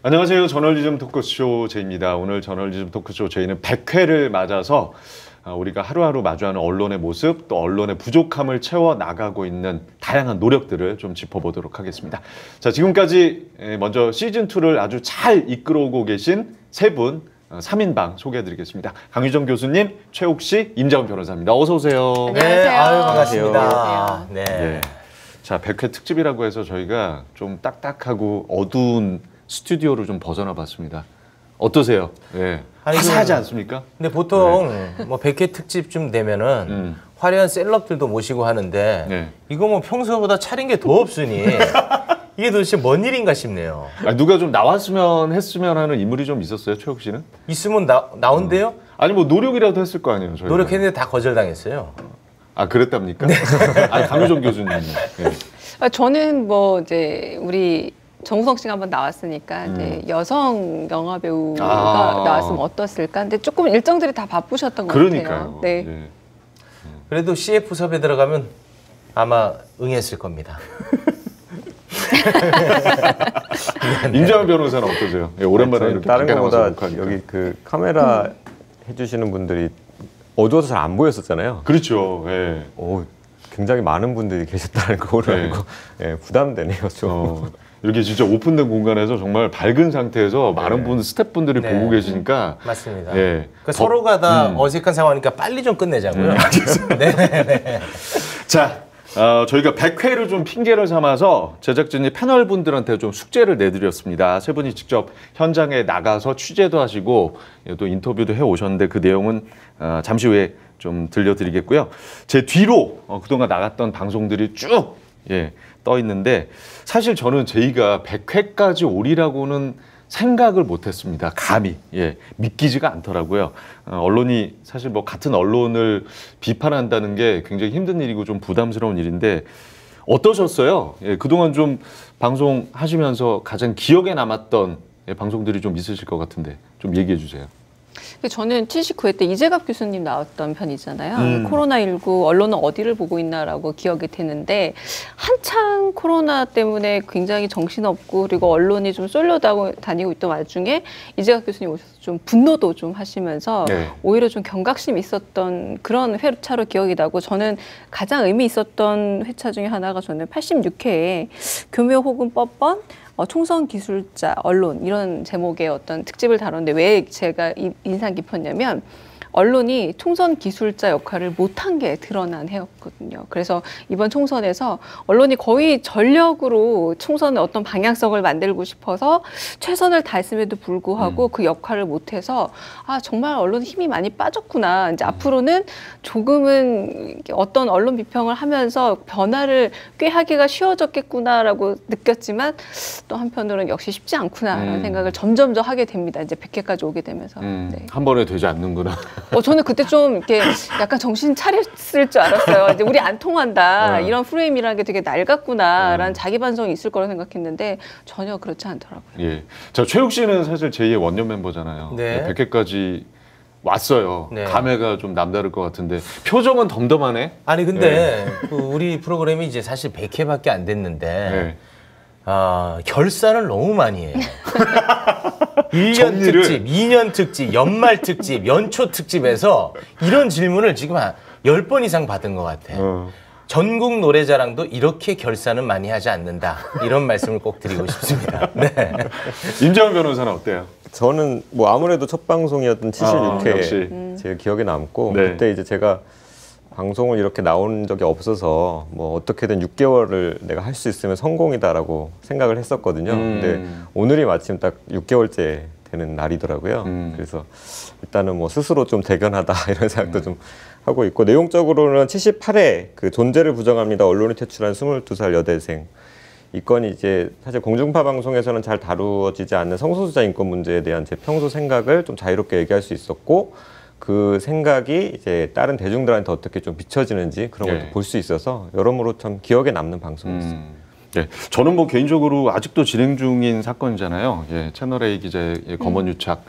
안녕하세요. 저널리즘 토크쇼 제이입니다. 오늘 저널리즘 토크쇼 제이는 100회를 맞아서 우리가 하루하루 마주하는 언론의 모습, 또 언론의 부족함을 채워나가고 있는 다양한 노력들을 좀 짚어보도록 하겠습니다. 자, 지금까지 먼저 시즌2를 아주 잘 이끌어오고 계신 세 분, 3인방 소개해드리겠습니다. 강유정 교수님, 최욱 씨, 임자훈 변호사입니다. 어서 오세요. 안녕하세요. 네, 아유, 반갑습니다. 안녕하세요. 네. 네. 자, 100회 특집이라고 해서 저희가 좀 딱딱하고 어두운 스튜디오를 좀 벗어나 봤습니다. 어떠세요? 예. 아니, 화사하지 않습니까? 근데 보통 뭐 100회 특집쯤 되면은 화려한 셀럽들도 모시고 하는데 네. 이거 뭐 평소보다 차린 게 더 없으니 이게 도대체 뭔 일인가 싶네요. 아니, 누가 좀 나왔으면 했으면 하는 인물이 좀 있었어요, 최욱 씨는? 있으면 나온대요? 아니 뭐 노력이라도 했을 거 아니에요, 저희가. 노력했는데 다 거절당했어요. 아, 그랬답니까? 아니, 강유정 교수님. 예. 저는 뭐 이제 우리 정우성 씨가 한번 나왔으니까 이제 여성 영화 배우가 나왔으면 어떻을까? 근데 조금 일정들이 다 바쁘셨던 것 그러니까요. 같아요. 네. 예. 그래도 CF 섭외 들어가면 아마 응했을 겁니다. 임자훈 변호사는 어떠세요? 예, 오랜만에 이렇게 다른 밖에 나와서 것보다 녹화하니까. 여기 그 카메라 해주시는 분들이 어두워서 잘 안 보였었잖아요. 그렇죠. 예. 굉장히 많은 분들이 계셨다는 거를 네. 알고 예, 부담되네요, 좀. 이렇게 진짜 오픈된 공간에서 정말 밝은 상태에서 많은 분 스태프분들이 네. 보고 계시니까 맞습니다. 예. 그러니까 서로가 다 어색한 상황이니까 빨리 좀 끝내자고요. 네. 자, 저희가 100회를 좀 핑계를 삼아서 제작진이 패널분들한테 좀 숙제를 내드렸습니다. 세 분이 직접 현장에 나가서 취재도 하시고 또 인터뷰도 해오셨는데 그 내용은 잠시 후에 좀 들려드리겠고요. 제 뒤로 그동안 나갔던 방송들이 쭉 떠 있는데 사실 저는 제이가 100회까지 오리라고는 생각을 못했습니다. 감히 믿기지가 않더라고요. 언론이 사실 뭐 같은 언론을 비판한다는 게 굉장히 힘든 일이고 좀 부담스러운 일인데 어떠셨어요? 그동안 좀 방송하시면서 가장 기억에 남았던 방송들이 좀 있으실 것 같은데 좀 얘기해 주세요. 저는 79회 때 이재갑 교수님 나왔던 편이잖아요. 코로나19 언론은 어디를 보고 있나라고 기억이 되는데 한창 코로나 때문에 굉장히 정신없고 그리고 언론이 좀 쏠려다니고 있던 와중에 이재갑 교수님 오셔서 좀 분노도 좀 하시면서 오히려 좀 경각심이 있었던 그런 회차로 기억이 나고 저는 가장 의미 있었던 회차 중에 하나가 저는 86회에 교묘 혹은 뻔뻔 총선 기술자 언론 이런 제목의 어떤 특집을 다뤘는데 왜 제가 인상 깊었냐면 언론이 총선 기술자 역할을 못한 게 드러난 해였거든요. 그래서 이번 총선에서 언론이 거의 전력으로 총선의 어떤 방향성을 만들고 싶어서 최선을 다했음에도 불구하고 그 역할을 못해서 정말 언론 힘이 많이 빠졌구나. 이제 앞으로는 조금은 어떤 언론 비평을 하면서 변화를 꾀하기가 쉬워졌겠구나라고 느꼈지만 또 한편으로는 역시 쉽지 않구나라는 생각을 점점 더 하게 됩니다. 이제 100회까지 오게 되면서. 네. 한 번에 되지 않는구나. 저는 그때 좀 이렇게 약간 정신 차렸을 줄 알았어요. 이제 우리 안 통한다. 이런 프레임이라는 게 되게 낡았구나라는 자기 반성이 있을 거라고 생각했는데 전혀 그렇지 않더라고요. 예. 자, 최욱 씨는 사실 제2의 원년 멤버잖아요. 네. 100회까지 왔어요. 네. 감회가 좀 남다를 것 같은데 표정은 덤덤하네. 아니 근데 그 우리 프로그램이 이제 사실 100회밖에 안 됐는데 결산을 너무 많이 해요. 1년 정리를. 특집, 2년 특집, 연말 특집, 연초 특집에서 이런 질문을 지금 한 10번 이상 받은 것 같아요. 전국 노래자랑도 이렇게 결산은 많이 하지 않는다. 이런 말씀을 꼭 드리고 싶습니다. 네. 임자훈 변호사는 어때요? 저는 뭐 아무래도 첫 방송이었던 76회 역시. 제 기억에 남고 네. 그때 이제 제가 방송을 이렇게 나온 적이 없어서 뭐 어떻게든 6개월을 내가 할 수 있으면 성공이다라고 생각을 했었거든요. 근데 오늘이 마침 딱 6개월째 되는 날이더라고요. 그래서 일단은 뭐 스스로 좀 대견하다 이런 생각도 좀 하고 있고 내용적으로는 78회 그 존재를 부정합니다. 언론이 퇴출한 22살 여대생 이 건이 이제 사실 공중파 방송에서는 잘 다루어지지 않는 성소수자 인권 문제에 대한 제 평소 생각을 좀 자유롭게 얘기할 수 있었고 그 생각이 이제 다른 대중들한테 어떻게 좀 비춰지는지 그런 것도 볼 수 있어서 여러모로 참 기억에 남는 방송이었어요. 네, 저는 뭐 개인적으로 아직도 진행 중인 사건이잖아요. 채널A 기자의 검언 유착,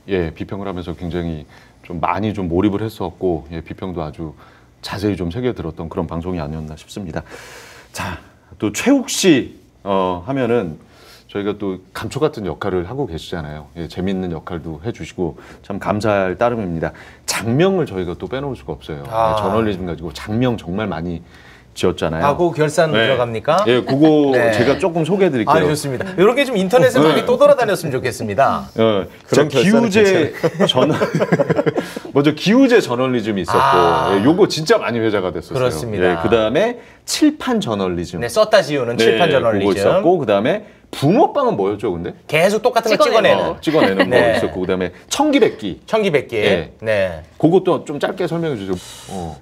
비평을 하면서 굉장히 좀 많이 좀 몰입을 했었고, 비평도 아주 자세히 좀 새겨들었던 그런 방송이 아니었나 싶습니다. 자, 또 최욱 씨 하면은 저희가 또 감초 같은 역할을 하고 계시잖아요. 예, 재밌는 역할도 해주시고 참 감사할 따름입니다. 장명을 저희가 또 빼놓을 수가 없어요. 아. 예, 저널리즘 가지고 장명 정말 많이 지었잖아요. 아, 그 결산 네. 들어갑니까? 예, 그거 네. 제가 조금 소개해드릴게요. 아, 좋습니다. 이렇게 좀 인터넷에 많이 또 돌아다녔으면 좋겠습니다. 제가 그런 기우제 저널 먼저 기우제 저널리즘이 있었고, 아. 예, 요거 진짜 많이 회자가 됐었어요. 그렇습니다. 예, 그 다음에 칠판 저널리즘. 네, 썼다 지우는 네, 칠판 그거 저널리즘. 있었고, 그 다음에 붕어빵은 뭐였죠, 근데? 계속 똑같은 거 찍어내는 찍어내는. 찍어내는 네. 거 있었고, 그 다음에 청기백기. 청기백기. 네. 네. 그것도 좀 짧게 설명해 주죠.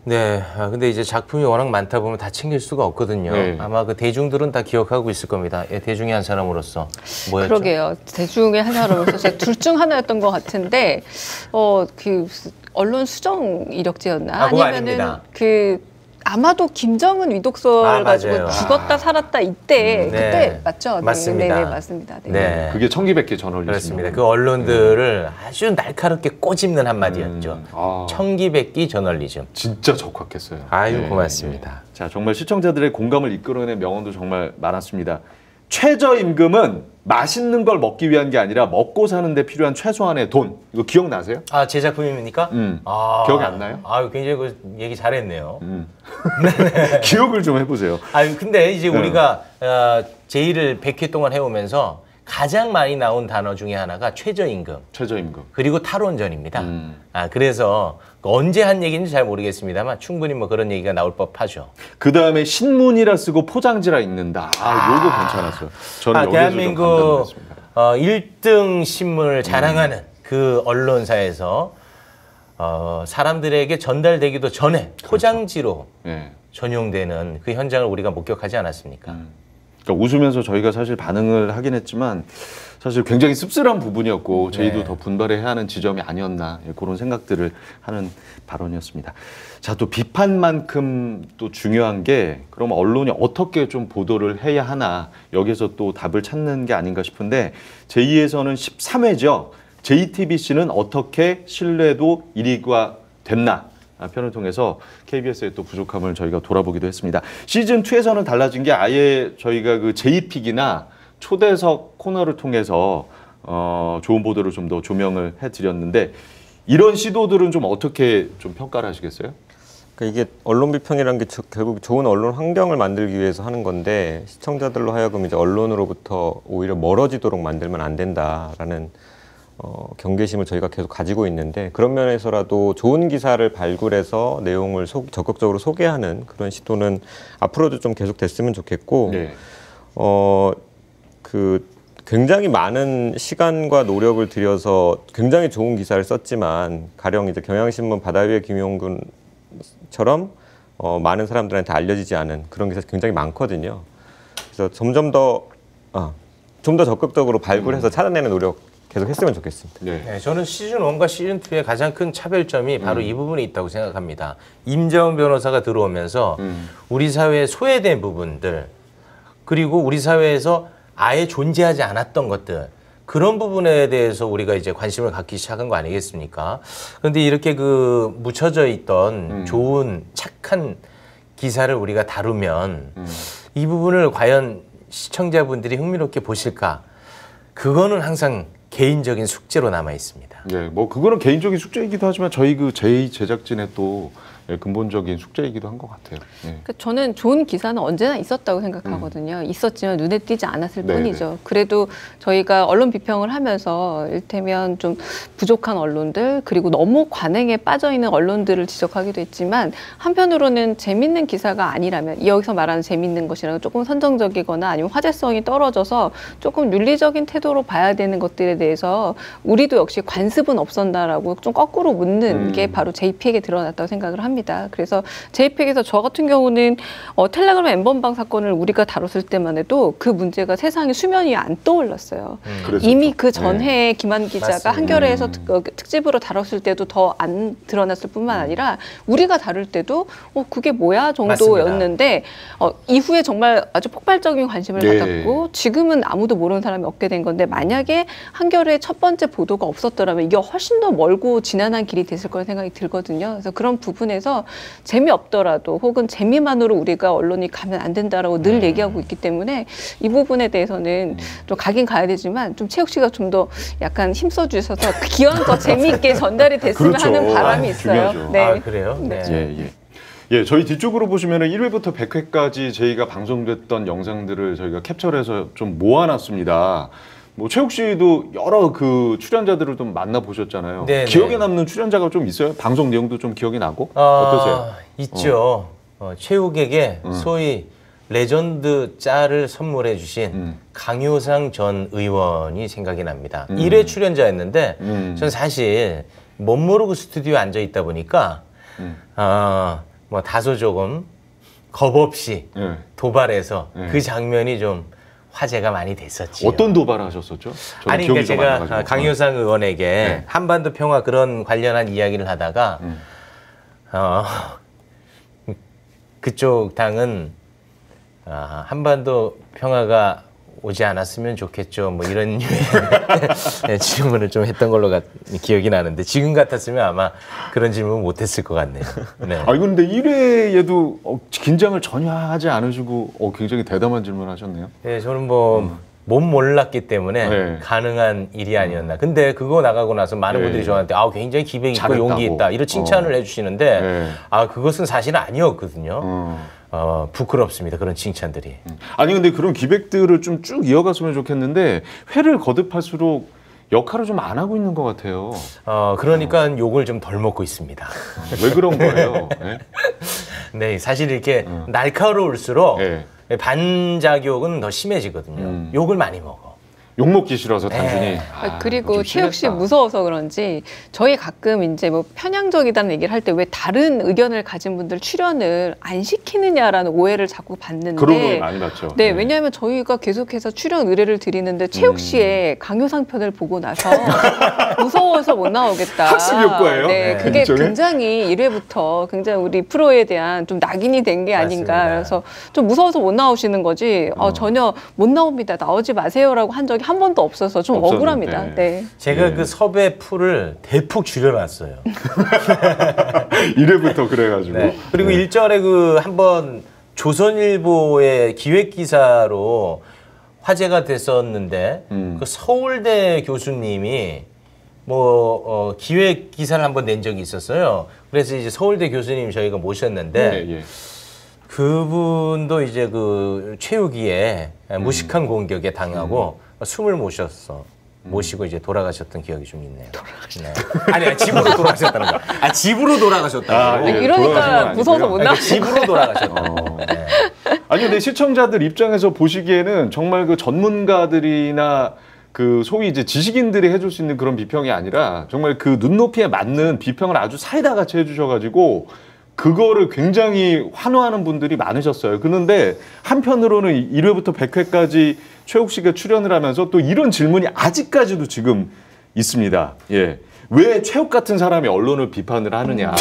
네. 아, 근데 이제 작품이 워낙 많다 보면 다 챙길 수가 없거든요. 네. 아마 그 대중들은 다 기억하고 있을 겁니다. 예, 대중의 한 사람으로서. 뭐였죠? 그러게요. 대중의 한 사람으로서 제가 둘 중 하나였던 것 같은데, 그 언론 수정 이력제였나? 아, 그거 아니면은 아닙니다. 아마도 김정은 위독설 아, 가지고 맞아요. 죽었다 살았다 이때 네. 그때 맞죠? 맞습니다. 네, 맞습니다. 네. 네. 그게 청기백기 저널리즘. 그렇습니다. 그 언론들을 아주 날카롭게 꼬집는 한마디였죠. 아. 청기백기 저널리즘. 진짜 적확했어요. 아유, 네, 고맙습니다. 네. 자, 정말 시청자들의 공감을 이끌어낸 명언도 정말 많았습니다. 최저임금은 맛있는 걸 먹기 위한 게 아니라 먹고 사는데 필요한 최소한의 돈. 이거 기억나세요? 아, 제 작품입니까? 아, 기억이 안 나요? 아유, 굉장히 그 얘기 잘했네요. 기억을 좀 해보세요. 아유, 근데 이제 네. 우리가 제1을 100회 동안 해오면서 가장 많이 나온 단어 중에 하나가 최저임금. 최저임금. 그리고 탈원전입니다. 아, 그래서 언제 한 얘기인지 잘 모르겠습니다만 충분히 뭐 그런 얘기가 나올 법하죠. 그 다음에 신문이라 쓰고 포장지라 읽는다. 요거 괜찮았어요. 저는 여기서 좀 대한민국 감동했습니다. 1등 신문을 자랑하는 그 언론사에서 사람들에게 전달되기도 전에 포장지로 네. 전용되는 그 현장을 우리가 목격하지 않았습니까? 그러니까 웃으면서 저희가 사실 반응을 하긴 했지만 사실 굉장히 씁쓸한 부분이었고 저희도 네. 더 분발해야 하는 지점이 아니었나 그런 생각들을 하는 발언이었습니다. 자, 또 비판만큼 또 중요한 게 그럼 언론이 어떻게 좀 보도를 해야 하나 여기서 또 답을 찾는 게 아닌가 싶은데 제2에서는 13회죠. JTBC는 어떻게 신뢰도 1위가 됐나? 편을 통해서 KBS의 또 부족함을 저희가 돌아보기도 했습니다. 시즌2에서는 달라진 게 아예 저희가 그 JP기나 초대석 코너를 통해서 좋은 보도를 좀 더 조명을 해드렸는데 이런 시도들은 좀 어떻게 좀 평가를 하시겠어요? 그러니까 이게 언론 비평이라는 게 결국 좋은 언론 환경을 만들기 위해서 하는 건데 시청자들로 하여금 이제 언론으로부터 오히려 멀어지도록 만들면 안 된다라는 경계심을 저희가 계속 가지고 있는데 그런 면에서라도 좋은 기사를 발굴해서 내용을 적극적으로 소개하는 그런 시도는 앞으로도 좀 계속 됐으면 좋겠고 네. 굉장히 많은 시간과 노력을 들여서 굉장히 좋은 기사를 썼지만 가령 이제 경향신문 바다 위의 김용군처럼 많은 사람들한테 알려지지 않은 그런 기사 굉장히 많거든요. 그래서 좀 더 적극적으로 발굴해서 찾아내는 노력 계속 했으면 좋겠습니다. 네. 네, 저는 시즌1과 시즌2의 가장 큰 차별점이 바로 이 부분에 있다고 생각합니다. 임자원 변호사가 들어오면서 우리 사회에 소외된 부분들 그리고 우리 사회에서 아예 존재하지 않았던 것들 그런 부분에 대해서 우리가 이제 관심을 갖기 시작한 거 아니겠습니까? 그런데 이렇게 그 묻혀져 있던 좋은 착한 기사를 우리가 다루면 이 부분을 과연 시청자분들이 흥미롭게 보실까? 그거는 항상 개인적인 숙제로 남아 있습니다. 네, 뭐 그거는 개인적인 숙제이기도 하지만 저희 그 제2 제작진의 또 근본적인 숙제이기도 한 것 같아요. 네. 그러니까 저는 좋은 기사는 언제나 있었다고 생각하거든요. 있었지만 눈에 띄지 않았을 네네. 뿐이죠. 그래도 저희가 언론 비평을 하면서 일테면 좀 부족한 언론들 그리고 너무 관행에 빠져 있는 언론들을 지적하기도 했지만 한편으로는 재밌는 기사가 아니라면 여기서 말하는 재밌는 것이라는 조금 선정적이거나 아니면 화제성이 떨어져서 조금 윤리적인 태도로 봐야 되는 것들에 대해서 우리도 역시 관습은 없었나라고 좀 거꾸로 묻는 게 바로 JPEG에 드러났다고 생각을 합니다. 그래서 JPEG에서 저 같은 경우는 텔레그램 N번방 사건을 우리가 다뤘을 때만 해도 그 문제가 세상에 수면 위에 안 떠올랐어요. 그랬었죠. 이미 그 전해에 김한 기자가 맞습니다. 한겨레에서 특집으로 다뤘을 때도 더 안 드러났을 뿐만 아니라 우리가 다룰 때도 그게 뭐야 정도였는데 이후에 정말 아주 폭발적인 관심을 네. 받았고 지금은 아무도 모르는 사람이 없게 된 건데 만약에 한겨레의 첫 번째 보도가 없었더라면 이게 훨씬 더 멀고 지난한 길이 됐을 거라는 생각이 들거든요. 그래서 그런 부분에서 그래서 재미없더라도 혹은 재미만으로 우리가 언론이 가면 안 된다라고 늘 얘기하고 있기 때문에 이 부분에 대해서는 좀 가긴 가야 되지만 좀 최욱 씨가 좀 더 약간 힘써 주셔서 기왕 재미있게 전달이 됐으면 그렇죠. 하는 바람이 있어요. 중요하죠. 네. 아, 그래요? 네. 예, 저희 뒤쪽으로 보시면은 1회부터 100회까지 저희가 방송됐던 영상들을 저희가 캡처를 해서 좀 모아놨습니다. 뭐 최욱 씨도 여러 그 출연자들을 좀 만나 보셨잖아요. 네, 기억에 네. 남는 출연자가 좀 있어요? 방송 내용도 좀 기억이 나고 어떠세요? 있죠. 최욱에게 소위 레전드 짤을 선물해 주신 강효상 전 의원이 생각이 납니다. 1회 출연자였는데 전 사실 못 모르고 스튜디오에 앉아 있다 보니까 뭐 다소 조금 겁 없이 예. 도발해서 예. 그 장면이 좀 화제가 많이 됐었지요. 어떤 도발을 하셨었죠? 저는 아니 기억이 그러니까 좀 안 제가 나가지고. 강효상 의원에게 네. 한반도 평화 그런 관련한 이야기를 하다가 그쪽 당은 한반도 평화가 오지 않았으면 좋겠죠. 뭐 이런 류의 질문을 좀 했던 걸로 기억이 나는데 지금 같았으면 아마 그런 질문 못했을 것 같네요. 네. 아니 근데 1회에도 긴장을 전혀 하지 않으시고 굉장히 대담한 질문을 하셨네요. 네, 저는 뭐 못 몰랐기 때문에 네. 가능한 일이 아니었나. 근데 그거 나가고 나서 많은 네. 분들이 저한테 굉장히 기백 있고 잘했다고. 용기 있다 이런 칭찬을 해주시는데 네. 그것은 사실 아니었거든요. 부끄럽습니다. 그런 칭찬들이. 아니 근데 그런 기백들을 좀 쭉 이어갔으면 좋겠는데 회를 거듭할수록 역할을 좀 안 하고 있는 것 같아요. 그러니까 욕을 좀 덜 먹고 있습니다. 왜 그런 거예요? 네? 네, 사실 이렇게 날카로울수록 네. 반작욕은 더 심해지거든요. 욕을 많이 먹어. 욕 먹기 싫어서 단순히. 네. 그리고 좀 최욱 씨 심했다. 무서워서 그런지 저희 가끔 이제 뭐 편향적이다는 얘기를 할 때 왜 다른 의견을 가진 분들 출연을 안 시키느냐라는 오해를 자꾸 받는데 그런 걸 많이 봤죠. 네, 왜냐하면 저희가 계속해서 출연 의뢰를 드리는데 최욱 씨의 강효상 편을 보고 나서 무서워서 못 나오겠다. 학습 효과예요? 네, 네. 그게 일종의? 굉장히 1회부터 굉장히 우리 프로에 대한 좀 낙인이 된 게 아닌가. 맞습니다. 그래서 좀 무서워서 못 나오시는 거지. 전혀 못 나옵니다. 나오지 마세요라고 한 적이 한 번도 없어서 좀 없었는데. 억울합니다. 네. 제가 그 섭외 풀을 대폭 줄여놨어요. 1회부터 그래가지고. 네. 그리고 일전에 그 한번 조선일보의 기획 기사로 화제가 됐었는데 그 서울대 교수님이 뭐 기획 기사를 한번 낸 적이 있었어요. 그래서 이제 서울대 교수님 저희가 모셨는데 예. 그분도 이제 그 최욱이의 무식한 공격에 당하고 숨을 모시고 이제 돌아가셨던 기억이 좀 있네요. 네. 아니 집으로 돌아가셨다는 거. 집으로 돌아가셨다고. 예, 돌아가신 건 이러니까 아니고요. 무서워서 못 나오시죠. 집으로 돌아가셨다고. 네. 아니 근데 시청자들 입장에서 보시기에는 정말 그 전문가들이나 그 소위 이제 지식인들이 해줄 수 있는 그런 비평이 아니라 정말 그 눈높이에 맞는 비평을 아주 사이다 같이 해주셔가지고 그거를 굉장히 환호하는 분들이 많으셨어요. 그런데 한편으로는 1회부터 100회까지 최욱 씨가 출연을 하면서 또 이런 질문이 아직까지도 지금 있습니다. 예. 왜 최욱 같은 사람이 언론을 비판을 하느냐?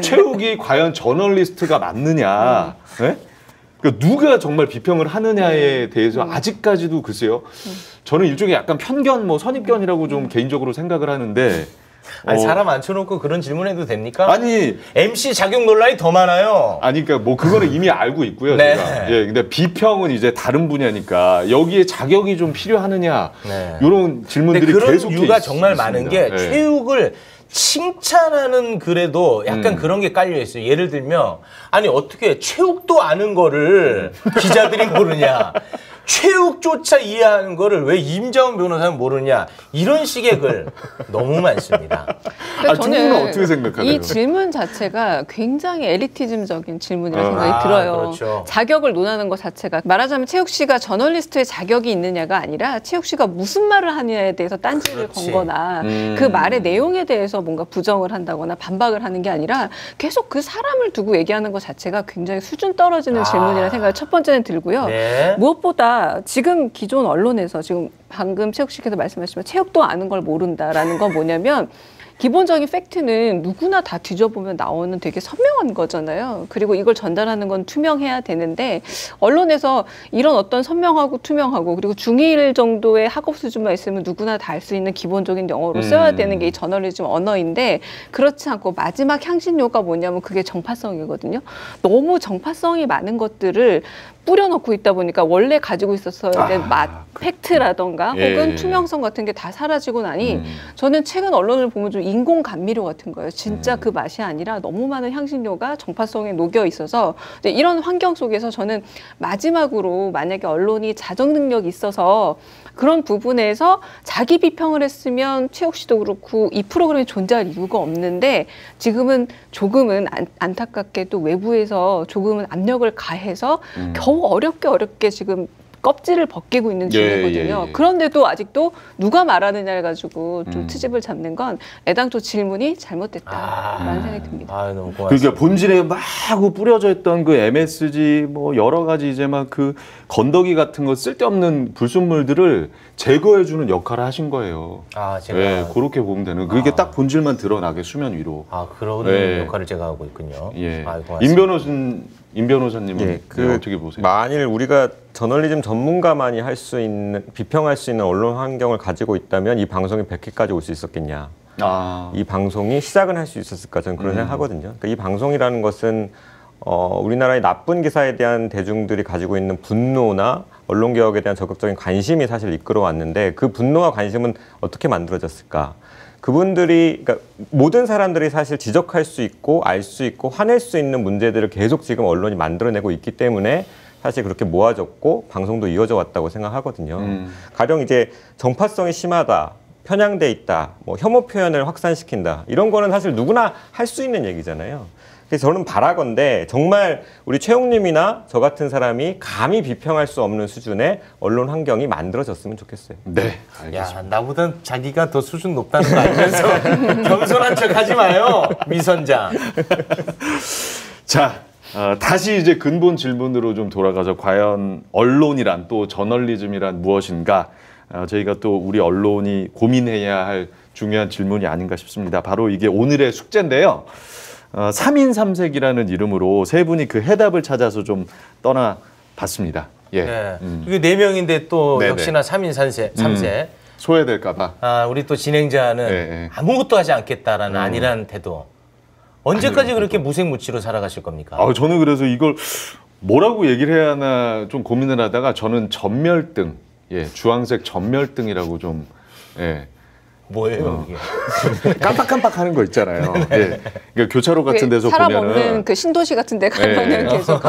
최욱이 과연 저널리스트가 맞느냐? 예? 그러니까 누가 정말 비평을 하느냐에 대해서 아직까지도 글쎄요. 저는 일종의 약간 편견, 뭐 선입견이라고 좀 개인적으로 생각을 하는데. 아니 사람 앉혀놓고 그런 질문해도 됩니까? 아니 MC 자격 논란이 더 많아요. 그러니까 뭐 그거는 이미 알고 있고요. 네. 제가. 예, 근데 비평은 이제 다른 분야니까 여기에 자격이 좀 필요하느냐 네. 이런 근데 질문들이 그런 계속 이유가 정말 많은 게 예. 최욱을 칭찬하는 글에도 약간 그런 게 깔려 있어요. 예를 들면 아니 어떻게 최욱도 아는 거를 기자들이 모르냐? 최욱조차 이해하는 거를 왜 임자원 변호사는 모르냐? 이런 식의 글 너무 많습니다. 그러니까 두 분은 어떻게 생각하세요? 이 질문 자체가 굉장히 엘리티즘적인 질문이라는 생각이 들어요. 그렇죠. 자격을 논하는 것 자체가 말하자면 최욱 씨가 저널리스트의 자격이 있느냐가 아니라 최욱 씨가 무슨 말을 하느냐에 대해서 딴지를 그렇지. 건 거나 그 말의 내용에 대해서 뭔가 부정을 한다거나 반박을 하는 게 아니라 계속 그 사람을 두고 얘기하는 것 자체가 굉장히 수준 떨어지는 질문이라는 생각이 첫 번째는 들고요. 네. 무엇보다 지금 기존 언론에서 지금 방금 최욱 씨께서 말씀하셨지만 최욱도 아는 걸 모른다라는 건 뭐냐면 기본적인 팩트는 누구나 다 뒤져보면 나오는 되게 선명한 거잖아요. 그리고 이걸 전달하는 건 투명해야 되는데 언론에서 이런 어떤 선명하고 투명하고 그리고 중1 정도의 학업 수준만 있으면 누구나 다 알 수 있는 기본적인 영어로 써야 되는 게 이 저널리즘 언어인데 그렇지 않고 마지막 향신료가 뭐냐면 그게 정파성이거든요. 너무 정파성이 많은 것들을 뿌려놓고 있다 보니까 원래 가지고 있었어야 될 맛, 팩트라던가 혹은 투명성 같은 게 다 사라지고 나니 저는 최근 언론을 보면 좀 인공 감미료 같은 거예요. 진짜 그 맛이 아니라 너무 많은 향신료가 정파성에 녹여 있어서 이런 환경 속에서 저는 마지막으로 만약에 언론이 자정 능력이 있어서 그런 부분에서 자기 비평을 했으면 최욱 씨도 그렇고 이 프로그램이 존재할 이유가 없는데 지금은 조금은 안타깝게도 외부에서 조금은 압력을 가해서 겨우 어렵게 지금 껍질을 벗기고 있는 중이거든요. 그런데도 아직도 누가 말하느냐를 가지고 좀 트집을 잡는 건 애당초 질문이 잘못됐다라는 생각이 듭니다. 너무 고맙습니다. 그러니까 본질에 막 하고 뿌려져 있던 그 MSG 뭐 여러 가지 이제 막 그 건더기 같은 거 쓸데없는 불순물들을 제거해주는 역할을 하신 거예요. 제가 네, 그렇게 보면 되는. 그게 딱 본질만 드러나게 수면 위로. 그런 네. 역할을 제가 하고 있군요. 예. 고맙습니다. 임 변호사님은 어떻게 보세요? 만일 우리가 저널리즘 전문가만이 할 수 있는 비평할 수 있는 언론 환경을 가지고 있다면 이 방송이 100회까지 올 수 있었겠냐? 이 방송이 시작은 할 수 있었을까 저는 그런 생각하거든요. 그러니까 이 방송이라는 것은 우리나라의 나쁜 기사에 대한 대중들이 가지고 있는 분노나 언론개혁에 대한 적극적인 관심이 사실 이끌어왔는데 그 분노와 관심은 어떻게 만들어졌을까? 그분들이, 그러니까 모든 사람들이 사실 지적할 수 있고 알 수 있고 화낼 수 있는 문제들을 계속 지금 언론이 만들어내고 있기 때문에 사실 그렇게 모아졌고 방송도 이어져 왔다고 생각하거든요. 가령 이제 정파성이 심하다, 편향돼 있다, 뭐 혐오 표현을 확산시킨다 이런 거는 사실 누구나 할 수 있는 얘기잖아요. 그래서 저는 바라건대 정말 우리 최욱님이나 저 같은 사람이 감히 비평할 수 없는 수준의 언론 환경이 만들어졌으면 좋겠어요. 네, 알겠습니다. 야, 나보다 자기가 더 수준 높다는 거 알면서 겸손한 척 하지 마요, 미선장. 자, 다시 이제 근본 질문으로 좀 돌아가서 과연 언론이란 또 저널리즘이란 무엇인가? 저희가 또 우리 언론이 고민해야 할 중요한 질문이 아닌가 싶습니다. 바로 이게 오늘의 숙제인데요. 3인 3색이라는 이름으로 세 분이 그 해답을 찾아서 좀 떠나봤습니다. 예. 네. 이게 4명인데 또 네네. 역시나 3인 3세. 소외될까봐. 우리 또 진행자는 네. 아무것도 하지 않겠다라는 안일한 태도. 언제까지 그렇게 무색무취로 살아가실 겁니까? 저는 그래서 이걸 뭐라고 얘기를 해야 하나 좀 고민을 하다가 저는 전멸등, 주황색 전멸등이라고 좀, 뭐예요, 이게? 깜빡깜빡하는 거 있잖아요. 그러니까 교차로 같은 데서 사람 보면은 없는 그 신도시 같은 데 가면은 계속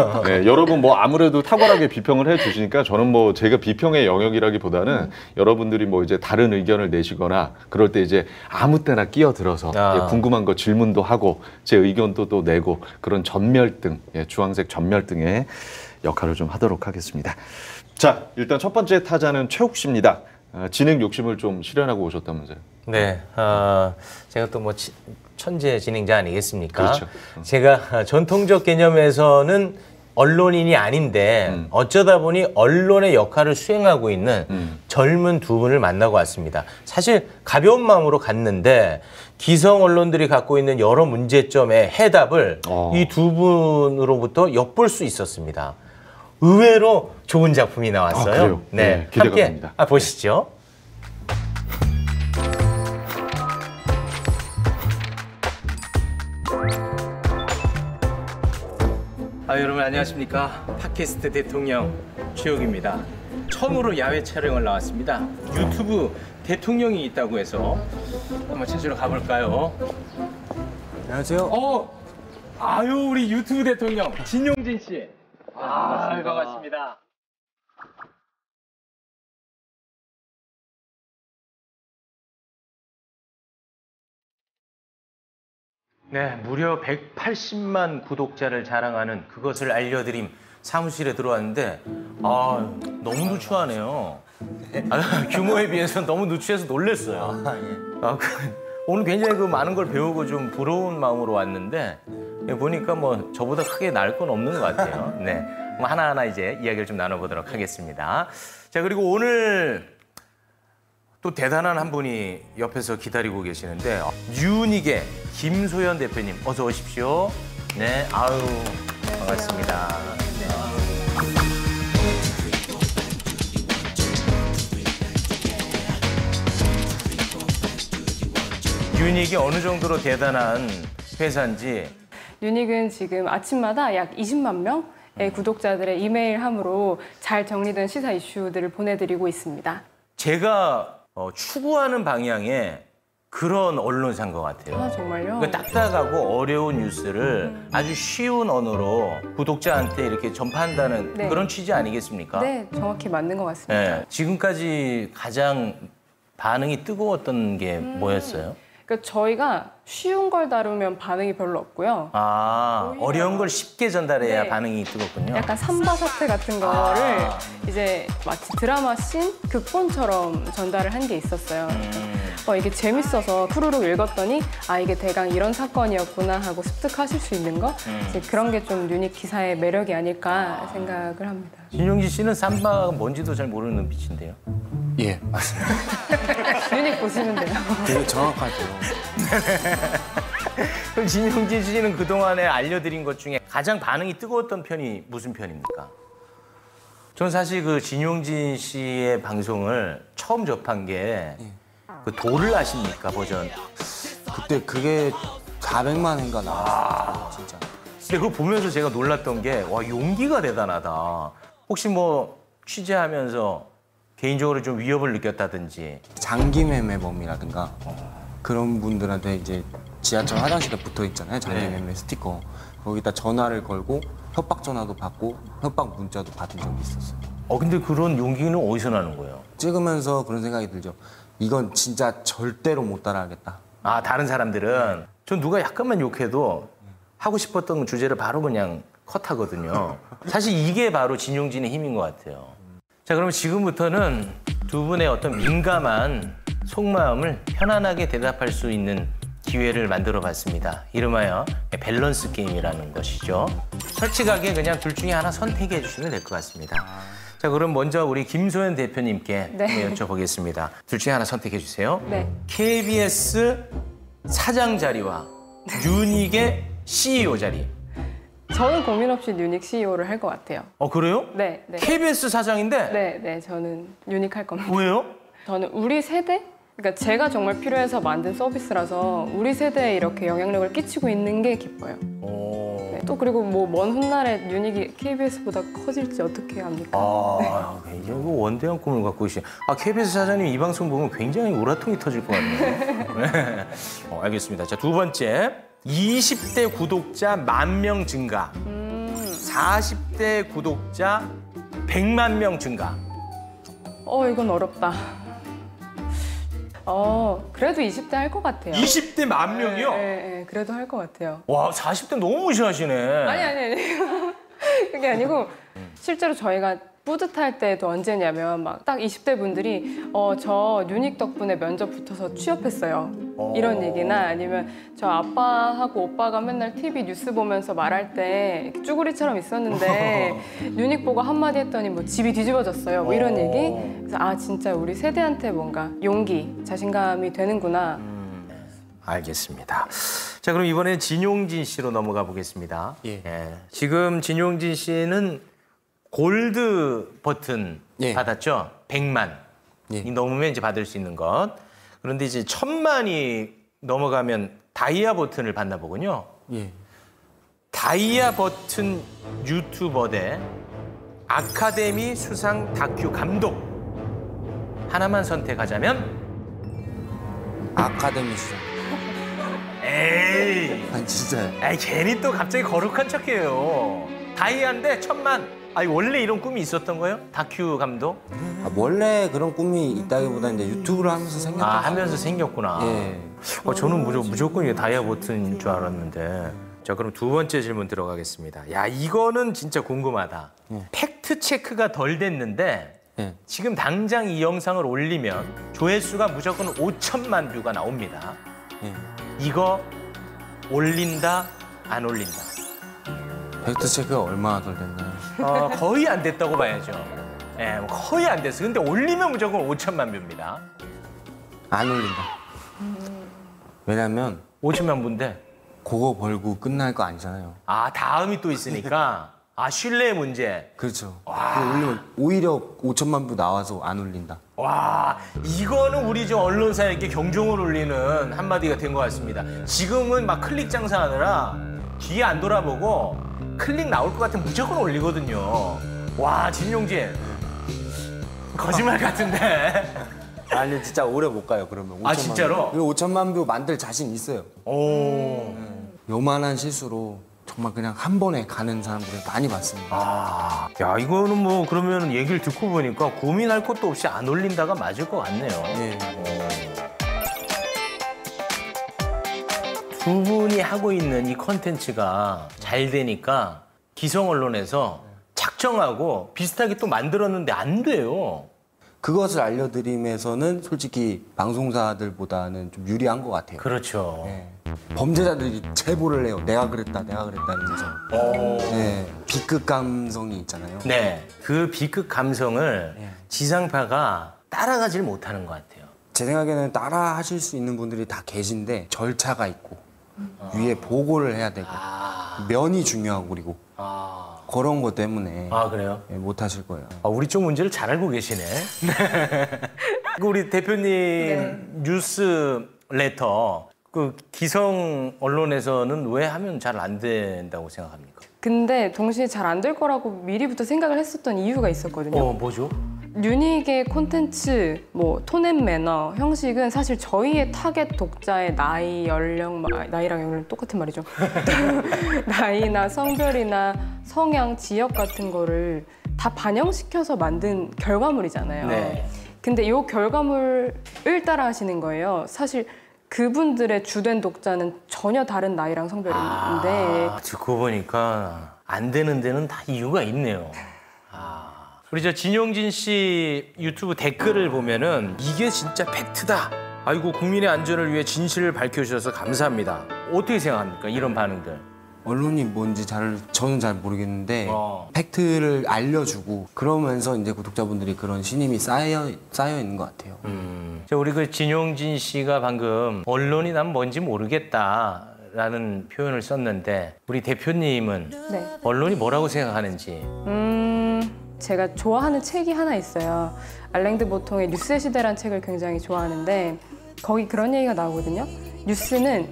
여러분 뭐 아무래도 탁월하게 비평을 해주시니까 저는 뭐 제가 비평의 영역이라기보다는 여러분들이 뭐 이제 다른 의견을 내시거나 그럴 때 이제 아무 때나 끼어들어서 궁금한 거 질문도 하고 제 의견도 또 내고 그런 전멸등, 주황색 전멸등의 역할을 좀 하도록 하겠습니다. 자, 일단 첫 번째 타자는 최욱 씨입니다. 진행 욕심을 좀 실현하고 오셨다면서요? 네, 제가 또 뭐 천재 진행자 아니겠습니까? 그렇죠. 제가 전통적 개념에서는 언론인이 아닌데 어쩌다 보니 언론의 역할을 수행하고 있는 젊은 두 분을 만나고 왔습니다. 사실 가벼운 마음으로 갔는데 기성 언론들이 갖고 있는 여러 문제점의 해답을 이 두 분으로부터 엿볼 수 있었습니다. 의외로 좋은 작품이 나왔어요. 그래요? 네, 기대가 함께 됩니다. 보시죠. 여러분 안녕하십니까? 팟캐스트 대통령 최욱입니다. 처음으로 야외 촬영을 나왔습니다. 유튜브 대통령이 있다고 해서 한번 찾으러 가볼까요? 안녕하세요. 아유 우리 유튜브 대통령 진용진 씨. 반갑습니다. 네, 무려 180만 구독자를 자랑하는 그것을 알려드림 사무실에 들어왔는데 너무 누추하네요. 규모에 비해서 너무 누추해서 놀랐어요. 오늘 굉장히 그 많은 걸 배우고 좀 부러운 마음으로 왔는데 보니까 뭐 저보다 크게 나을 건 없는 것 같아요. 네, 하나하나 이제 이야기를 좀 나눠보도록 하겠습니다. 자, 그리고 오늘 또 대단한 한 분이 옆에서 기다리고 계시는데 유닉의 김소연 대표님 어서 오십시오. 네, 아유 반갑습니다. 네. 유닉이 어느 정도로 대단한 회사인지. 유닉은 지금 아침마다 약 20만 명의 구독자들의 이메일 함으로 잘 정리된 시사 이슈들을 보내드리고 있습니다. 제가 추구하는 방향의 그런 언론사인 것 같아요. 아, 정말요? 그러니까 딱딱하고 어려운 뉴스를 아주 쉬운 언어로 구독자한테 이렇게 전파한다는 네. 그런 취지 아니겠습니까? 네, 정확히 맞는 것 같습니다. 네. 지금까지 가장 반응이 뜨거웠던 게 뭐였어요? 그러니까 저희가 쉬운 걸 다루면 반응이 별로 없고요. 아, 어려운 걸 쉽게 전달해야 네. 반응이 뜨겁군요. 약간 삼바 사태 같은 거를 이제 마치 드라마 씬, 극본처럼 전달을 한 게 있었어요. 이게 재밌어서 푸르륵 읽었더니 아 이게 대강 이런 사건이었구나 하고 습득하실 수 있는 거 이제 그런 게 좀 유닉 기사의 매력이 아닐까 생각을 합니다. 진용진 씨는 삼바가 뭔지도 잘 모르는 눈빛인데요. 예, 맞습니다. 유닉 보시면 돼요. 되게 정확하죠. 그럼 진용진 씨는 그동안에 알려드린 것 중에 가장 반응이 뜨거웠던 편이 무슨 편입니까? 저는 사실 그 진용진 씨의 방송을 처음 접한 게 그 도를 아십니까 버전. 그때 그게 400만 회가 나왔어요, 진짜. 근데 그거 보면서 제가 놀랐던 게 와 용기가 대단하다. 혹시 뭐 취재하면서 개인적으로 좀 위협을 느꼈다든지. 장기 매매범이라든가 그런 분들한테 이제 지하철 화장실에 붙어 있잖아요, 장기 네. 매매 스티커. 거기다 전화를 걸고 협박 전화도 받고 협박 문자도 받은 적이 있었어요. 근데 그런 용기는 어디서 나는 거예요? 찍으면서 그런 생각이 들죠. 이건 진짜 절대로 못 따라하겠다. 아 다른 사람들은 전 누가 약간만 욕해도 하고 싶었던 주제를 바로 그냥 컷하거든요. 사실 이게 바로 진용진의 힘인 것 같아요. 자 그러면 지금부터는 두 분의 어떤 민감한 속마음을 편안하게 대답할 수 있는 기회를 만들어 봤습니다. 이름하여 밸런스 게임이라는 것이죠. 솔직하게 그냥 둘 중에 하나 선택해 주시면 될 것 같습니다. 자 그럼 먼저 우리 김소연 대표님께 네. 여쭤보겠습니다. 둘 중에 하나 선택해 주세요. 네. KBS 사장 자리와 유닉의 CEO 자리. 저는 고민 없이 유닉 CEO를 할 것 같아요. 그래요? 네, 네. KBS 사장인데 네, 네, 저는 유닉 할 겁니다. 왜요? 저는 우리 세대? 그러니까 제가 정말 필요해서 만든 서비스라서 우리 세대에 이렇게 영향력을 끼치고 있는 게 기뻐요. 네, 또 그리고 뭐 먼 훗날에 유닉이 KBS보다 커질지 어떻게 압니까? 굉장히 원대한 꿈을 갖고 계시네. KBS 사장님 이 방송 보면 굉장히 우라통이 터질 것 같네요. 네. 알겠습니다. 자, 두 번째. 20대 구독자 10,000명 증가. 40대 구독자 100만 명 증가. 이건 어렵다. 그래도 20대 할 것 같아요. 20대 10,000명이요? 네, 그래도 할 것 같아요. 와, 40대 너무 무시하시네. 아니. 그게 아니고 실제로 저희가 뿌듯할 때도 언제냐면 막 딱 20대 분들이 저 유닉 덕분에 면접 붙어서 취업했어요. 이런 얘기나 아니면 저 아빠하고 오빠가 맨날 TV 뉴스 보면서 말할 때 이렇게 쭈구리처럼 있었는데 유닉 보고 한마디 했더니 뭐 집이 뒤집어졌어요. 뭐 이런 얘기. 그래서 진짜 우리 세대한테 뭔가 용기, 자신감이 되는구나. 알겠습니다. 자, 그럼 이번엔 진용진 씨로 넘어가 보겠습니다. 예. 지금 진용진 씨는 골드 버튼 예. 받았죠? 100만. 예. 이 넘으면 이제 받을 수 있는 것. 그런데 이제 1000만이 넘어가면 다이아 버튼을 받나 보군요. 예. 다이아 버튼 유튜버 대 아카데미 수상 다큐 감독. 하나만 선택하자면? 아카데미 수상. 에이. 아니 진짜요. 에이, 괜히 또 갑자기 거룩한 척해요. 다이아인데 1000만. 원래 이런 꿈이 있었던 거예요? 다큐 감독? 원래 그런 꿈이 있다기보다 이제 유튜브를 하면서 생겼던 하면서 생겼구나. 예. 저는 무조건 이게 다이아 버튼인 줄 알았는데. 자, 그럼 두 번째 질문 들어가겠습니다. 야, 이거는 진짜 궁금하다. 팩트 체크가 덜 됐는데 예. 지금 당장 이 영상을 올리면 조회수가 무조건 5천만 뷰가 나옵니다. 예. 이거 올린다, 안 올린다? 팩트 체크가 얼마나 덜 됐나요? 거의 안 됐다고 봐야죠. 예, 거의 안 됐어요. 근데 올리면 무조건 5천만 뷰입니다. 안 올린다. 왜냐면 50만 부인데. 그거 벌고 끝날 거 아니잖아요. 아, 다음이 또 있으니까. 아, 신뢰의 문제. 그렇죠. 그거 올리면 오히려 5천만 부 나와서 안 올린다. 와, 이거는 우리 저 언론사에게 경종을 울리는 한마디가 된 것 같습니다. 지금은 막 클릭 장사하느라 뒤에 안 돌아보고 클릭 나올 것 같으면 무조건 올리거든요. 와, 진용진. 거짓말 같은데. 아니 진짜 오래 못 가요 그러면. 아, 진짜로? 5천만 부 만들 자신 있어요. 오. 요만한 실수로 정말 그냥 한 번에 가는 사람들을 많이 봤습니다. 아, 야, 이거는 뭐 그러면 얘기를 듣고 보니까 고민할 것도 없이 안 올린다가 맞을 것 같네요. 예. 두 분이 하고 있는 이 컨텐츠가 잘 되니까 기성 언론에서 작정하고 비슷하게 또 만들었는데 안 돼요. 그것을 알려드림에서는 솔직히 방송사들보다는 좀 유리한 것 같아요. 그렇죠. 예. 범죄자들이 제보를 해요. 내가 그랬다 이러면서. 네, B급 감성이 있잖아요. 네, 그 B급 감성을 지상파가 따라가질 못하는 것 같아요. 제 생각에는 따라 하실 수 있는 분들이 다 계신데 절차가 있고 위에 보고를 해야 되고 면이 중요하고 그리고 그런 것 때문에 아, 그래요? 못 하실 거예요. 아, 우리 쪽 문제를 잘 알고 계시네. 우리 대표님 뉴스 레터 그 기성 언론에서는 왜 하면 잘 안 된다고 생각합니까? 근데 동시에 잘 안 될 거라고 미리부터 생각을 했었던 이유가 있었거든요. 뭐죠? 유닉의 콘텐츠, 뭐 톤앤 매너, 형식은 사실 저희의 타겟 독자의 나이, 연령, 나이랑 연령 똑같은 말이죠. 나이나 성별이나 성향, 지역 같은 거를 다 반영시켜서 만든 결과물이잖아요. 네. 근데 이 결과물을 따라 하시는 거예요. 사실 그분들의 주된 독자는 전혀 다른 나이랑 성별인데 듣고 보니까 안 되는 데는 다 이유가 있네요. 우리 저 진용진 씨 유튜브 댓글을 보면은 이게 진짜 팩트다. 아이고 국민의 안전을 위해 진실을 밝혀주셔서 감사합니다. 어떻게 생각합니까? 이런 반응들. 언론이 뭔지 저는 잘 모르겠는데 팩트를 알려주고 그러면서 이제 구독자분들이 그런 신임이 쌓여 있는 것 같아요. 우리 그 진용진 씨가 방금 언론이 난 뭔지 모르겠다라는 표현을 썼는데 우리 대표님은 네. 언론이 뭐라고 생각하는지. 제가 좋아하는 책이 하나 있어요. 알랭드 보통의 뉴스의 시대라는 책을 굉장히 좋아하는데 거기 그런 얘기가 나오거든요. 뉴스는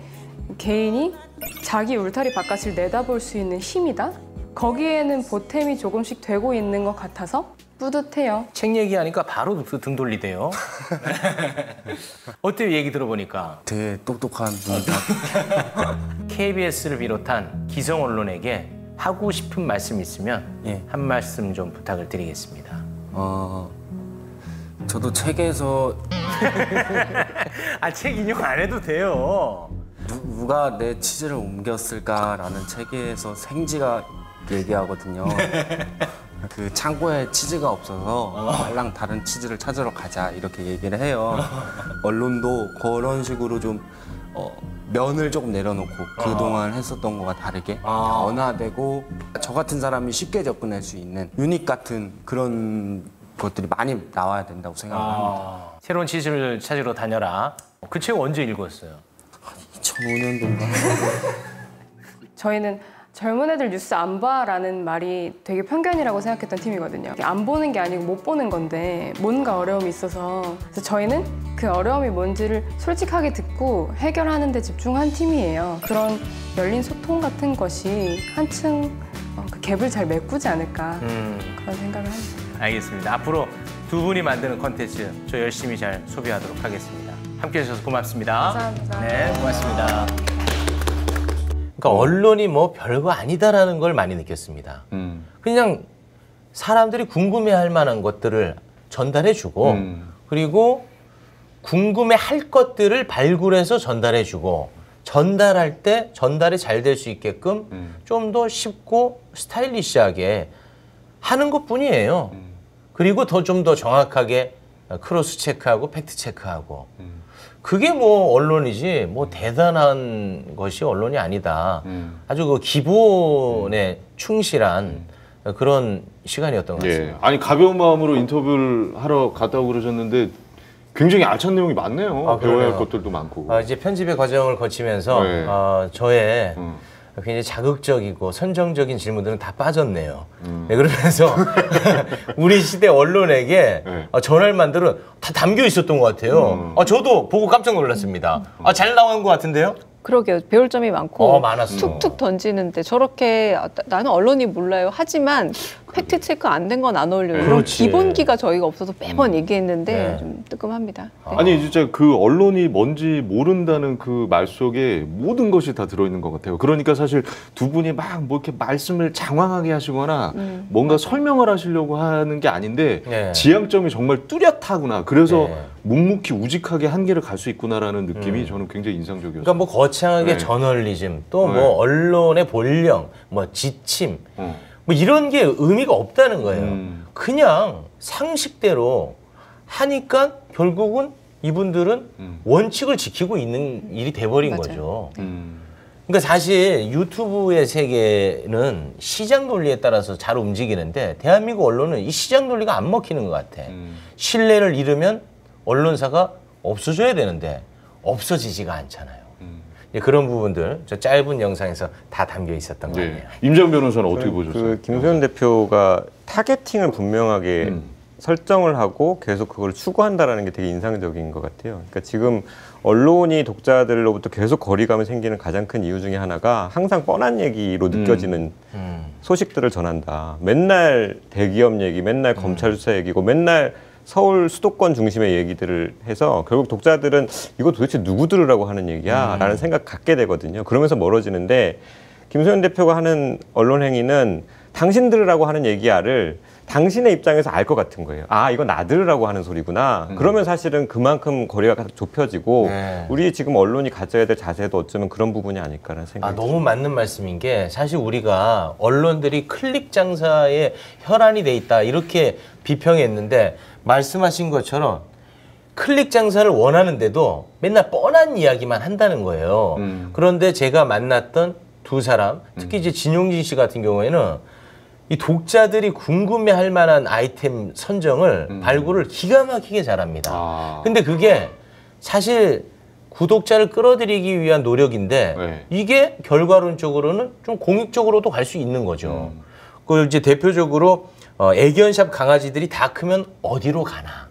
개인이 자기 울타리 바깥을 내다볼 수 있는 힘이다. 거기에는 보탬이 조금씩 되고 있는 것 같아서 뿌듯해요. 책 얘기하니까 바로 등 돌리대요. 어때요? 얘기 들어보니까. 되게 똑똑한 분이다. KBS를 비롯한 기성 언론에게 하고 싶은 말씀 있으면 한 말씀 좀 부탁을 드리겠습니다. 저도 책에서 책 인용 안 해도 돼요. 누가 내 치즈를 옮겼을까라는 책에서 생지가 얘기하거든요. 그 창고에 치즈가 없어서 말랑 다른 치즈를 찾으러 가자 이렇게 얘기를 해요. 언론도 그런 식으로 좀 면을 조금 내려놓고 그동안 했었던 거와 다르게 변화되고 저 같은 사람이 쉽게 접근할 수 있는 유닉 같은 그런 것들이 많이 나와야 된다고 생각합니다. 새로운 치즈를 찾으러 다녀라. 그 책 언제 읽었어요? 2005년도인가? 저희는 젊은 애들 뉴스 안 봐라는 말이 되게 편견이라고 생각했던 팀이거든요. 안 보는 게 아니고 못 보는 건데 뭔가 어려움이 있어서 그래서 저희는 그 어려움이 뭔지를 솔직하게 듣고 해결하는 데 집중한 팀이에요. 그런 열린 소통 같은 것이 한층 그 갭을 잘 메꾸지 않을까 그런 생각을 합니다. 알겠습니다. 앞으로 두 분이 만드는 콘텐츠 저 열심히 잘 소비하도록 하겠습니다. 함께해 주셔서 고맙습니다. 감사합니다. 네, 고맙습니다. 그러니까 언론이 뭐 별거 아니다라는 걸 많이 느꼈습니다. 그냥 사람들이 궁금해할 만한 것들을 전달해주고 그리고 궁금해할 것들을 발굴해서 전달해주고 전달할 때 전달이 잘 될 수 있게끔 좀 더 쉽고 스타일리시하게 하는 것뿐이에요. 그리고 좀 더 정확하게 크로스 체크하고 팩트 체크하고 그게 뭐 언론이지 뭐 대단한 것이 언론이 아니다. 아주 그 기본에 충실한 그런 시간이었던 것 같습니다. 아니 가벼운 마음으로 인터뷰를 하러 갔다고 그러셨는데 굉장히 알찬 내용이 많네요. 배워야 할 그러네요. 것들도 많고. 이제 편집의 과정을 거치면서 네. 저의 굉장히 자극적이고 선정적인 질문들은 다 빠졌네요. 네, 그러면서 우리 시대 언론에게 네. 전할 만들은 다 담겨 있었던 것 같아요. 저도 보고 깜짝 놀랐습니다. 잘 나온 것 같은데요? 그러게요. 배울 점이 많고 많았어. 툭툭 던지는데 저렇게 나는 언론이 몰라요. 하지만 팩트 체크 안 된 건 안 어울려요. 그런 그렇지. 기본기가 저희가 없어서 매번 얘기했는데 네. 좀 뜨끔합니다. 네. 아니 진짜 그 언론이 뭔지 모른다는 그 말 속에 모든 것이 다 들어있는 것 같아요. 그러니까 사실 두 분이 막 뭐 이렇게 말씀을 장황하게 하시거나 뭔가 설명을 하시려고 하는 게 아닌데 네. 지향점이 정말 뚜렷하구나. 그래서 네. 묵묵히 우직하게 한계를 갈 수 있구나라는 느낌이 저는 굉장히 인상적이었어요. 그러니까 뭐 거창하게 네. 저널리즘 또 뭐 네. 언론의 본령, 뭐 지침 어. 뭐 이런 게 의미가 없다는 거예요. 그냥 상식대로 하니까 결국은 이분들은 원칙을 지키고 있는 일이 돼버린 맞아요. 거죠. 음. 그러니까 사실 유튜브의 세계는 시장 논리에 따라서 잘 움직이는데 대한민국 언론은 이 시장 논리가 안 먹히는 것 같아. 신뢰를 잃으면 언론사가 없어져야 되는데 없어지지가 않잖아요. 이제 그런 부분들 저 짧은 영상에서 다 담겨 있었던 거 네. 아니에요. 임장 변호사는 어떻게 보셨어요? 그 김소연 대표가 타겟팅을 분명하게 설정을 하고 계속 그걸 추구한다라는 게 되게 인상적인 것 같아요. 그러니까 지금 언론이 독자들로부터 계속 거리감이 생기는 가장 큰 이유 중에 하나가 항상 뻔한 얘기로 느껴지는 소식들을 전한다. 맨날 대기업 얘기, 맨날 검찰 수사 얘기고 맨날 서울 수도권 중심의 얘기들을 해서 결국 독자들은 이거 도대체 누구 들으라고 하는 얘기야? 라는 생각 갖게 되거든요. 그러면서 멀어지는데 김소연 대표가 하는 언론 행위는 당신 들으라고 하는 얘기야를 당신의 입장에서 알 것 같은 거예요. 아, 이거 나 들으라고 하는 소리구나. 그러면 사실은 그만큼 거리가 좁혀지고 네. 우리 지금 언론이 가져야 될 자세도 어쩌면 그런 부분이 아닐까라는 생각이 너무 맞는 말씀인 게 사실 우리가 언론들이 클릭 장사에 혈안이 돼 있다 이렇게 비평했는데 말씀하신 것처럼 클릭 장사를 원하는데도 맨날 뻔한 이야기만 한다는 거예요. 그런데 제가 만났던 두 사람, 특히 이제 진용진 씨 같은 경우에는 이 독자들이 궁금해할 만한 아이템 선정을 발굴을 기가 막히게 잘합니다. 아. 근데 그게 사실 구독자를 끌어들이기 위한 노력인데 네. 이게 결과론적으로는 좀 공익적으로도 갈 수 있는 거죠. 그 이제 대표적으로 애견샵 강아지들이 다 크면 어디로 가나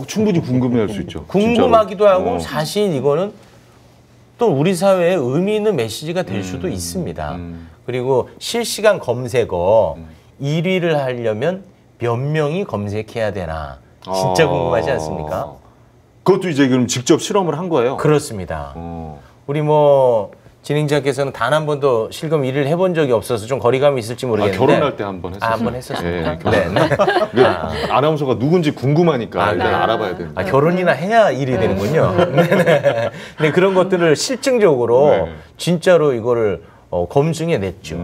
충분히 궁금해할 수 있죠. 궁금하기도 진짜로. 하고 사실 이거는 또 우리 사회에 의미 있는 메시지가 될 수도 있습니다. 그리고 실시간 검색어 1위를 하려면 몇 명이 검색해야 되나 진짜 궁금하지 않습니까? 그것도 이제 그럼 직접 실험을 한 거예요? 그렇습니다. 어. 우리 뭐 진행자께서는 단 한 번도 실검 1위를 해본 적이 없어서 좀 거리감이 있을지 모르겠는데 결혼할 때 한 번 했었어요. 한 번 했었습니까? 예, 결혼. 네. 근데 아나운서가 누군지 궁금하니까 일단 네. 알아봐야 되는데. 결혼이나 해야 일이 되는군요. 네네. 네, 그런 것들을 실증적으로 네. 진짜로 이거를 검증해 냈죠.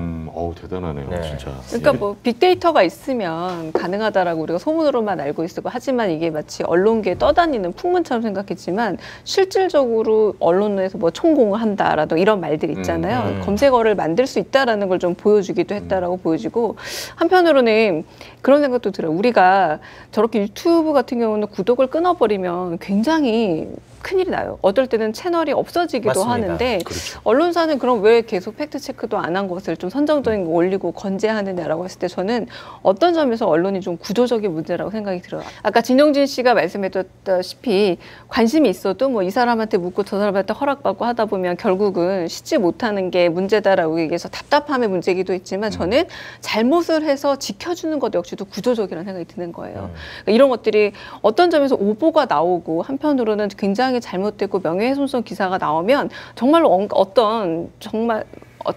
대단하네요, 네. 진짜. 그러니까 뭐 빅데이터가 있으면 가능하다라고 우리가 소문으로만 알고 있었고 하지만 이게 마치 언론계에 떠다니는 풍문처럼 생각했지만 실질적으로 언론에서 뭐 총공을 한다라도 이런 말들 있잖아요. 검색어를 만들 수 있다라는 걸 좀 보여주기도 했다라고 보여지고 한편으로는 그런 생각도 들어요. 우리가 저렇게 유튜브 같은 경우는 구독을 끊어버리면 굉장히 큰일이 나요. 어떨 때는 채널이 없어지기도 맞습니다. 하는데 그렇죠. 언론사는 그럼 왜 계속 팩트 체크도 안 한 것을 좀 선정적인 거 올리고 건재하느냐라고 했을 때 저는 어떤 점에서 언론이 좀 구조적인 문제라고 생각이 들어요. 아까 진용진 씨가 말씀해줬다시피 관심이 있어도 뭐 이 사람한테 묻고 저 사람한테 허락받고 하다 보면 결국은 씻지 못하는 게 문제다라고 얘기해서 답답함의 문제이기도 있지만 저는 잘못을 해서 지켜주는 것 역시도 구조적이라는 생각이 드는 거예요. 그러니까 이런 것들이 어떤 점에서 오보가 나오고 한편으로는 굉장히 잘못되고 명예훼손성 기사가 나오면 정말로 어떤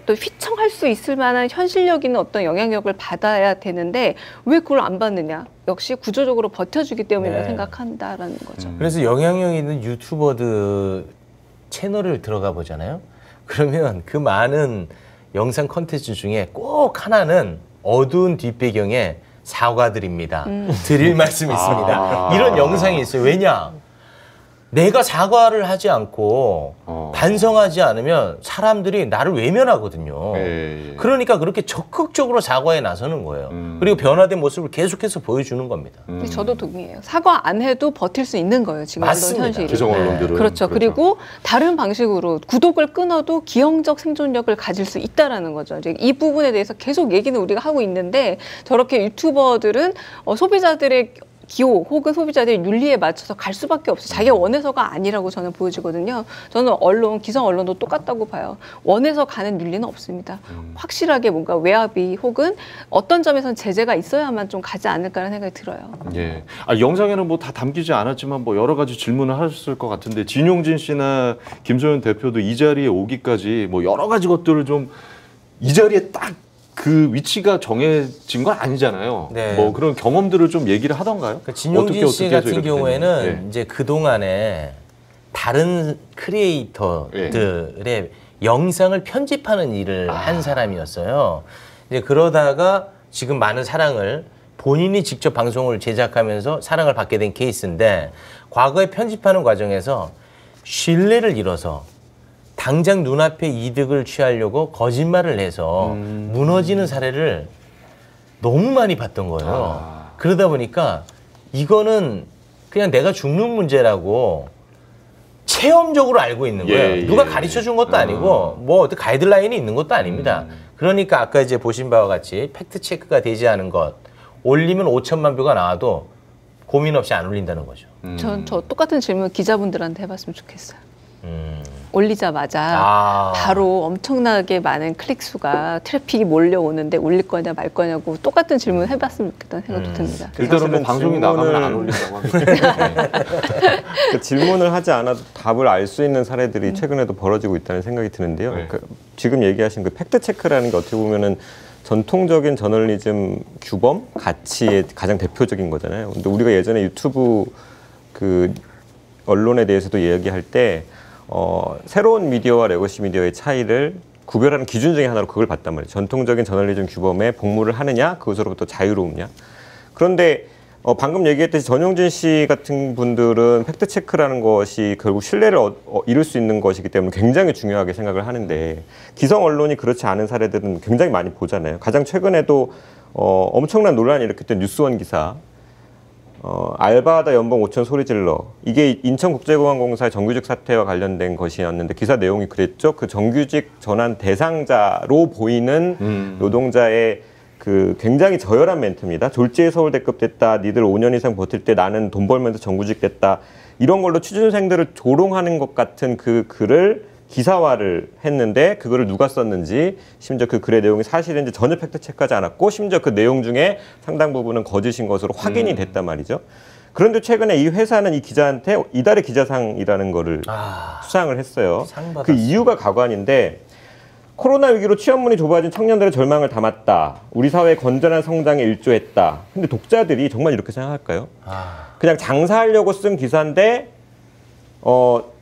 휘청할 수 있을 만한 현실력 있는 어떤 영향력을 받아야 되는데 왜 그걸 안 받느냐? 역시 구조적으로 버텨주기 때문이라고 네. 생각한다라는 거죠. 그래서 영향력 있는 유튜버들 채널을 들어가 보잖아요. 그러면 그 많은 영상 컨텐츠 중에 꼭 하나는 어두운 뒷배경에 사과드립니다. 드릴 말씀이 있습니다. 이런 영상이 있어요. 왜냐? 내가 사과를 하지 않고 반성하지 않으면 사람들이 나를 외면하거든요. 예. 그러니까 그렇게 적극적으로 사과에 나서는 거예요. 그리고 변화된 모습을 계속해서 보여주는 겁니다. 근데 저도 동의해요. 사과 안 해도 버틸 수 있는 거예요. 지금 맞습니다. 언론 현실이. 기성 언론들은 그렇죠. 그리고 다른 방식으로 구독을 끊어도 기형적 생존력을 가질 수 있다라는 거죠. 이제 이 부분에 대해서 계속 얘기는 우리가 하고 있는데 저렇게 유튜버들은 소비자들의 기호 혹은 소비자들의 윤리에 맞춰서 갈 수밖에 없어요. 자기가 원해서가 아니라고 저는 보여지거든요. 저는 기성 언론도 똑같다고 봐요. 원해서 가는 윤리는 없습니다. 확실하게 뭔가 외압이 혹은 어떤 점에서는 제재가 있어야만 좀 가지 않을까라는 생각이 들어요. 예. 영상에는 뭐 다 담기지 않았지만 뭐 여러 가지 질문을 하셨을 것 같은데 진용진 씨나 김소연 대표도 이 자리에 오기까지 뭐 여러 가지 것들을 좀 이 자리에 딱 그 위치가 정해진 건 아니잖아요. 네. 뭐 그런 경험들을 좀 얘기를 하던가요? 그러니까 진용진 씨 해서 같은 이렇게 경우에는 됐는지. 이제 그동안에 다른 크리에이터들의 영상을 편집하는 일을 한 사람이었어요. 이제 그러다가 지금 많은 사랑을 본인이 직접 방송을 제작하면서 사랑을 받게 된 케이스인데 과거에 편집하는 과정에서 신뢰를 잃어서 당장 눈앞에 이득을 취하려고 거짓말을 해서 무너지는 사례를 너무 많이 봤던 거예요. 그러다 보니까 이거는 그냥 내가 죽는 문제라고 체험적으로 알고 있는 거예요. 누가 가르쳐 준 것도 아니고 뭐 어떤 가이드라인이 있는 것도 아닙니다. 그러니까 아까 이제 보신 바와 같이 팩트 체크가 되지 않은 것 올리면 5천만 뷰가 나와도 고민 없이 안 올린다는 거죠. 전 저 똑같은 질문 기자분들한테 해봤으면 좋겠어요. 올리자마자 바로 엄청나게 많은 클릭 수가 트래픽이 몰려오는데 올릴 거냐 말 거냐고 똑같은 질문 해봤으면 좋겠다는 생각도 듭니다. 일단은 뭐 방송이 나가면 안 올린다고 합니다. 그 질문을 하지 않아도 답을 알 수 있는 사례들이 최근에도 벌어지고 있다는 생각이 드는데요. 네. 그 지금 얘기하신 그 팩트 체크라는 게 어떻게 보면은 전통적인 저널리즘 규범 가치의 가장 대표적인 거잖아요. 근데 우리가 예전에 유튜브 그 언론에 대해서도 이야기할 때 새로운 미디어와 레거시 미디어의 차이를 구별하는 기준 중에 하나로 그걸 봤단 말이에요. 전통적인 저널리즘 규범에 복무를 하느냐, 그것으로부터 자유로우냐. 그런데 방금 얘기했듯이 전용진 씨 같은 분들은 팩트체크라는 것이 결국 신뢰를 이룰 수 있는 것이기 때문에 굉장히 중요하게 생각을 하는데 기성 언론이 그렇지 않은 사례들은 굉장히 많이 보잖아요. 가장 최근에도 엄청난 논란이 일으켰던 뉴스원 기사 알바하다 연봉 5천 소리 질러. 이게 인천국제공항공사의 정규직 사태와 관련된 것이었는데 기사 내용이 그랬죠. 그 정규직 전환 대상자로 보이는 노동자의 그 굉장히 저열한 멘트입니다. 졸지에 서울대급 됐다. 니들 5년 이상 버틸 때 나는 돈 벌면서 정규직 됐다. 이런 걸로 취준생들을 조롱하는 것 같은 그 글을 기사화를 했는데 그거를 누가 썼는지 심지어 그 글의 내용이 사실인지 전혀 팩트 체크하지 않았고 심지어 그 내용 중에 상당 부분은 거짓인 것으로 확인이 됐단 말이죠. 그런데 최근에 이 회사는 이 기자한테 이달의 기자상이라는 거를 수상을 했어요. 그 이유가 가관인데 코로나 위기로 취업문이 좁아진 청년들의 절망을 담았다. 우리 사회의 건전한 성장에 일조했다. 근데 독자들이 정말 이렇게 생각할까요? 그냥 장사하려고 쓴 기사인데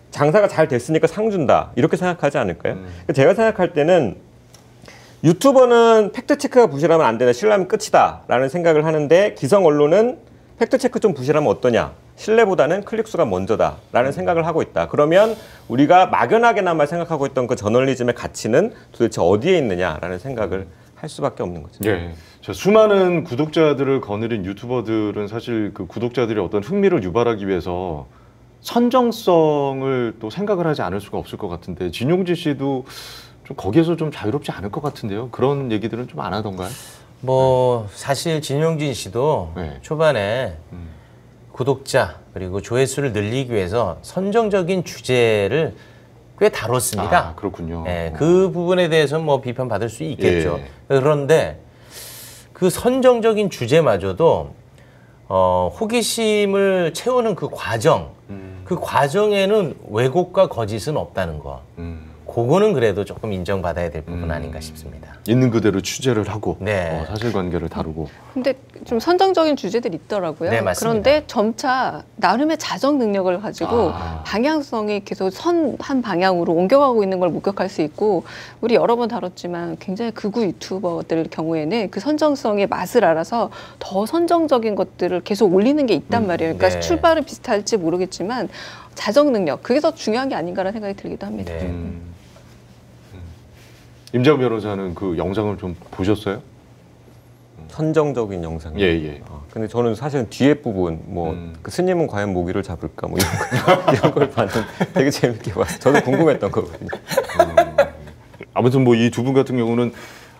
장사가 잘 됐으니까 상 준다. 이렇게 생각하지 않을까요? 제가 생각할 때는 유튜버는 팩트체크가 부실하면 안 되나 신뢰하면 끝이다 라는 생각을 하는데 기성 언론은 팩트체크 좀 부실하면 어떠냐. 신뢰보다는 클릭수가 먼저다 라는 생각을 하고 있다. 그러면 우리가 막연하게나마 생각하고 있던 그 저널리즘의 가치는 도대체 어디에 있느냐라는 생각을 할 수밖에 없는 거죠. 예. 수많은 구독자들을 거느린 유튜버들은 사실 그 구독자들의 어떤 흥미를 유발하기 위해서 선정성을 또 생각을 하지 않을 수가 없을 것 같은데 진용진 씨도 좀 거기에서 좀 자유롭지 않을 것 같은데요. 그런 얘기들은 좀 안 하던가요? 뭐 사실 진용진 씨도 네. 초반에 구독자 그리고 조회수를 늘리기 위해서 선정적인 주제를 꽤 다뤘습니다. 그렇군요. 네, 그 부분에 대해서는 뭐 비판받을 수 있겠죠. 예. 그런데 그 선정적인 주제마저도 호기심을 채우는 그 과정, 그 과정에는 왜곡과 거짓은 없다는 거. 그거는 그래도 조금 인정받아야 될 부분 아닌가 싶습니다. 있는 그대로 취재를 하고 네. 사실관계를 다루고. 근데 좀 선정적인 주제들이 있더라고요. 네, 맞습니다. 그런데 점차 나름의 자정 능력을 가지고 방향성이 계속 한 방향으로 옮겨가고 있는 걸 목격할 수 있고 우리 여러 번 다뤘지만 굉장히 극우 유튜버들 경우에는 그 선정성의 맛을 알아서 더 선정적인 것들을 계속 올리는 게 있단 말이에요. 그러니까 네. 출발은 비슷할지 모르겠지만 자정 능력 그게 더 중요한 게 아닌가라는 생각이 들기도 합니다. 네. 임자훈 변호사는 그 영상을 좀 보셨어요? 선정적인 영상. 예, 예. 근데 저는 사실은 뒤에 부분 그 스님은 과연 모기를 잡을까 뭐 이런 걸 봤는데 되게 재밌게 봤어요. 저도 궁금했던 거거든요. 아무튼 뭐 이 두 분 같은 경우는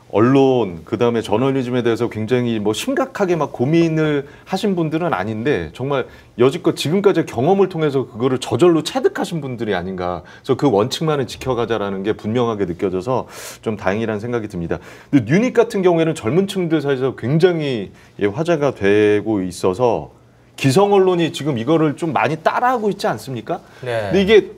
언론 그다음에 저널리즘에 대해서 굉장히 뭐 심각하게 막 고민을 하신 분들은 아닌데 정말 여지껏 지금까지의 경험을 통해서 그거를 저절로 체득하신 분들이 아닌가. 그래서 그 원칙만을 지켜가자라는 게 분명하게 느껴져서 좀 다행이라는 생각이 듭니다. 근데 유닛 같은 경우에는 젊은 층들 사이에서 굉장히 화제가 되고 있어서 기성 언론이 지금 이거를 좀 많이 따라하고 있지 않습니까? 네. 근데 이게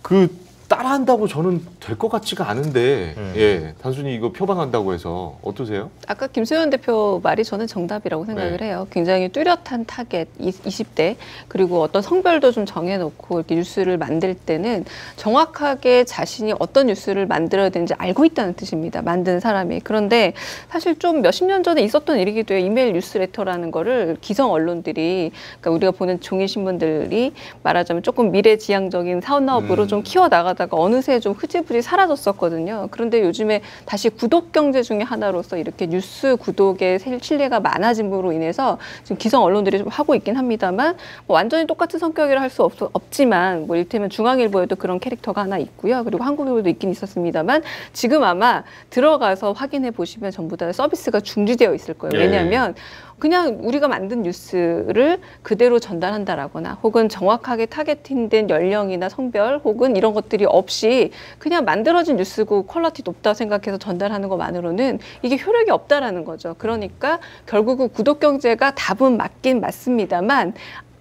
그 따라한다고 저는 될 것 같지가 않은데 예, 단순히 이거 표방한다고 해서 어떠세요? 아까 김수현 대표 말이 저는 정답이라고 생각을 네. 해요. 굉장히 뚜렷한 타겟, 20대 그리고 어떤 성별도 좀 정해놓고 이렇게 뉴스를 만들 때는 정확하게 자신이 어떤 뉴스를 만들어야 되는지 알고 있다는 뜻입니다. 만드는 사람이. 그런데 사실 좀 몇십 년 전에 있었던 일이기도 해요. 이메일 뉴스레터라는 거를 기성 언론들이 그러니까 우리가 보는 종이 신문들이 말하자면 조금 미래지향적인 사업으로 좀 키워나가다가 어느새 좀 흐지부지 사라졌었거든요. 그런데 요즘에 다시 구독 경제 중에 하나로서 이렇게 뉴스 구독의 신뢰가 많아짐으로 인해서 지금 기성 언론들이 좀 하고 있긴 합니다만 뭐 완전히 똑같은 성격이라 할 수 없지만 뭐 이를테면 중앙일보에도 그런 캐릭터가 하나 있고요. 그리고 한국일보도 있긴 있었습니다만 지금 아마 들어가서 확인해 보시면 전부 다 서비스가 중지되어 있을 거예요. 왜냐하면 그냥 우리가 만든 뉴스를 그대로 전달한다라거나 혹은 정확하게 타겟팅된 연령이나 성별 혹은 이런 것들이 없이 그냥 만들어진 뉴스고 퀄리티 높다 생각해서 전달하는 것만으로는 이게 효력이 없다라는 거죠. 그러니까 결국은 구독 경제가 답은 맞긴 맞습니다만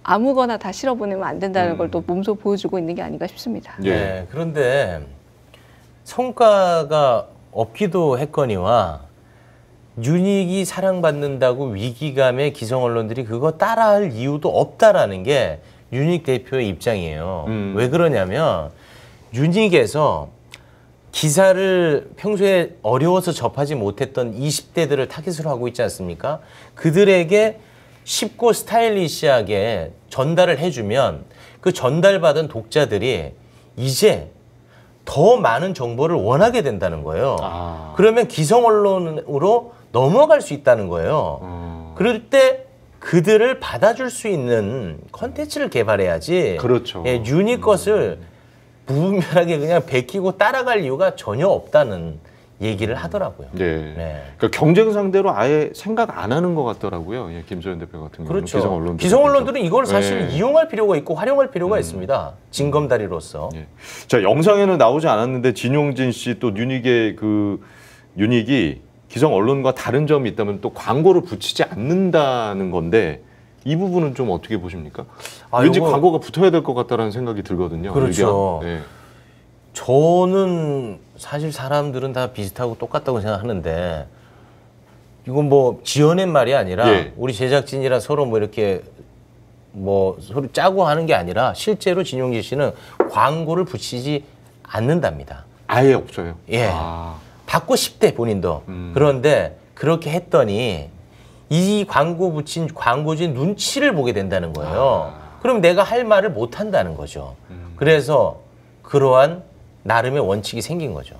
아무거나 다 실어보내면 안 된다는 걸 또 몸소 보여주고 있는 게 아닌가 싶습니다. 예. 네, 그런데 성과가 없기도 했거니와 유닉이 사랑받는다고 위기감에 기성 언론들이 그거 따라할 이유도 없다라는 게 유닉 대표의 입장이에요. 왜 그러냐면 유닉에서 기사를 평소에 어려워서 접하지 못했던 20대들을 타깃으로 하고 있지 않습니까? 그들에게 쉽고 스타일리시하게 전달을 해주면 그 전달받은 독자들이 이제 더 많은 정보를 원하게 된다는 거예요. 그러면 기성 언론으로 넘어갈 수 있다는 거예요. 그럴 때 그들을 받아줄 수 있는 컨텐츠를 개발해야지. 그렇죠. 예, 유닛 것을 무분별하게 그냥 베끼고 따라갈 이유가 전혀 없다는 얘기를 하더라고요. 네. 네. 그러니까 경쟁 상대로 아예 생각 안 하는 것 같더라고요. 예, 김소연 대표 같은 경우는 그렇죠. 기성 기성 언론들은 이걸 사실 네. 이용할 필요가 있고 활용할 필요가 있습니다. 징검다리로서. 예. 자, 영상에는 나오지 않았는데 진용진 씨 또 유닉의 그 유닉이 기성 언론과 다른 점이 있다면 또 광고를 붙이지 않는다는 건데 이 부분은 좀 어떻게 보십니까? 왠지 이거- 광고가 붙어야 될 것 같다라는 생각이 들거든요. 그렇죠. 의견. 예. 저는 사실 사람들은 다 비슷하고 똑같다고 생각하는데 이건 뭐 지어낸 말이 아니라 예. 우리 제작진이랑 서로 뭐 이렇게 뭐 서로 짜고 하는 게 아니라 실제로 진용진 씨는 광고를 붙이지 않는답니다. 아예 없어요. 예. 아, 받고 싶대 본인도. 그런데 그렇게 했더니 이 광고 붙인 광고주의 눈치를 보게 된다는 거예요. 그럼 내가 할 말을 못 한다는 거죠. 그래서 그러한 나름의 원칙이 생긴 거죠.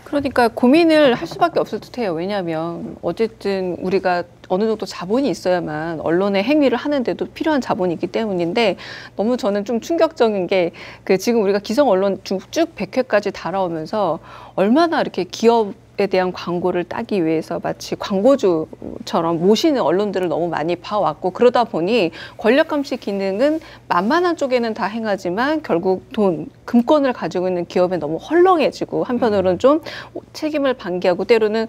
그러니까 고민을 할 수밖에 없을 듯해요. 왜냐하면 어쨌든 우리가 어느 정도 자본이 있어야만 언론의 행위를 하는데도 필요한 자본이 있기 때문인데 너무 저는 좀 충격적인 게 그 지금 우리가 기성 언론 쭉 100회까지 달아오면서 얼마나 이렇게 기업에 대한 광고를 따기 위해서 마치 광고주처럼 모시는 언론들을 너무 많이 봐왔고 그러다 보니 권력 감시 기능은 만만한 쪽에는 다 행하지만 결국 금권을 가지고 있는 기업에 너무 헐렁해지고 한편으로는 좀 책임을 방기하고 때로는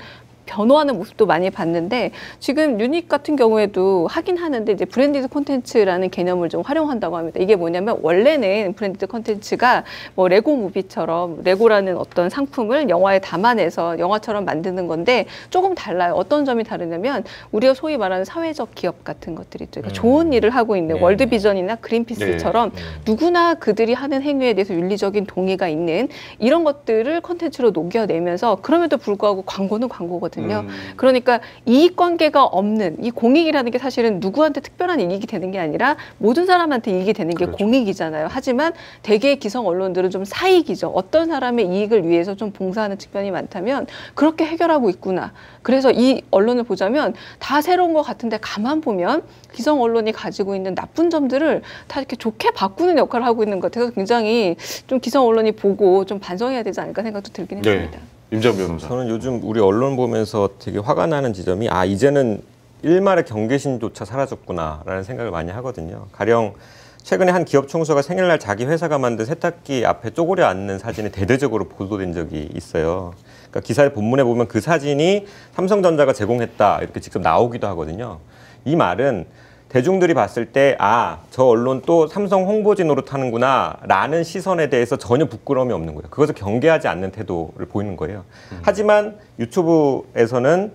변호하는 모습도 많이 봤는데 지금 유닉 같은 경우에도 하긴 하는데 이제 브랜디드 콘텐츠라는 개념을 좀 활용한다고 합니다. 이게 뭐냐면 원래는 브랜디드 콘텐츠가 뭐 레고 무비처럼 레고라는 어떤 상품을 영화에 담아내서 영화처럼 만드는 건데 조금 달라요. 어떤 점이 다르냐면 우리가 소위 말하는 사회적 기업 같은 것들이 있죠. 그러니까 좋은 일을 하고 있는 네. 월드비전이나 그린피스처럼 누구나 그들이 하는 행위에 대해서 윤리적인 동의가 있는 이런 것들을 콘텐츠로 녹여내면서 그럼에도 불구하고 광고는 광고거든요. 거거든요. 그러니까 이익관계가 없는 이 공익이라는 게 사실은 누구한테 특별한 이익이 되는 게 아니라 모든 사람한테 이익이 되는 게 그렇죠. 공익이잖아요. 하지만 대개 기성 언론들은 좀 사익이죠. 어떤 사람의 이익을 위해서 좀 봉사하는 측면이 많다면 그렇게 해결하고 있구나. 그래서 이 언론을 보자면 다 새로운 것 같은데 가만 보면 기성 언론이 가지고 있는 나쁜 점들을 다 이렇게 좋게 바꾸는 역할을 하고 있는 것 같아서 굉장히 좀 기성 언론이 보고 좀 반성해야 되지 않을까 생각도 들긴 네. 했습니다. 임장 변호사. 저는 요즘 우리 언론 보면서 되게 화가 나는 지점이 이제는 일말의 경계심조차 사라졌구나라는 생각을 많이 하거든요. 가령 최근에 한 기업 총수가 생일날 자기 회사가 만든 세탁기 앞에 쪼그려 앉는 사진이 대대적으로 보도된 적이 있어요. 그러니까 기사의 본문에 보면 그 사진이 삼성전자가 제공했다 이렇게 직접 나오기도 하거든요. 이 말은 대중들이 봤을 때 저 언론 또 삼성 홍보지 노릇하는구나 라는 시선에 대해서 전혀 부끄러움이 없는 거예요. 그것을 경계하지 않는 태도를 보이는 거예요. 하지만 유튜브에서는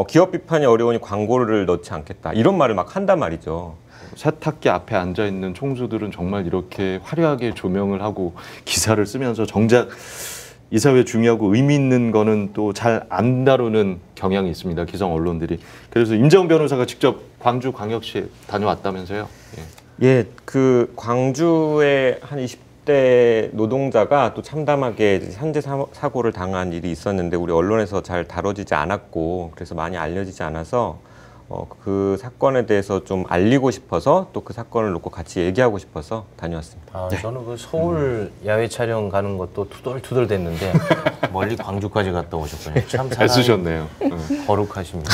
기업 비판이 어려우니 광고를 넣지 않겠다 이런 말을 막 한단 말이죠. 세탁기 앞에 앉아 있는 총수들은 정말 이렇게 화려하게 조명을 하고 기사를 쓰면서 정작 이 사회에 중요하고 의미 있는 거는 또 잘 안 다루는 경향이 있습니다. 기성 언론들이. 그래서 임재영 변호사가 직접 광주 광역시에 다녀왔다면서요? 예, 그 광주의 한 20대 노동자가 또 참담하게 산재 사고를 당한 일이 있었는데 우리 언론에서 잘 다뤄지지 않았고 그래서 많이 알려지지 않아서 그 사건에 대해서 좀 알리고 싶어서 또 그 사건을 놓고 같이 얘기하고 싶어서 다녀왔습니다. 저는 그 서울 야외 촬영 가는 것도 투덜투덜 됐는데 멀리 광주까지 갔다 오셨군요. 참 잘 쓰셨네요. 거룩하십니다.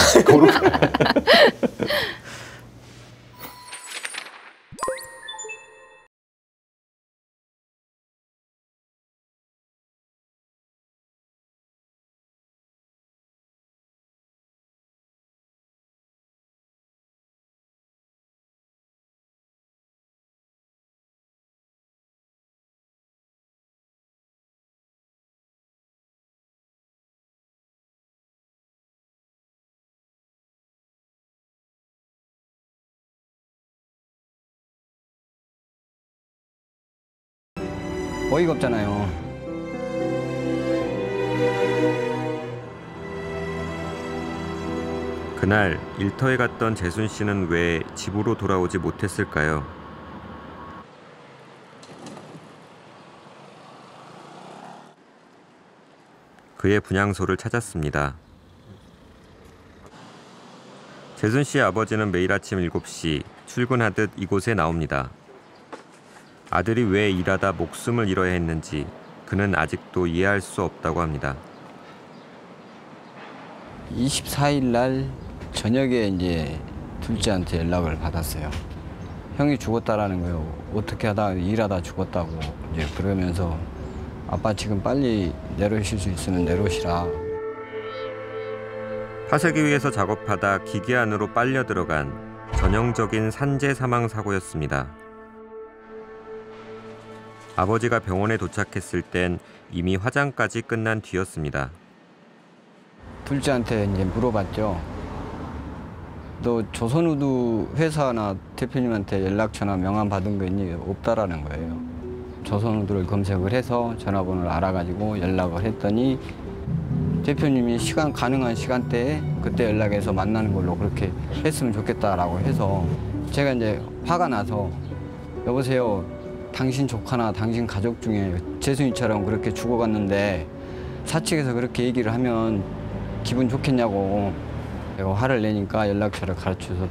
어이가 없잖아요. 그날 일터에 갔던 재순 씨는 왜 집으로 돌아오지 못했을까요? 그의 분향소를 찾았습니다. 재순 씨의 아버지는 매일 아침 7시 출근하듯 이곳에 나옵니다. 아들이 왜 일하다 목숨을 잃어야 했는지 그는 아직도 이해할 수 없다고 합니다. 24일 날 저녁에 이제 둘째한테 연락을 받았어요. 형이 죽었다라는 거예요. 어떻게 하다 일하다 죽었다고 이제 그러면서 아빠 지금 빨리 내려오실 수 있으면 내려오시라. 파쇄기 위에서 작업하다 기계 안으로 빨려 들어간 전형적인 산재 사망 사고였습니다. 아버지가 병원에 도착했을 땐 이미 화장까지 끝난 뒤였습니다. 둘째한테 이제 물어봤죠. 너 조선우드 회사나 대표님한테 연락처나 명함 받은 거 있니? 없다라는 거예요. 조선우드를 검색을 해서 전화번호를 알아가지고 연락을 했더니 대표님이 시간 가능한 시간대에 그때 연락해서 만나는 걸로 그렇게 했으면 좋겠다라고 해서 제가 이제 화가 나서 여보세요. 당신 조카나 당신 가족 중에 재순이처럼 그렇게 죽어갔는데 사측에서 그렇게 얘기를 하면 기분 좋겠냐고 내가 화를 내니까 연락처를 가르쳐서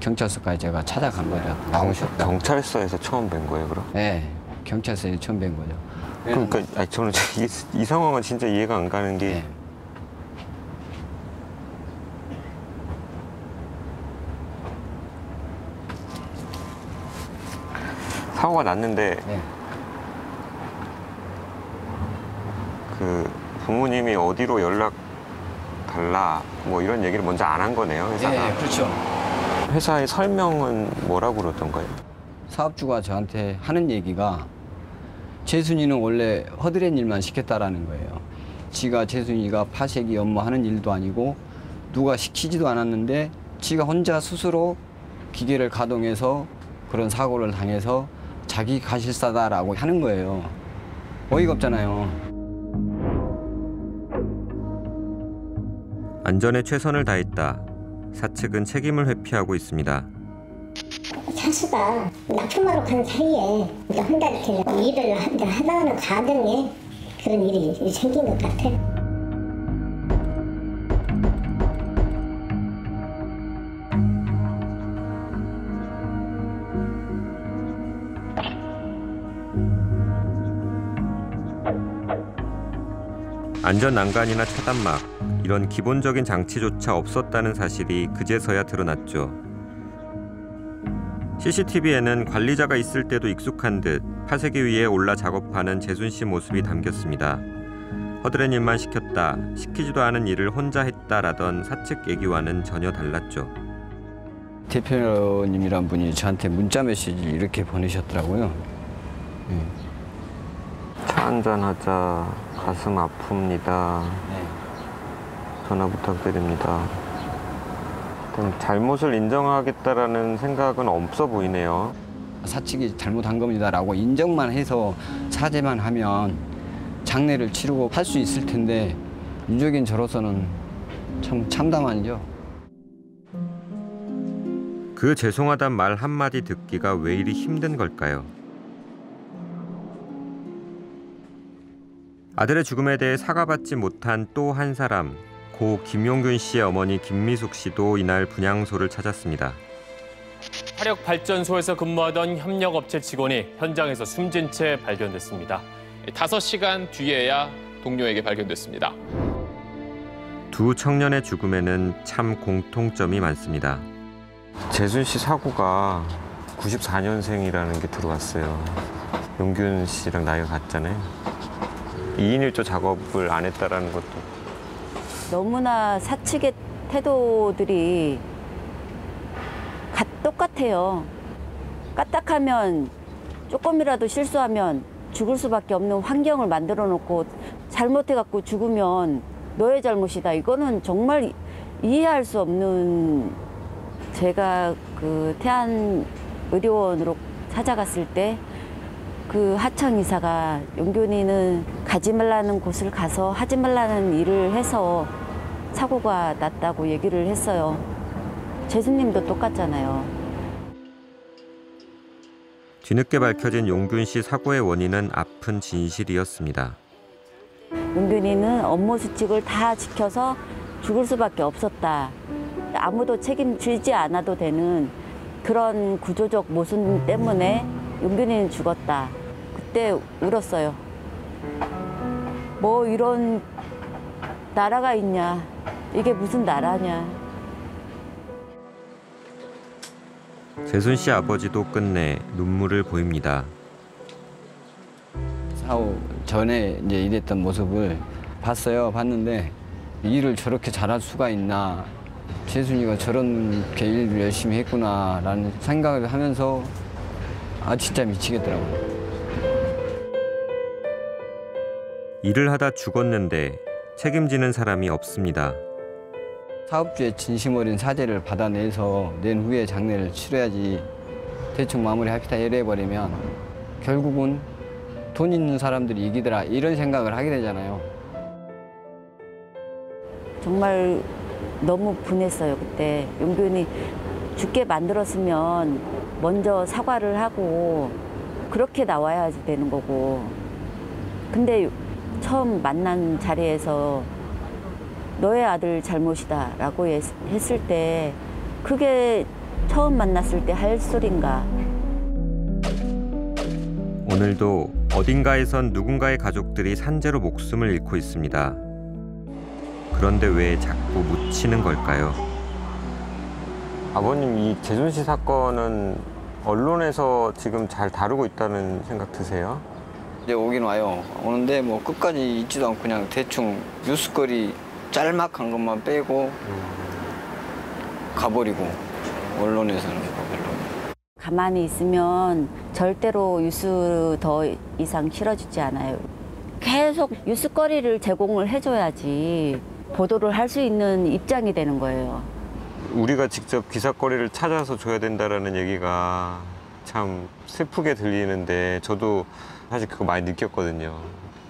경찰서까지 제가 찾아간 거죠. 경찰서에서 처음 뵌 거예요, 그럼? 네, 경찰서에 처음 뵌 거죠. 그러니까 저는 이 상황은 진짜 이해가 안 가는 게 네. 사고가 났는데 네. 그 부모님이 어디로 연락 달라 뭐 이런 얘기를 먼저 안 한 거네요, 회사가. 네, 그렇죠. 회사의 설명은 뭐라고 그러던가요? 사업주가 저한테 하는 얘기가 재순이는 원래 허드렛 일만 시켰다라는 거예요. 지가 재순이가 파쇄기 업무하는 일도 아니고 누가 시키지도 않았는데 지가 혼자 스스로 기계를 가동해서 그런 사고를 당해서 자기 가실사다라고 하는 거예요. 어이가 없잖아요. 안전에 최선을 다했다. 사측은 책임을 회피하고 있습니다. 차수가 납품하러 간 사이에 혼자 이렇게 일을 하다가는 가정에 그런 일이 생긴 것 같아요. 안전 난간이나 차단막, 이런 기본적인 장치조차 없었다는 사실이 그제서야 드러났죠. CCTV에는 관리자가 있을 때도 익숙한 듯 파쇄기 위에 올라 작업하는 재순 씨 모습이 담겼습니다. 허드렛 일만 시켰다, 시키지도 않은 일을 혼자 했다라던 사측 얘기와는 전혀 달랐죠. 대표님이란 분이 저한테 문자 메시지를 이렇게 보내셨더라고요. 차 한잔하자, 가슴 아픕니다. 전화 부탁드립니다. 잘못을 인정하겠다라는 생각은 없어 보이네요. 사측이 잘못한 겁니다라고 인정만 해서 사죄만 하면 장례를 치르고 할 수 있을 텐데 유족인 저로서는 참 참담하죠. 그 죄송하단 말 한마디 듣기가 왜 이리 힘든 걸까요? 아들의 죽음에 대해 사과받지 못한 또 한 사람, 고 김용균 씨의 어머니 김미숙 씨도 이날 분향소를 찾았습니다. 화력발전소에서 근무하던 협력업체 직원이 현장에서 숨진 채 발견됐습니다. 5시간 뒤에야 동료에게 발견됐습니다. 두 청년의 죽음에는 참 공통점이 많습니다. 재순 씨 사고가 94년생이라는 게 들어왔어요. 용균 씨랑 나이가 같잖아요. 2인 1조 작업을 안 했다라는 것도. 너무나 사측의 태도들이 똑같아요. 까딱하면 조금이라도 실수하면 죽을 수밖에 없는 환경을 만들어 놓고 잘못해갖고 죽으면 너의 잘못이다. 이거는 정말 이해할 수 없는. 제가 그 태안의료원으로 찾아갔을 때 그 하청 이사가 용균이는 가지 말라는 곳을 가서 하지 말라는 일을 해서 사고가 났다고 얘기를 했어요. 재수님도 똑같잖아요. 뒤늦게 밝혀진 용균 씨 사고의 원인은 아픈 진실이었습니다. 용균이는 업무 수칙을 다 지켜서 죽을 수밖에 없었다. 아무도 책임지지 않아도 되는 그런 구조적 모순 때문에 용균이는 죽었다. 그때 울었어요. 뭐 이런 나라가 있냐. 이게 무슨 나라냐. 재순 씨 아버지도 끝내 눈물을 보입니다. 사후 전에 이제 일했던 모습을 봤어요. 봤는데 일을 저렇게 잘할 수가 있나. 재순이가 저렇게 일을 열심히 했구나라는 생각을 하면서 진짜 미치겠더라고요. 일을 하다 죽었는데 책임지는 사람이 없습니다. 사업주의 진심 어린 사죄를 받아내서 낸 후에 장례를 치러야지 대충 마무리합시다 이래버리면 결국은 돈 있는 사람들이 이기더라 이런 생각을 하게 되잖아요. 정말 너무 분했어요. 그때 용균이 죽게 만들었으면 먼저 사과를 하고 그렇게 나와야 되는 거고. 근데 처음 만난 자리에서 너의 아들 잘못이다 라고 했을 때 그게 처음 만났을 때 할 소린가. 오늘도 어딘가에선 누군가의 가족들이 산재로 목숨을 잃고 있습니다. 그런데 왜 자꾸 묻히는 걸까요? 아버님, 이 재순 씨 사건은 언론에서 지금 잘 다루고 있다는 생각 드세요? 이제 오긴 와요. 오는데 뭐 끝까지 있지도 않고 그냥 대충 뉴스거리 짤막한 것만 빼고 가버리고 언론에서는 별로. 가만히 있으면 절대로 뉴스 더 이상 실어주지 않아요. 계속 뉴스거리를 제공을 해줘야지 보도를 할 수 있는 입장이 되는 거예요. 우리가 직접 기사거리를 찾아서 줘야 된다라는 얘기가 참 슬프게 들리는데 저도 사실 그거 많이 느꼈거든요.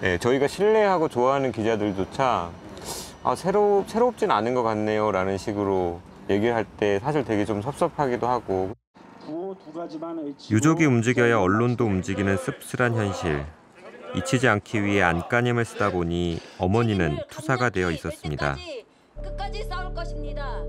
네, 저희가 신뢰하고 좋아하는 기자들조차 새롭진 않은 것 같네요라는 식으로 얘기를 할 때 사실 되게 좀 섭섭하기도 하고. 유족이 움직여야 언론도 움직이는 씁쓸한 현실. 잊히지 않기 위해 안간힘을 쓰다 보니 어머니는 투사가 되어 있었습니다. 끝까지 싸울 것입니다.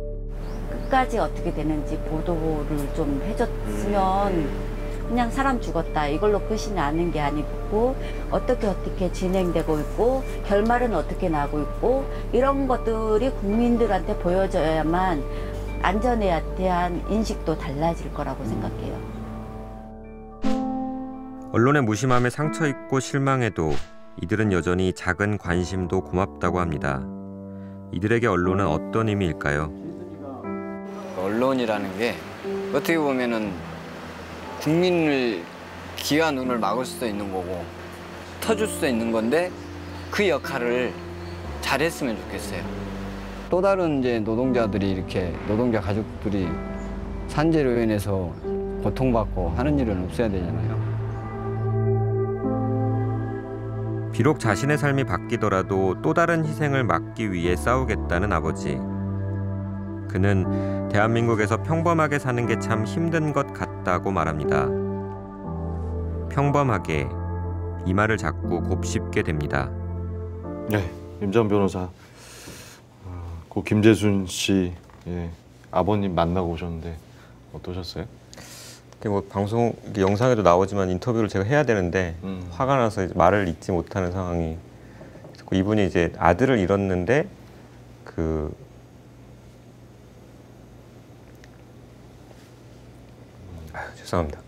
끝까지 어떻게 되는지 보도를 좀 해줬으면 그냥 사람 죽었다 이걸로 끝이 나는 게 아니고 어떻게 진행되고 있고 결말은 어떻게 나고 있고 이런 것들이 국민들한테 보여져야만 안전에 대한 인식도 달라질 거라고 생각해요. 언론의 무심함에 상처 입고 실망해도 이들은 여전히 작은 관심도 고맙다고 합니다. 이들에게 언론은 어떤 의미일까요? 언론이라는 게 어떻게 보면은 국민을 기와 눈을 막을 수도 있는 거고 터줄 수도 있는 건데 그 역할을 잘했으면 좋겠어요. 또 다른 이제 노동자들이 이렇게 노동자 가족들이 산재로 인해서 고통받고 하는 일은 없어야 되잖아요. 비록 자신의 삶이 바뀌더라도 또 다른 희생을 막기 위해 싸우겠다는 아버지. 그는 대한민국에서 평범하게 사는 게 참 힘든 것 같다고 말합니다. 평범하게 이 말을 자꾸 곱씹게 됩니다. 네, 임장 변호사. 고 김재순 씨 아버님 만나고 오셨는데 어떠셨어요? 뭐 방송 영상에도 나오지만 인터뷰를 제가 해야 되는데 화가 나서 이제 말을 잇지 못하는 상황이 있었고, 이분이 이제 아들을 잃었는데 죄송합니다.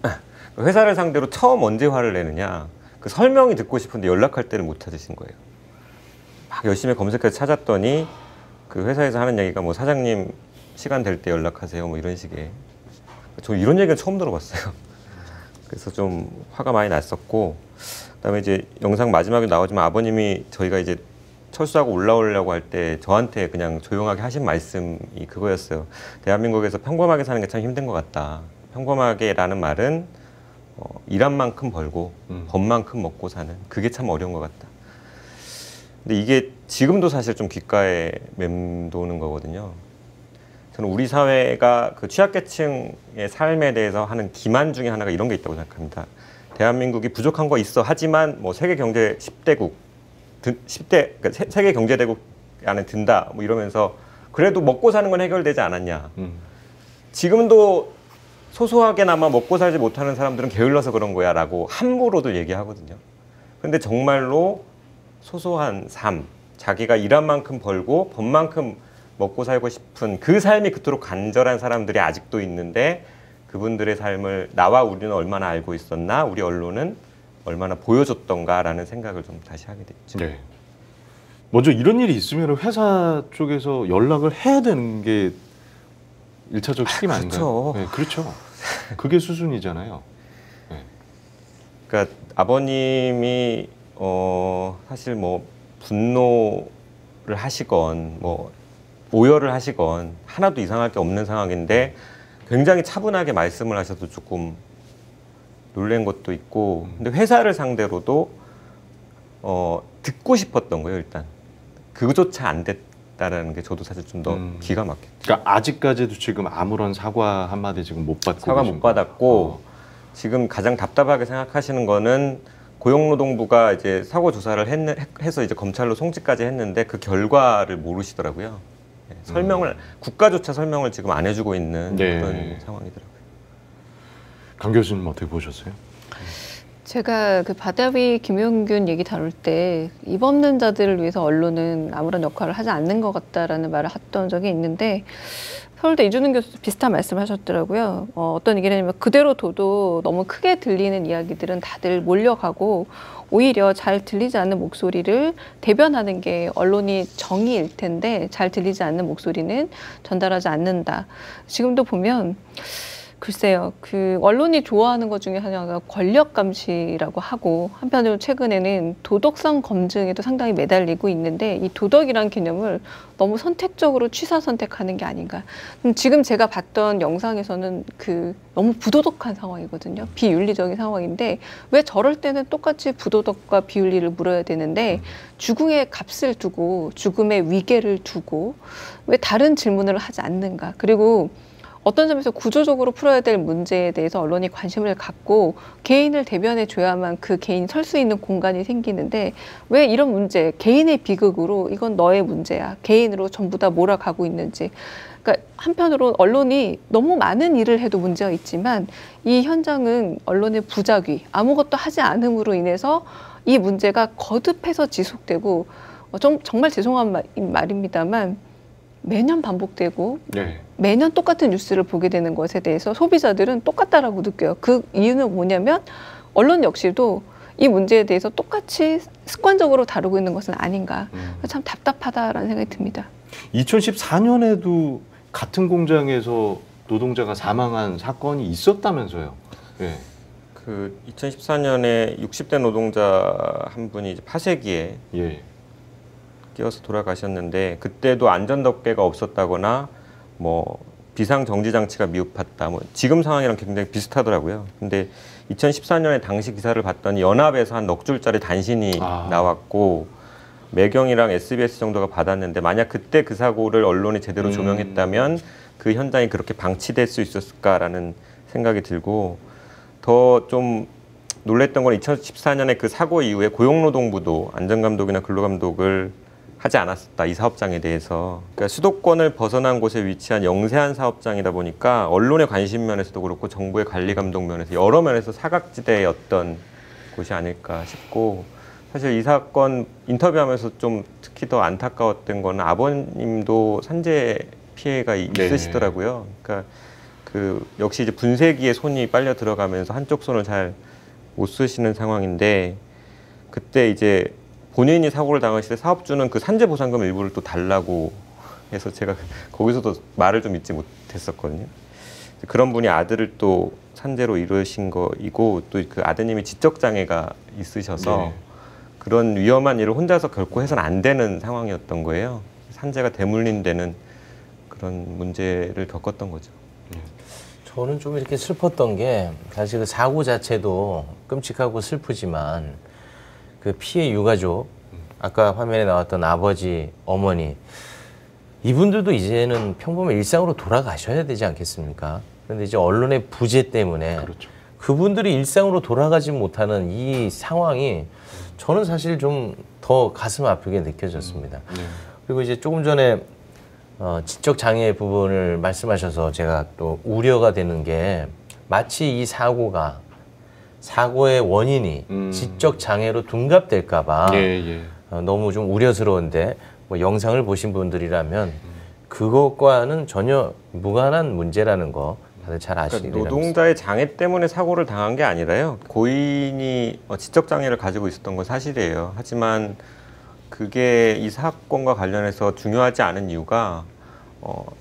회사를 상대로 처음 언제 화를 내느냐, 그 설명이 듣고 싶은데 연락할 때를 못 찾으신 거예요. 막 열심히 검색해서 찾았더니 그 회사에서 하는 얘기가 뭐 사장님 시간 될 때 연락하세요 뭐 이런 식의. 저 이런 얘기는 처음 들어봤어요. 그래서 좀 화가 많이 났었고, 그다음에 이제 영상 마지막에 나오지만 아버님이 저희가 이제 철수하고 올라오려고 할 때 저한테 그냥 조용하게 하신 말씀이 그거였어요. 대한민국에서 평범하게 사는 게 참 힘든 것 같다. 평범하게라는 말은 일한 만큼 벌고 번 만큼 먹고 사는, 그게 참 어려운 것 같다. 근데 이게 지금도 사실 좀 귓가에 맴도는 거거든요. 저는 우리 사회가 그 취약계층의 삶에 대해서 하는 기만 중에 하나가 이런 게 있다고 생각합니다. 대한민국이 부족한 거 있어 하지만 뭐 세계 경제 10대국, 그러니까 세계 경제대국 안에 든다 뭐 이러면서 그래도 먹고 사는 건 해결되지 않았냐. 지금도 소소하게나마 먹고 살지 못하는 사람들은 게을러서 그런 거야 라고 함부로도 얘기하거든요. 근데 정말로 소소한 삶, 자기가 일한 만큼 벌고 번 만큼 먹고 살고 싶은 그 삶이 그토록 간절한 사람들이 아직도 있는데, 그분들의 삶을 나와 우리는 얼마나 알고 있었나, 우리 언론은 얼마나 보여줬던가라는 생각을 좀 다시 하게 됐죠. 네. 먼저 이런 일이 있으면 회사 쪽에서 연락을 해야 되는 게 1차적 책임 아닌가요? 네, 그렇죠. 그게 수순이잖아요. 네. 그러니까 아버님이 사실 뭐 분노를 하시건 뭐 오열을 하시건 하나도 이상할 게 없는 상황인데 굉장히 차분하게 말씀을 하셔도 조금 놀란 것도 있고, 근데 회사를 상대로도 듣고 싶었던 거예요. 일단 그조차 안 됐다라는 게 저도 사실 좀 더 기가 막혔죠. 그러니까 아직까지도 지금 아무런 사과 한마디 지금 못 받고 사과 못 받았고, 지금 가장 답답하게 생각하시는 거는 고용노동부가 이제 사고 조사를 해서 이제 검찰로 송치까지 했는데 그 결과를 모르시더라고요. 설명을 국가조차 설명을 지금 안 해주고 있는 그런 상황이더라고요. 강 교수님 어떻게 보셨어요? 제가 그 바다위 김용균 얘기 다룰 때 입 없는 자들을 위해서 언론은 아무런 역할을 하지 않는 것 같다라는 말을 했던 적이 있는데, 서울대 이준흥 교수도 비슷한 말씀하셨더라고요. 어떤 얘기냐면 그대로 둬도 너무 크게 들리는 이야기들은 다들 몰려가고 오히려 잘 들리지 않는 목소리를 대변하는 게 언론이 정의일 텐데 잘 들리지 않는 목소리는 전달하지 않는다. 지금도 보면 글쎄요. 그 언론이 좋아하는 것 중에 하나가 권력 감시라고 하고 한편으로 최근에는 도덕성 검증에도 상당히 매달리고 있는데 이 도덕이란 개념을 너무 선택적으로 취사 선택하는 게 아닌가. 지금 제가 봤던 영상에서는 그 너무 부도덕한 상황이거든요. 비윤리적인 상황인데 왜 저럴 때는 똑같이 부도덕과 비윤리를 물어야 되는데 죽음의 값을 두고 죽음의 위계를 두고 왜 다른 질문을 하지 않는가. 그리고 어떤 점에서 구조적으로 풀어야 될 문제에 대해서 언론이 관심을 갖고 개인을 대변해 줘야만 그 개인이 설 수 있는 공간이 생기는데 왜 이런 문제, 개인의 비극으로 이건 너의 문제야, 개인으로 전부 다 몰아가고 있는지. 그러니까 한편으로 언론이 너무 많은 일을 해도 문제가 있지만 이 현장은 언론의 부작위, 아무것도 하지 않음으로 인해서 이 문제가 거듭해서 지속되고 정말 죄송한 말입니다만 매년 반복되고 네. 매년 똑같은 뉴스를 보게 되는 것에 대해서 소비자들은 똑같다라고 느껴요. 그 이유는 뭐냐면 언론 역시도 이 문제에 대해서 똑같이 습관적으로 다루고 있는 것은 아닌가. 참 답답하다라는 생각이 듭니다. 2014년에도 같은 공장에서 노동자가 사망한 사건이 있었다면서요. 네. 그 2014년에 60대 노동자 한 분이 이제 파쇄기에 끼어서 돌아가셨는데 그때도 안전덮개가 없었다거나 뭐 비상 정지 장치가 미흡했다. 뭐 지금 상황이랑 굉장히 비슷하더라고요. 근데 2014년에 당시 기사를 봤더니 연합에서 한 넉 줄짜리 단신이 나왔고 매경이랑 SBS 정도가 받았는데 만약 그때 그 사고를 언론이 제대로 조명했다면 그 현장이 그렇게 방치될 수 있었을까라는 생각이 들고 더 좀 놀랬던 건 2014년에 그 사고 이후에 고용노동부도 안전감독이나 근로감독을 하지 않았었다. 이 사업장에 대해서. 그러니까 수도권을 벗어난 곳에 위치한 영세한 사업장이다 보니까 언론의 관심 면에서도 그렇고 정부의 관리 감독 면에서 여러 면에서 사각지대였던 곳이 아닐까 싶고 사실 이 사건 인터뷰하면서 좀 특히 더 안타까웠던 거는 아버님도 산재 피해가 있으시더라고요. 그러니까 그 역시 이제 분쇄기에 손이 빨려 들어가면서 한쪽 손을 잘 못 쓰시는 상황인데 그때 이제 본인이 사고를 당했을 때 사업주는 그 산재 보상금 일부를 또 달라고 해서 제가 거기서도 말을 좀 잊지 못했었거든요. 그런 분이 아들을 또 산재로 잃으신 거이고 또 그 아드님이 지적 장애가 있으셔서 그런 위험한 일을 혼자서 결코 해서는 안 되는 상황이었던 거예요. 산재가 대물림 되는 그런 문제를 겪었던 거죠. 저는 좀 이렇게 슬펐던 게 사실 그 사고 자체도 끔찍하고 슬프지만 그 피해 유가족, 아까 화면에 나왔던 아버지, 어머니 이분들도 이제는 평범한 일상으로 돌아가셔야 되지 않겠습니까? 그런데 이제 언론의 부재 때문에 그분들이 일상으로 돌아가지 못하는 이 상황이 저는 사실 좀 더 가슴 아프게 느껴졌습니다. 그리고 이제 조금 전에 지적 장애 부분을 말씀하셔서 제가 또 우려가 되는 게 마치 이 사고의 원인이 지적 장애로 둔갑될까 봐 너무 좀 우려스러운데 뭐 영상을 보신 분들이라면 그것과는 전혀 무관한 문제라는 거 다들 잘 아시리라고 그러니까 노동자의 장애 때문에 사고를 당한 게 아니라요. 고인이 지적 장애를 가지고 있었던 건 사실이에요. 하지만 그게 이 사건과 관련해서 중요하지 않은 이유가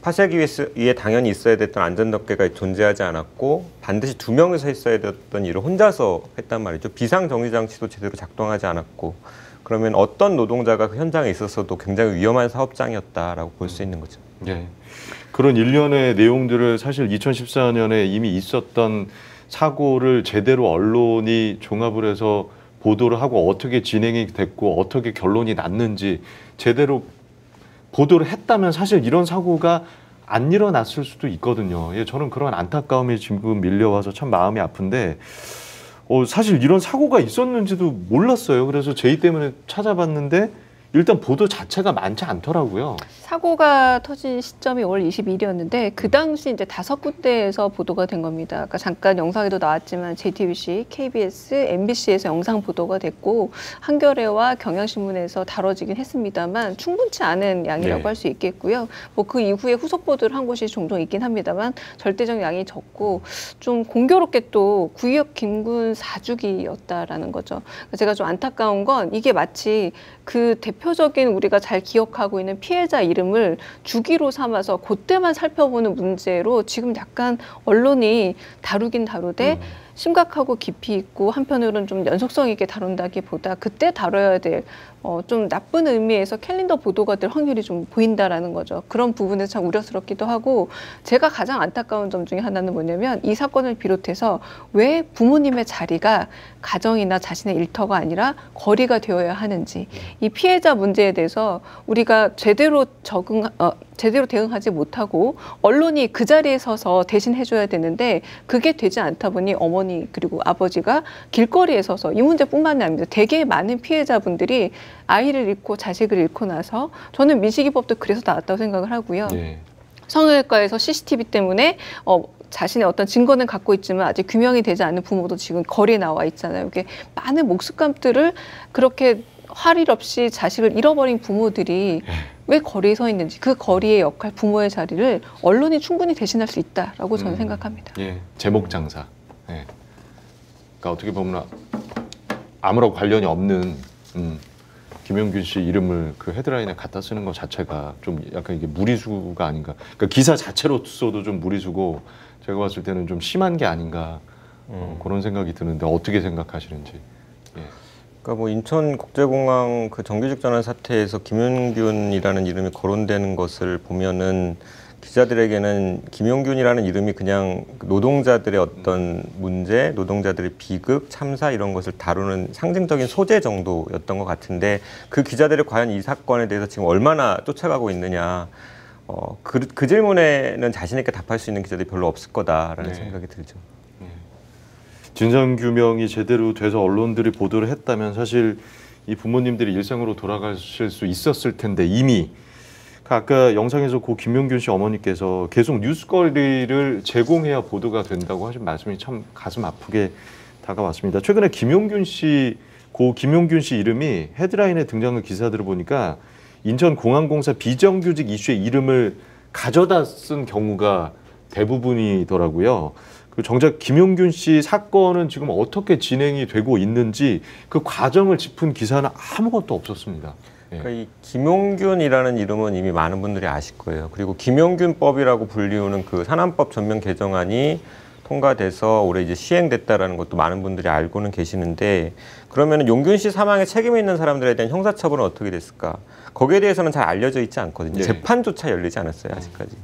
파쇄기 위에 당연히 있어야 됐던 안전덮개가 존재하지 않았고 반드시 두 명이서 했어야 됐던 일을 혼자서 했단 말이죠. 비상정지장치도 제대로 작동하지 않았고 그러면 어떤 노동자가 그 현장에 있었어도 굉장히 위험한 사업장이었다라고 볼 수 있는 거죠. 네. 그런 일련의 내용들을 사실 2014년에 이미 있었던 사고를 제대로 언론이 종합을 해서 보도를 하고 어떻게 진행이 됐고 어떻게 결론이 났는지 제대로 보도를 했다면 사실 이런 사고가 안 일어났을 수도 있거든요. 저는 그런 안타까움이 지금 밀려와서 참 마음이 아픈데 사실 이런 사고가 있었는지도 몰랐어요. 그래서 제이 때문에 찾아봤는데 일단 보도 자체가 많지 않더라고요. 사고가 터진 시점이 5월 22일이었는데 그 당시 이제 5군데에서 보도가 된 겁니다. 아까 잠깐 영상에도 나왔지만 JTBC, KBS, MBC에서 영상 보도가 됐고 한겨레와 경향신문에서 다뤄지긴 했습니다만 충분치 않은 양이라고 할 수 있겠고요. 뭐 그 이후에 후속 보도를 한 곳이 종종 있긴 합니다만 절대적 양이 적고 좀 공교롭게 또 구의역 김군 4주기였다라는 거죠. 제가 좀 안타까운 건 이게 마치 그 대표 대표적인 우리가 잘 기억하고 있는 피해자 이름을 주기로 삼아서 그때만 살펴보는 문제로 지금 약간 언론이 다루긴 다루되 심각하고 깊이 있고 한편으로는 좀 연속성 있게 다룬다기보다 그때 다뤄야 될 좀 나쁜 의미에서 캘린더 보도가 될 확률이 좀 보인다라는 거죠. 그런 부분에서 참 우려스럽기도 하고 제가 가장 안타까운 점 중에 하나는 뭐냐면 이 사건을 비롯해서 왜 부모님의 자리가 가정이나 자신의 일터가 아니라 거리가 되어야 하는지 이 피해자 문제에 대해서 우리가 제대로 대응하지 못하고 언론이 그 자리에 서서 대신 해줘야 되는데 그게 되지 않다 보니 어머니 그리고 아버지가 길거리에 서서 이 문제뿐만이 아닙니다. 되게 많은 피해자분들이 아이를 잃고 자식을 잃고 나서 저는 민식이법도 그래서 나왔다고 생각을 하고요. 네. 성형외과에서 CCTV 때문에 자신의 어떤 증거는 갖고 있지만 아직 규명이 되지 않은 부모도 지금 거리에 나와 있잖아요. 이게 많은 목숨값들을 그렇게 할 일 없이 자식을 잃어버린 부모들이 왜 거리에 서 있는지 그 거리의 역할, 부모의 자리를 언론이 충분히 대신할 수 있다라고 저는 생각합니다. 예, 제목 장사. 예. 그러니까 어떻게 보면 아무런 관련이 없는 김용균 씨 이름을 그 헤드라인에 갖다 쓰는 것 자체가 좀 약간 이게 무리수가 아닌가. 그러니까 기사 자체로 써도 좀 무리수고 제가 봤을 때는 좀 심한 게 아닌가 그런 생각이 드는데 어떻게 생각하시는지. 예. 그러니까 뭐 인천국제공항 그 정규직 전환 사태에서 김용균이라는 이름이 거론되는 것을 보면은 기자들에게는 김용균이라는 이름이 그냥 노동자들의 어떤 문제, 노동자들의 비극, 참사 이런 것을 다루는 상징적인 소재 정도였던 것 같은데 그 기자들이 과연 이 사건에 대해서 지금 얼마나 쫓아가고 있느냐 그 질문에는 자신 있게 답할 수 있는 기자들이 별로 없을 거다라는 생각이 들죠. 진상규명이 제대로 돼서 언론들이 보도를 했다면 사실 이 부모님들이 일상으로 돌아가실 수 있었을 텐데 이미 아까 영상에서 고 김용균 씨 어머니께서 계속 뉴스거리를 제공해야 보도가 된다고 하신 말씀이 참 가슴 아프게 다가왔습니다. 최근에 고 김용균 씨 이름이 헤드라인에 등장한 기사들을 보니까 인천공항공사 비정규직 이슈의 이름을 가져다 쓴 경우가 대부분이더라고요. 정작 김용균 씨 사건은 지금 어떻게 진행이 되고 있는지 그 과정을 짚은 기사는 아무것도 없었습니다. 그러니까 이 김용균이라는 이름은 이미 많은 분들이 아실 거예요. 그리고 김용균법이라고 불리우는 그 산안법 전면 개정안이 통과돼서 올해 이제 시행됐다라는 것도 많은 분들이 알고는 계시는데 그러면은 용균 씨 사망에 책임이 있는 사람들에 대한 형사처벌은 어떻게 됐을까? 거기에 대해서는 잘 알려져 있지 않거든요. 네. 재판조차 열리지 않았어요, 아직까지.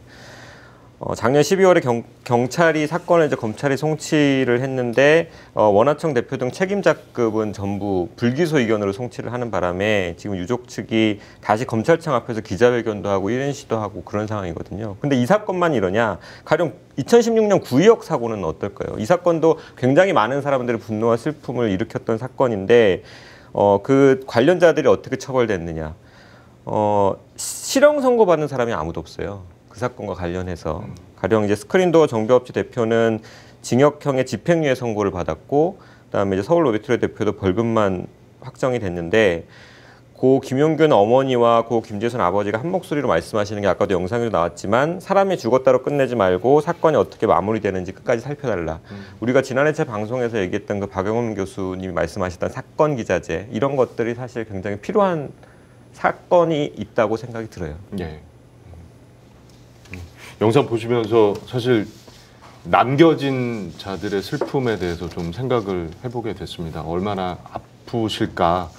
작년 12월에 경찰이 사건을 이제 검찰이 송치를 했는데 원하청 대표 등 책임자급은 전부 불기소 의견으로 송치를 하는 바람에 지금 유족 측이 다시 검찰청 앞에서 기자회견도 하고 1인 시도 하고 그런 상황이거든요. 근데 이 사건만 이러냐? 가령 2016년 구의역 사고는 어떨까요? 이 사건도 굉장히 많은 사람들의 분노와 슬픔을 일으켰던 사건인데 그 관련자들이 어떻게 처벌됐느냐? 실형 선고받는 사람이 아무도 없어요. 그 사건과 관련해서 가령 이제 스크린도어 정비업체 대표는 징역형의 집행유예 선고를 받았고 그다음에 이제 서울 로비트리 대표도 벌금만 확정이 됐는데 고 김용균 어머니와 고 김재선 아버지가 한 목소리로 말씀하시는 게 아까도 영상에도 나왔지만 사람이 죽었다로 끝내지 말고 사건이 어떻게 마무리되는지 끝까지 살펴달라. 우리가 지난해 제 방송에서 얘기했던 그 박영훈 교수님이 말씀하셨던 사건 기자재 이런 것들이 사실 굉장히 필요한 사건이 있다고 생각이 들어요. 네. 영상 보시면서 사실 남겨진 자들의 슬픔에 대해서 좀 생각을 해보게 됐습니다. 얼마나 아프실까.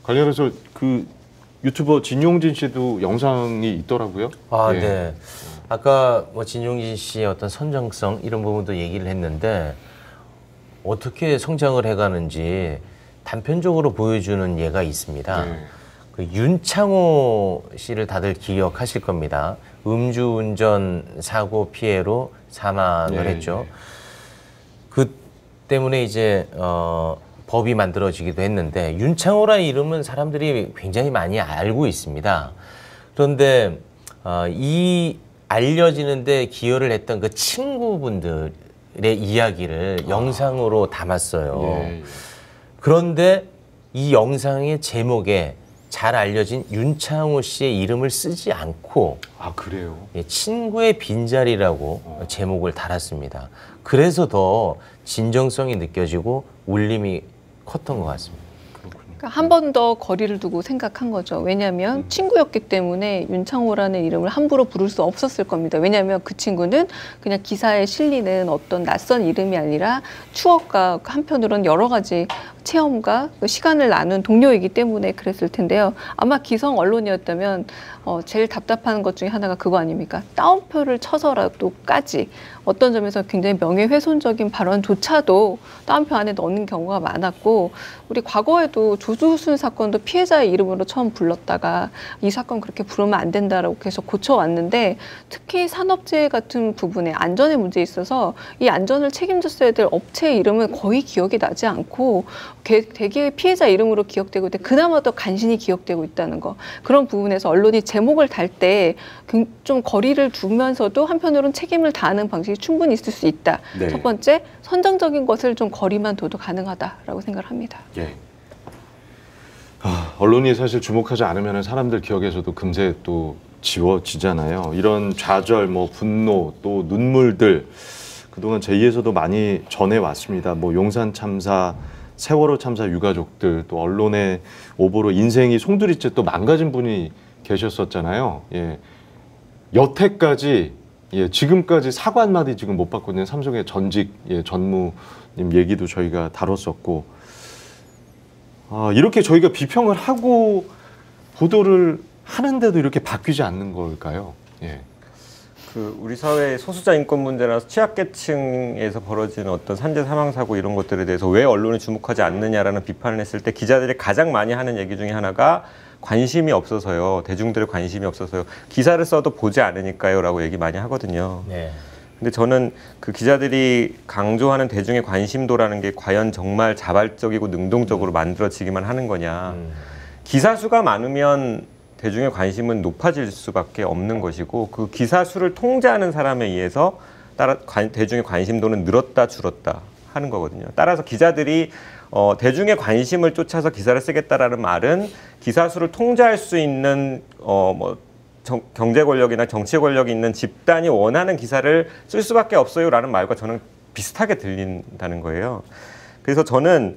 관련해서 그 유튜버 진용진 씨도 영상이 있더라고요. 아, 네. 아까 뭐 진용진 씨의 어떤 선정성 이런 부분도 얘기를 했는데 어떻게 성장을 해가는지 단편적으로 보여주는 예가 있습니다. 그 윤창호 씨를 다들 기억하실 겁니다. 음주운전 사고 피해로 사망을 했죠. 그 때문에 이제 법이 만들어지기도 했는데 윤창호라는 이름은 사람들이 굉장히 많이 알고 있습니다. 그런데 이 알려지는데 기여를 했던 그 친구분들의 이야기를 영상으로 담았어요. 그런데 이 영상의 제목에 잘 알려진 윤창호 씨의 이름을 쓰지 않고 그래요? 친구의 빈자리라고 제목을 달았습니다. 그래서 더 진정성이 느껴지고 울림이 컸던 것 같습니다. 한 번 더 거리를 두고 생각한 거죠. 왜냐하면 친구였기 때문에 윤창호라는 이름을 함부로 부를 수 없었을 겁니다. 왜냐하면 그 친구는 그냥 기사에 실리는 어떤 낯선 이름이 아니라 추억과 한편으로는 여러 가지 체험과 시간을 나눈 동료이기 때문에 그랬을 텐데요. 아마 기성 언론이었다면 제일 답답한 것 중에 하나가 그거 아닙니까? 따옴표를 쳐서라도까지 어떤 점에서 굉장히 명예훼손적인 발언조차도 따옴표 안에 넣는 경우가 많았고, 우리 과거에도 조두순 사건도 피해자의 이름으로 처음 불렀다가 이 사건 그렇게 부르면 안 된다라고 계속 고쳐왔는데, 특히 산업재해 같은 부분에 안전에 문제 있어서 이 안전을 책임졌어야 될 업체의 이름은 거의 기억이 나지 않고 대개 피해자 이름으로 기억되고 있는데 그나마 더 간신히 기억되고 있다는 거. 그런 부분에서 언론이 제목을 달 때 좀 거리를 두면서도 한편으로는 책임을 다하는 방식이 충분히 있을 수 있다. 네. 첫 번째, 선정적인 것을 좀 거리만 둬도 가능하다라고 생각을 합니다. 예. 언론이 사실 주목하지 않으면 사람들 기억에서도 금세 또 지워지잖아요. 이런 좌절, 뭐 분노, 또 눈물들 그동안 제2에서도 많이 전해왔습니다. 뭐 용산 참사, 세월호 참사 유가족들, 또 언론의 오보로 인생이 송두리째 또 망가진 분이 계셨었잖아요. 예. 여태까지 지금까지 사과 한마디 지금 못 받고 있는 삼성의 전직 전무님 얘기도 저희가 다뤘었고, 이렇게 저희가 비평을 하고 보도를 하는데도 이렇게 바뀌지 않는 걸까요? 예. 우리 사회의 소수자 인권 문제나 취약계층에서 벌어지는 어떤 산재 사망 사고 이런 것들에 대해서 왜 언론이 주목하지 않느냐라는 비판을 했을 때 기자들이 가장 많이 하는 얘기 중에 하나가 관심이 없어서요. 대중들의 관심이 없어서요. 기사를 써도 보지 않으니까요 라고 얘기 많이 하거든요. 네. 근데 저는 그 기자들이 강조하는 대중의 관심도라는 게 과연 정말 자발적이고 능동적으로 만들어지기만 하는 거냐. 기사 수가 많으면 대중의 관심은 높아질 수밖에 없는 것이고, 그 기사 수를 통제하는 사람에 의해서 따라 대중의 관심도는 늘었다 줄었다 하는 거거든요. 따라서 기자들이 대중의 관심을 쫓아서 기사를 쓰겠다라는 말은 기사 수를 통제할 수 있는 경제 권력이나 정치 권력이 있는 집단이 원하는 기사를 쓸 수밖에 없어요라는 말과 저는 비슷하게 들린다는 거예요. 그래서 저는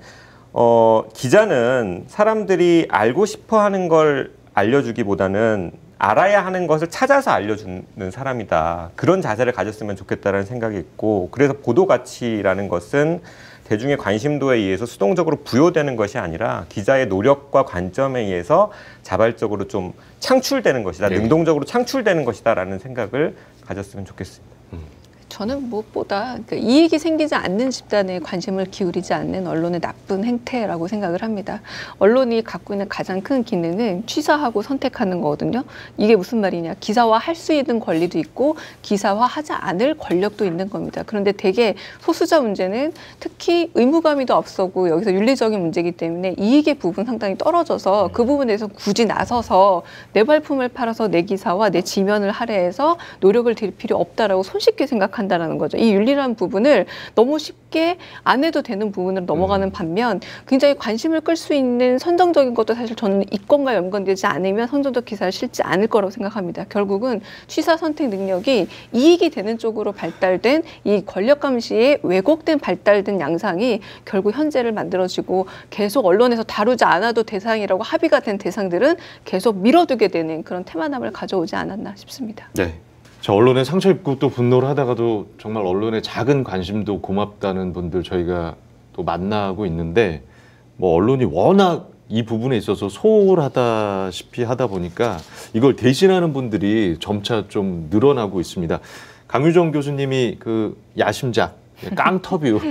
기자는 사람들이 알고 싶어하는 걸 알려주기보다는 알아야 하는 것을 찾아서 알려주는 사람이다. 그런 자세를 가졌으면 좋겠다라는 생각이 있고, 그래서 보도 가치라는 것은 대중의 관심도에 의해서 수동적으로 부여되는 것이 아니라 기자의 노력과 관점에 의해서 자발적으로 좀 창출되는 것이다. 네. 능동적으로 창출되는 것이다라는 생각을 가졌으면 좋겠습니다. 저는 무엇보다 이익이 생기지 않는 집단에 관심을 기울이지 않는 언론의 나쁜 행태라고 생각을 합니다. 언론이 갖고 있는 가장 큰 기능은 취사하고 선택하는 거거든요. 이게 무슨 말이냐. 기사화할 수 있는 권리도 있고 기사화하지 않을 권력도 있는 겁니다. 그런데 대개 소수자 문제는 특히 의무감이 더 앞서고 여기서 윤리적인 문제이기 때문에 이익의 부분 상당히 떨어져서 그 부분에서 굳이 나서서 내 발품을 팔아서 내 기사와 내 지면을 할애해서 노력을 들일 필요 없다라고 손쉽게 생각한다는 거죠. 이 윤리라는 부분을 너무 쉽게 안 해도 되는 부분으로 넘어가는 반면 굉장히 관심을 끌 수 있는 선정적인 것도 사실 저는 이권과 연관되지 않으면 선정적 기사를 실지 않을 거라고 생각합니다. 결국은 취사 선택 능력이 이익이 되는 쪽으로 발달된 이 권력 감시에 왜곡된 발달된 양상이 결국 현재를 만들어지고 계속 언론에서 다루지 않아도 대상이라고 합의가 된 대상들은 계속 밀어두게 되는 그런 태만함을 가져오지 않았나 싶습니다. 네. 언론에 상처 입고 또 분노를 하다가도 정말 언론의 작은 관심도 고맙다는 분들 저희가 또 만나고 있는데, 뭐 언론이 워낙 이 부분에 있어서 소홀하다시피 하다 보니까 이걸 대신하는 분들이 점차 좀 늘어나고 있습니다. 강유정 교수님이 그 야심작 깡터뷰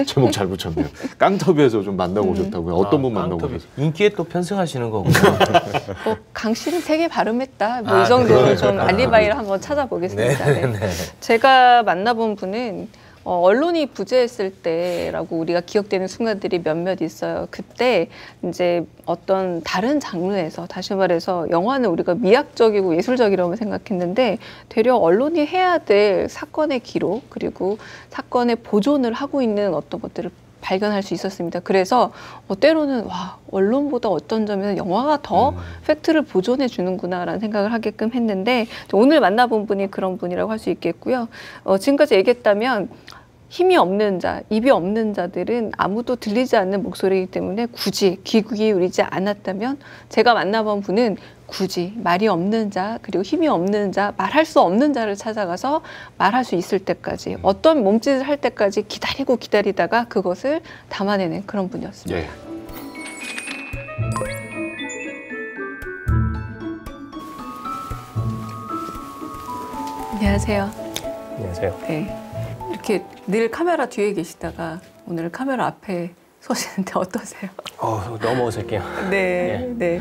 제목 잘 붙였네요. 깡터뷰에서 좀 만나고 오셨다고요. 어떤 분 만나고 오셨어요? 인기에 또 편승하시는 거군요. 강 씨는 되게 발음했다. 뭐 이 정도로 좀 알리바이를 한번 찾아보겠습니다. 네. 제가 만나본 분은 언론이 부재했을 때라고 우리가 기억되는 순간들이 몇몇 있어요. 그때 이제 어떤 다른 장르에서, 다시 말해서 영화는 우리가 미학적이고 예술적이라고 생각했는데 되려 언론이 해야 될 사건의 기록 그리고 사건의 보존을 하고 있는 어떤 것들을 발견할 수 있었습니다. 그래서 때로는 와, 언론보다 어떤 점에서 영화가 더 팩트를 보존해 주는구나라는 생각을 하게끔 했는데, 오늘 만나본 분이 그런 분이라고 할 수 있겠고요. 지금까지 얘기했다면 힘이 없는 자, 입이 없는 자들은 아무도 들리지 않는 목소리이기 때문에 굳이 귀 기울이지 않았다면 제가 만나본 분은 굳이 말이 없는 자, 그리고 힘이 없는 자, 말할 수 없는 자를 찾아가서 말할 수 있을 때까지 어떤 몸짓을 할 때까지 기다리다가 그것을 담아내는 그런 분이었습니다. 예. 안녕하세요. 안녕하세요. 네. 이렇게 늘 카메라 뒤에 계시다가 오늘 카메라 앞에 서시는데 어떠세요? 너무 어색해요. 네, 네.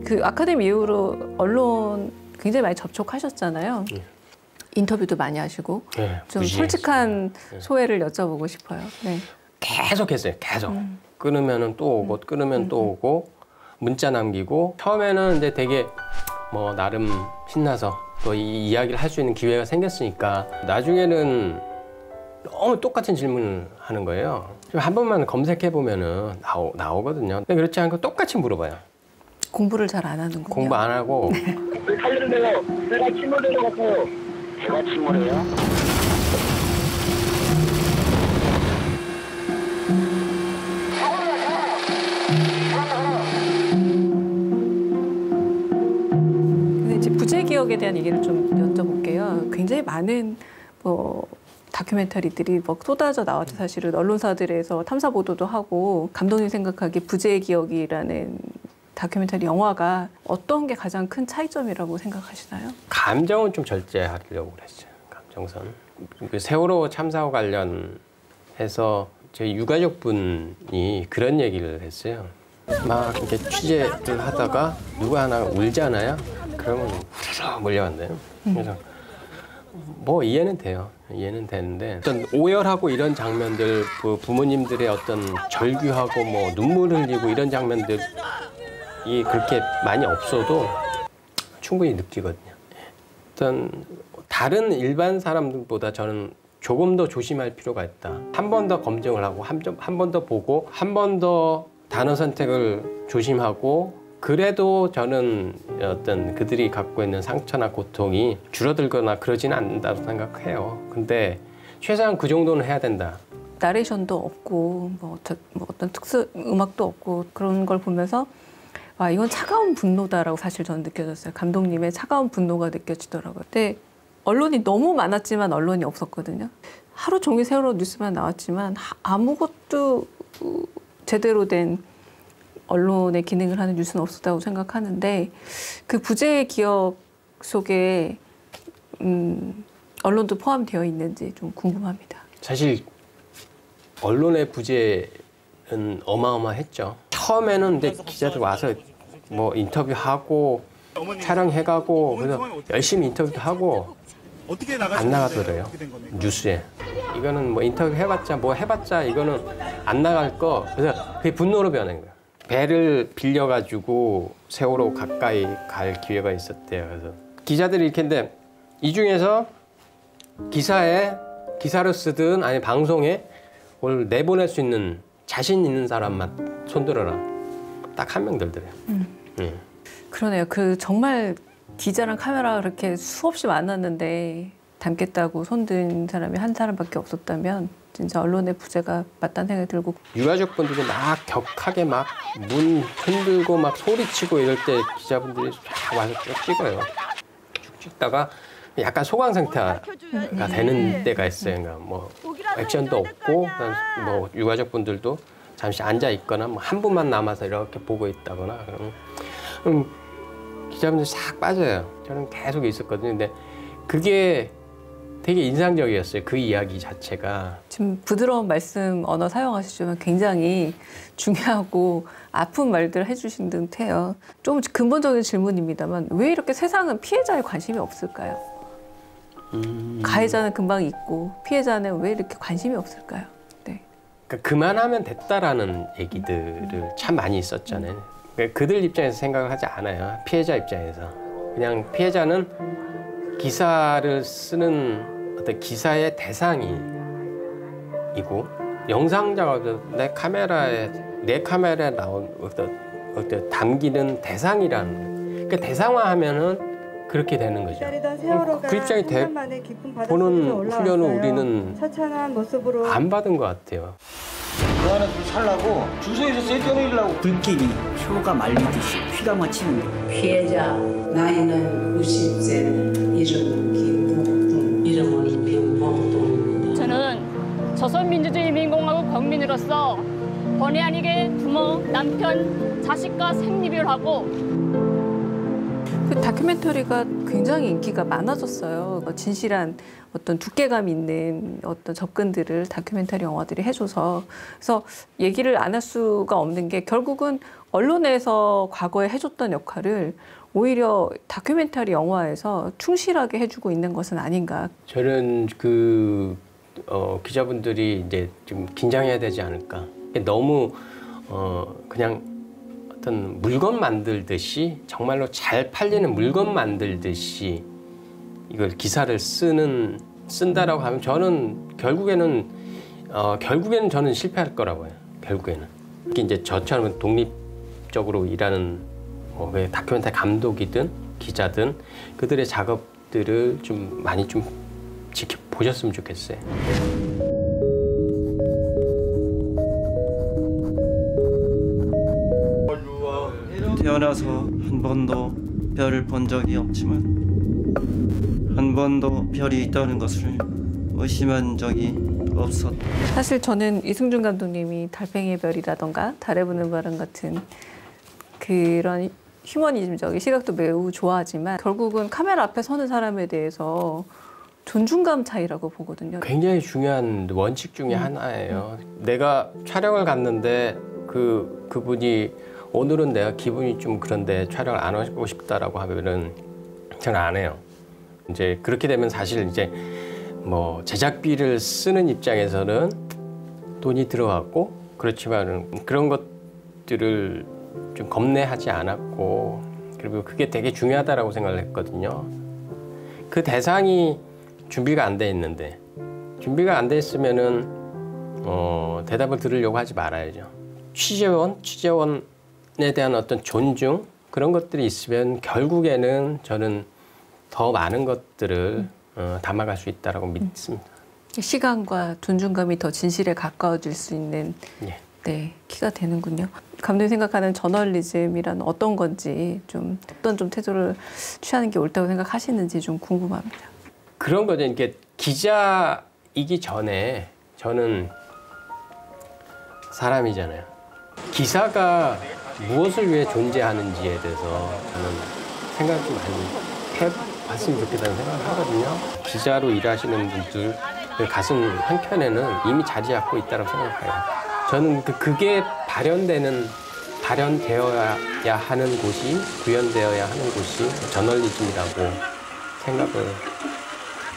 그 아카데미 이후로 언론 굉장히 많이 접촉하셨잖아요. 인터뷰도 많이 하시고 좀 솔직한 소회를 여쭤보고 싶어요. 네. 계속 했어요. 계속. 끊으면은 또 오고 끊으면 또 오고 문자 남기고 처음에는 이제 되게 뭐 나름 신나서 또 이 이야기를 할 수 있는 기회가 생겼으니까 나중에는 너무 똑같은 질문을 하는 거예요. 한 번만 검색해 보면은 나오거든요. 근데 그렇지 않고 똑같이 물어봐요. 공부를 잘 안 하는군요. 공부 안 하고. 살려주세요. 내가 침몰된 것 같아요. 제가 침몰해요? 근데 이제 부재 기억에 대한 얘기를 좀 여쭤볼게요. 굉장히 많은 다큐멘터리들이 막 쏟아져 나왔죠. 사실은 언론사들에서 탐사 보도도 하고 감독님 생각하기에 부재의 기억이라는 다큐멘터리 영화가 어떤 게 가장 큰 차이점이라고 생각하시나요? 감정은 좀 절제하려고 그랬어요. 감정선. 그 세월호 참사와 관련해서 저희 유가족분이 그런 얘기를 했어요. 막 이렇게 취재를 하다가 누가 하나 울잖아요. 그러면 후루룩 몰려간대요. 그래서 뭐 이해는 돼요. 이해는 되는데 어떤 오열하고 이런 장면들, 그 부모님들의 어떤 절규하고 뭐 눈물 흘리고 이런 장면들이 그렇게 많이 없어도 충분히 느끼거든요. 어떤 다른 일반 사람들보다 저는 조금 더 조심할 필요가 있다. 한 번 더 검증을 하고 한 번 더 보고 한 번 더 단어 선택을 조심하고 그래도 저는 어떤 그들이 갖고 있는 상처나 고통이 줄어들거나 그러지는 않는다고 생각해요. 근데 최소한 그 정도는 해야 된다. 나레이션도 없고 뭐 어떤 특수 음악도 없고 그런 걸 보면서 와, 이건 차가운 분노다라고 사실 저는 느껴졌어요. 감독님의 차가운 분노가 느껴지더라고요. 근데 언론이 너무 많았지만 언론이 없었거든요. 하루 종일 세월호 뉴스만 나왔지만 아무것도 제대로 된 언론의 기능을 하는 뉴스는 없었다고 생각하는데 그 부재의 기억 속에 언론도 포함되어 있는지 좀 궁금합니다. 사실 언론의 부재는 어마어마했죠. 처음에는 근데 기자들 와서 뭐 인터뷰하고 촬영해가고 그래서 열심히 인터뷰도 하고 안 나가더래요. 뉴스에. 이거는 뭐 인터뷰 해봤자 이거는 안 나갈 거. 그래서 그게 분노로 변한 거예요. 배를 빌려가지고 세월호 가까이 갈 기회가 있었대요. 그래서 기자들이 이렇게 했는데 이 중에서 기사로 쓰든 아니 방송에 오늘 내보낼 수 있는 자신 있는 사람만 손들어라. 딱 한 명 들더래요. 그러네요. 정말 기자랑 카메라가 그렇게 수없이 많았는데 담겠다고 손든 사람이 한 사람밖에 없었다면 진짜 언론의 부재가 맞다는 생각이 들고 유가족분들이 막 격하게 막 문 흔들고 막 소리치고 이럴 때 기자분들이 쫙 와서 쭉 찍어요. 쭉 찍다가 약간 소강 상태가 되는 때가 있어요. 그러니까 뭐 액션도 없고 뭐 유가족분들도 잠시 앉아 있거나 뭐 한 분만 남아서 이렇게 보고 있다거나 그럼 기자분들 싹 빠져요. 저는 계속 있었거든요. 근데 그게 되게 인상적이었어요. 그 이야기 자체가. 지금 부드러운 말씀 언어 사용하시지만 굉장히 중요하고 아픈 말들 해주신 듯해요. 좀 근본적인 질문입니다만 왜 이렇게 세상은 피해자에 관심이 없을까요? 가해자는 금방 있고 피해자는 왜 이렇게 관심이 없을까요? 네. 그러니까 그만하면 됐다라는 얘기들을 참 많이 있었잖아요. 그러니까 그들 입장에서 생각을 하지 않아요. 피해자 입장에서. 그냥 피해자는 기사를 쓰는 어떤 기사의 대상이고 영상 작업도 내 카메라에 나온 어떤 어때 당기는 대상이라는 그 대상화하면은 그렇게 되는 거죠. 그 입장이 보는 훈련은 우리는 처참한 모습으로 안 받은 것 같아요. 그 안에 좀 살라고 주소에서 떼어내려고 불길이 표가 말리듯이 피가 맺히는 거. 피해자 나이는 90세 이름 김복동 이름은 김복동. 저는 조선민주주의인민공화국 국민으로서 본의 아니게 부모, 남편, 자식과 생리별하고 그 다큐멘터리가 굉장히 인기가 많아졌어요. 진실한 어떤 두께감 있는 어떤 접근들을 다큐멘터리 영화들이 해줘서 그래서 얘기를 안 할 수가 없는 게 결국은 언론에서 과거에 해줬던 역할을 오히려 다큐멘터리 영화에서 충실하게 해주고 있는 것은 아닌가. 저는 기자분들이 이제 좀 긴장해야 되지 않을까. 너무 그냥 어떤 물건 만들듯이 정말로 잘 팔리는 물건 만들듯이 이걸 기사를 쓴다라고 하면 저는 결국에는 저는 실패할 거라고 해요. 결국에는 특히 이제 저처럼 독립적으로 일하는 왜 다큐멘터리 감독이든 기자든 그들의 작업들을 좀 많이 좀 지켜보셨으면 좋겠어요. 태어나서 한 번도 별을 본 적이 없지만 한 번도 별이 있다는 것을 의심한 적이 없었다. 사실 저는 이승준 감독님이 달팽이의 별이라던가 달에 부는 바람 같은 그런 휴머니즘적인 시각도 매우 좋아하지만 결국은 카메라 앞에 서는 사람에 대해서 존중감 차이라고 보거든요. 굉장히 중요한 원칙 중에 하나예요. 내가 촬영을 갔는데 그분이 오늘은 내가 기분이 좀 그런데 촬영을 안 하고 싶다라고 하면은 저는 안 해요. 이제 그렇게 되면 사실 이제 뭐 제작비를 쓰는 입장에서는 돈이 들어갔고 그렇지만은 그런 것들을 좀 겁내하지 않았고 그리고 그게 되게 중요하다라고 생각을 했거든요. 그 대상이 준비가 안 돼 있는데 준비가 안 돼 있으면은 대답을 들으려고 하지 말아야죠. 취재원에 대한 어떤 존중 그런 것들이 있으면 결국에는 저는 더 많은 것들을 담아갈 수 있다라고 믿습니다. 시간과 존중감이 더 진실에 가까워질 수 있는 네, 키가 되는군요. 감독님 생각하는 저널리즘이란 어떤 건지 어떤 태도를 취하는 게 옳다고 생각하시는지 좀 궁금합니다. 그런 거죠. 이게 기자이기 전에 저는 사람이잖아요. 기사가 무엇을 위해 존재하는지에 대해서 저는 생각을 좀 많이 해봤으면 좋겠다는 생각을 하거든요. 기자로 일하시는 분들 가슴 한켠에는 이미 자리 잡고 있다고 생각해요. 저는 그게 발현되어야 하는 곳이 구현되어야 하는 곳이 저널리즘이라고 생각을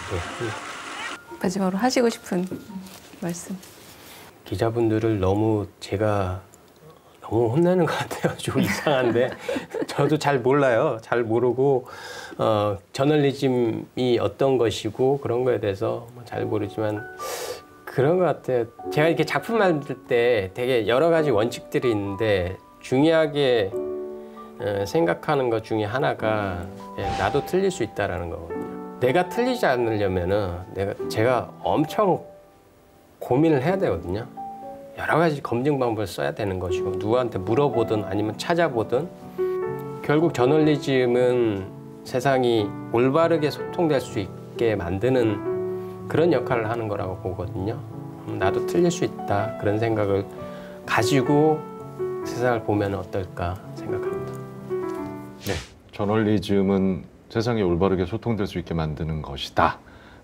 합니다. 마지막으로 하시고 싶은 말씀. 기자분들을 제가 너무 혼내는 것 같아요. 좀 이상한데 저도 잘 몰라요. 잘 모르고 저널리즘이 어떤 것이고 그런 거에 대해서 잘 모르지만 그런 것 같아요. 제가 이렇게 작품 만들 때 되게 여러 가지 원칙들이 있는데 중요하게 생각하는 것 중에 하나가 나도 틀릴 수 있다라는 거거든요. 내가 틀리지 않으려면은 제가 엄청 고민을 해야 되거든요. 여러 가지 검증 방법을 써야 되는 것이고 누구한테 물어보든 아니면 찾아보든 결국 저널리즘은 세상이 올바르게 소통될 수 있게 만드는 그런 역할을 하는 거라고 보거든요. 나도 틀릴 수 있다 그런 생각을 가지고 세상을 보면 어떨까 생각합니다. 네, 저널리즘은 세상이 올바르게 소통될 수 있게 만드는 것이다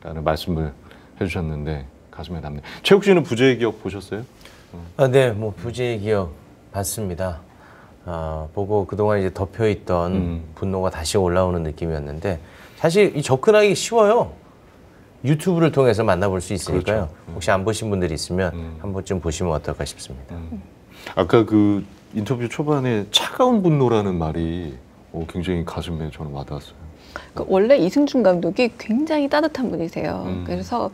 라는 말씀을 해주셨는데 가슴에 남네요. 최욱 씨는 부재의 기억 보셨어요? 네, 부재의 기억 봤습니다. 보고 그동안 이제 덮여있던 분노가 다시 올라오는 느낌이었는데 사실 이 접근하기 쉬워요. 유튜브를 통해서 만나볼 수 있으니까요. 그렇죠. 혹시 안 보신 분들이 있으면 한 번쯤 보시면 어떨까 싶습니다. 아까 그 인터뷰 초반에 차가운 분노라는 말이 굉장히 가슴에 저는 와닿았어요. 원래 이승준 감독이 굉장히 따뜻한 분이세요. 그래서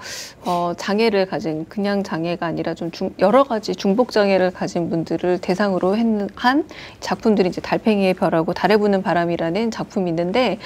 장애를 가진 그냥 장애가 아니라 좀 여러 가지 중복 장애를 가진 분들을 대상으로 한 작품들이 이제 달팽이의 별하고 달에 부는 바람이라는 작품이 있는데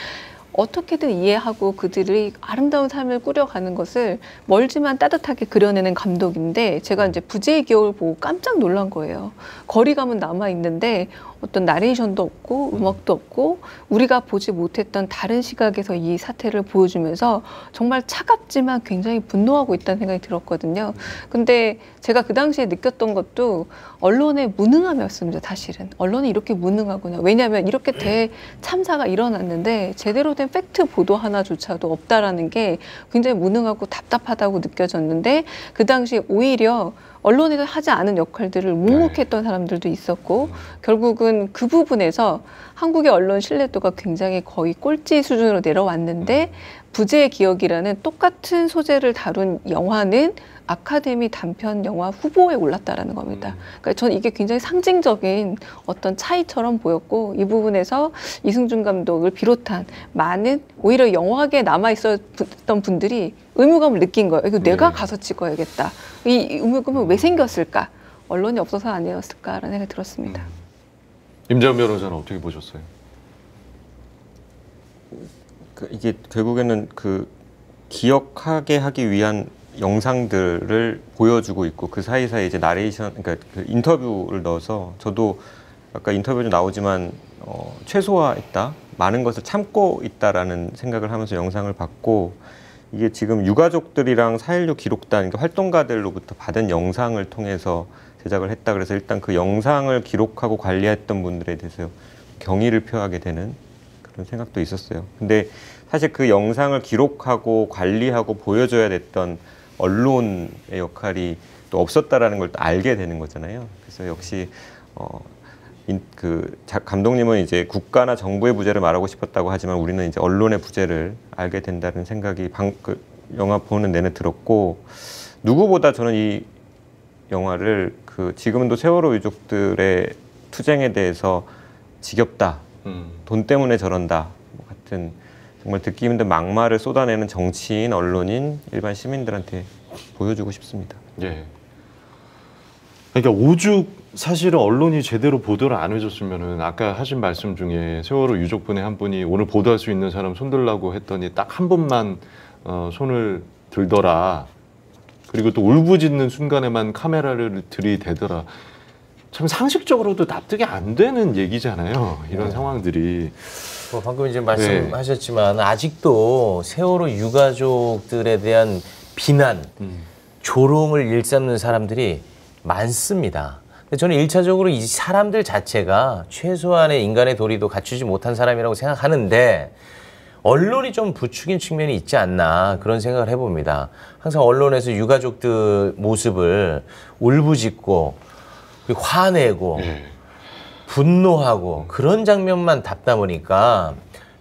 어떻게든 이해하고 그들의 아름다운 삶을 꾸려가는 것을 멀지만 따뜻하게 그려내는 감독인데 제가 이제 부재의 기억을 보고 깜짝 놀란 거예요. 거리감은 남아있는데 어떤 나레이션도 없고 음악도 없고 우리가 보지 못했던 다른 시각에서 이 사태를 보여주면서 정말 차갑지만 굉장히 분노하고 있다는 생각이 들었거든요. 근데 제가 그 당시에 느꼈던 것도 언론의 무능함이었습니다. 사실은. 언론이 이렇게 무능하구나. 왜냐하면 이렇게 대참사가 일어났는데 제대로 된 팩트 보도 하나조차도 없다라는 게 굉장히 무능하고 답답하다고 느껴졌는데 그 당시에 오히려 언론에서 하지 않은 역할들을 묵묵했던 사람들도 있었고 결국은 그 부분에서 한국의 언론 신뢰도가 굉장히 거의 꼴찌 수준으로 내려왔는데 부재의 기억이라는 똑같은 소재를 다룬 영화는 아카데미 단편 영화 후보에 올랐다라는 겁니다. 그러니까 저는 이게 굉장히 상징적인 어떤 차이처럼 보였고 이 부분에서 이승준 감독을 비롯한 많은 오히려 영화계에 남아있었던 분들이 의무감을 느낀 거예요. 이거 내가 가서 찍어야겠다. 이 의무감은 왜 생겼을까? 언론이 없어서 아니었을까라는 생각이 들었습니다. 임재원 변호사는 어떻게 보셨어요? 이게 결국에는 그 기억하게 하기 위한 영상들을 보여주고 있고 그 사이사이 이제 나레이션, 그러니까 그 인터뷰를 넣어서 저도 아까 인터뷰도 나오지만 최소화했다, 많은 것을 참고 있다라는 생각을 하면서 영상을 봤고 이게 지금 유가족들이랑 4.16 기록단 그러니까 활동가들로부터 받은 영상을 통해서 제작을 했다. 그래서 일단 그 영상을 기록하고 관리했던 분들에 대해서 경의를 표하게 되는 그런 생각도 있었어요. 근데 사실 그 영상을 기록하고 관리하고 보여줘야 됐던 언론의 역할이 또 없었다라는 걸 또 알게 되는 거잖아요. 그래서 역시 감독님은 이제 국가나 정부의 부재를 말하고 싶었다고 하지만 우리는 이제 언론의 부재를 알게 된다는 생각이 그 영화 보는 내내 들었고 누구보다 저는 이 영화를 지금도 세월호 유족들의 투쟁에 대해서 지겹다, 돈 때문에 저런다 같은 정말 듣기 힘든 막말을 쏟아내는 정치인, 언론인, 일반 시민들한테 보여주고 싶습니다. 예. 그러니까 오죽 사실은 언론이 제대로 보도를 안 해줬으면은 아까 하신 말씀 중에 세월호 유족분의 한 분이 오늘 보도할 수 있는 사람 손들라고 했더니 딱 한 분만 손을 들더라. 그리고 또 울부짖는 순간에만 카메라를 들이대더라. 참 상식적으로도 납득이 안 되는 얘기잖아요. 이런 상황들이. 방금 이제 말씀하셨지만 아직도 세월호 유가족들에 대한 비난, 조롱을 일삼는 사람들이 많습니다. 근데 저는 1차적으로 이 사람들 자체가 최소한의 인간의 도리도 갖추지 못한 사람이라고 생각하는데 언론이 좀 부추긴 측면이 있지 않나 그런 생각을 해봅니다. 항상 언론에서 유가족들 모습을 울부짖고 그리고 화내고 분노하고 그런 장면만 답다 보니까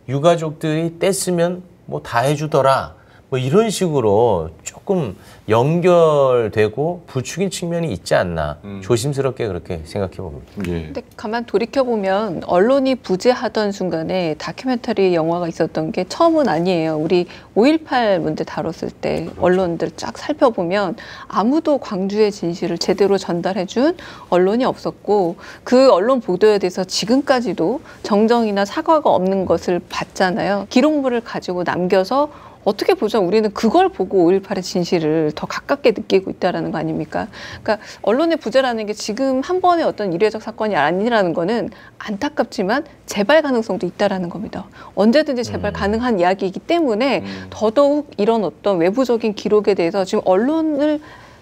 유가족들이 뗐으면 뭐 다 해주더라 뭐 이런 식으로 조금 연결되고 부추긴 측면이 있지 않나 조심스럽게 그렇게 생각해 봅니다. 근데 가만 돌이켜 보면 언론이 부재하던 순간에 다큐멘터리 영화가 있었던 게 처음은 아니에요. 우리 5.18 문제 다뤘을 때 언론들 쫙 살펴보면 아무도 광주의 진실을 제대로 전달해준 언론이 없었고 그 언론 보도에 대해서 지금까지도 정정이나 사과가 없는 것을 봤잖아요. 기록물을 가지고 남겨서 어떻게 보자 우리는 그걸 보고 5.18의 진실을 더 가깝게 느끼고 있다는 거 아닙니까? 그러니까 언론의 부재라는 게 지금 한 번의 어떤 이례적 사건이 아니라는 거는 안타깝지만 재발 가능성도 있다는 겁니다. 언제든지 재발 가능한 이야기이기 때문에 더더욱 이런 어떤 외부적인 기록에 대해서 지금 언론을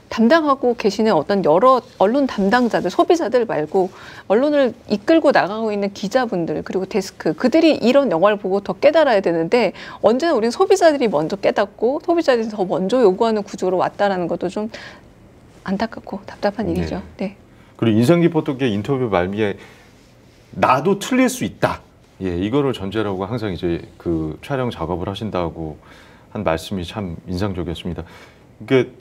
담당하고 계시는 어떤 여러 언론 담당자들, 소비자들 말고 언론을 이끌고 나가고 있는 기자분들 그리고 데스크 그들이 이런 영화를 보고 더 깨달아야 되는데 언제나 우리는 소비자들이 먼저 깨닫고 소비자들이 더 먼저 요구하는 구조로 왔다라는 것도 좀 안타깝고 답답한 일이죠. 네. 그리고 인상 깊었던 게 인터뷰 말미에 나도 틀릴 수 있다. 예, 이거를 전제라고 항상 이제 그 촬영 작업을 하신다고 한 말씀이 참 인상적이었습니다. 그러니까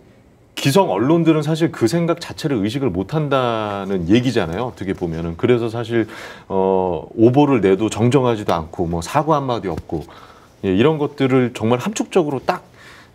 기성 언론들은 사실 그 생각 자체를 의식을 못한다는 얘기잖아요. 어떻게 보면은. 그래서 사실 오보를 내도 정정하지도 않고 뭐 사과 한마디 없고 예, 이런 것들을 정말 함축적으로 딱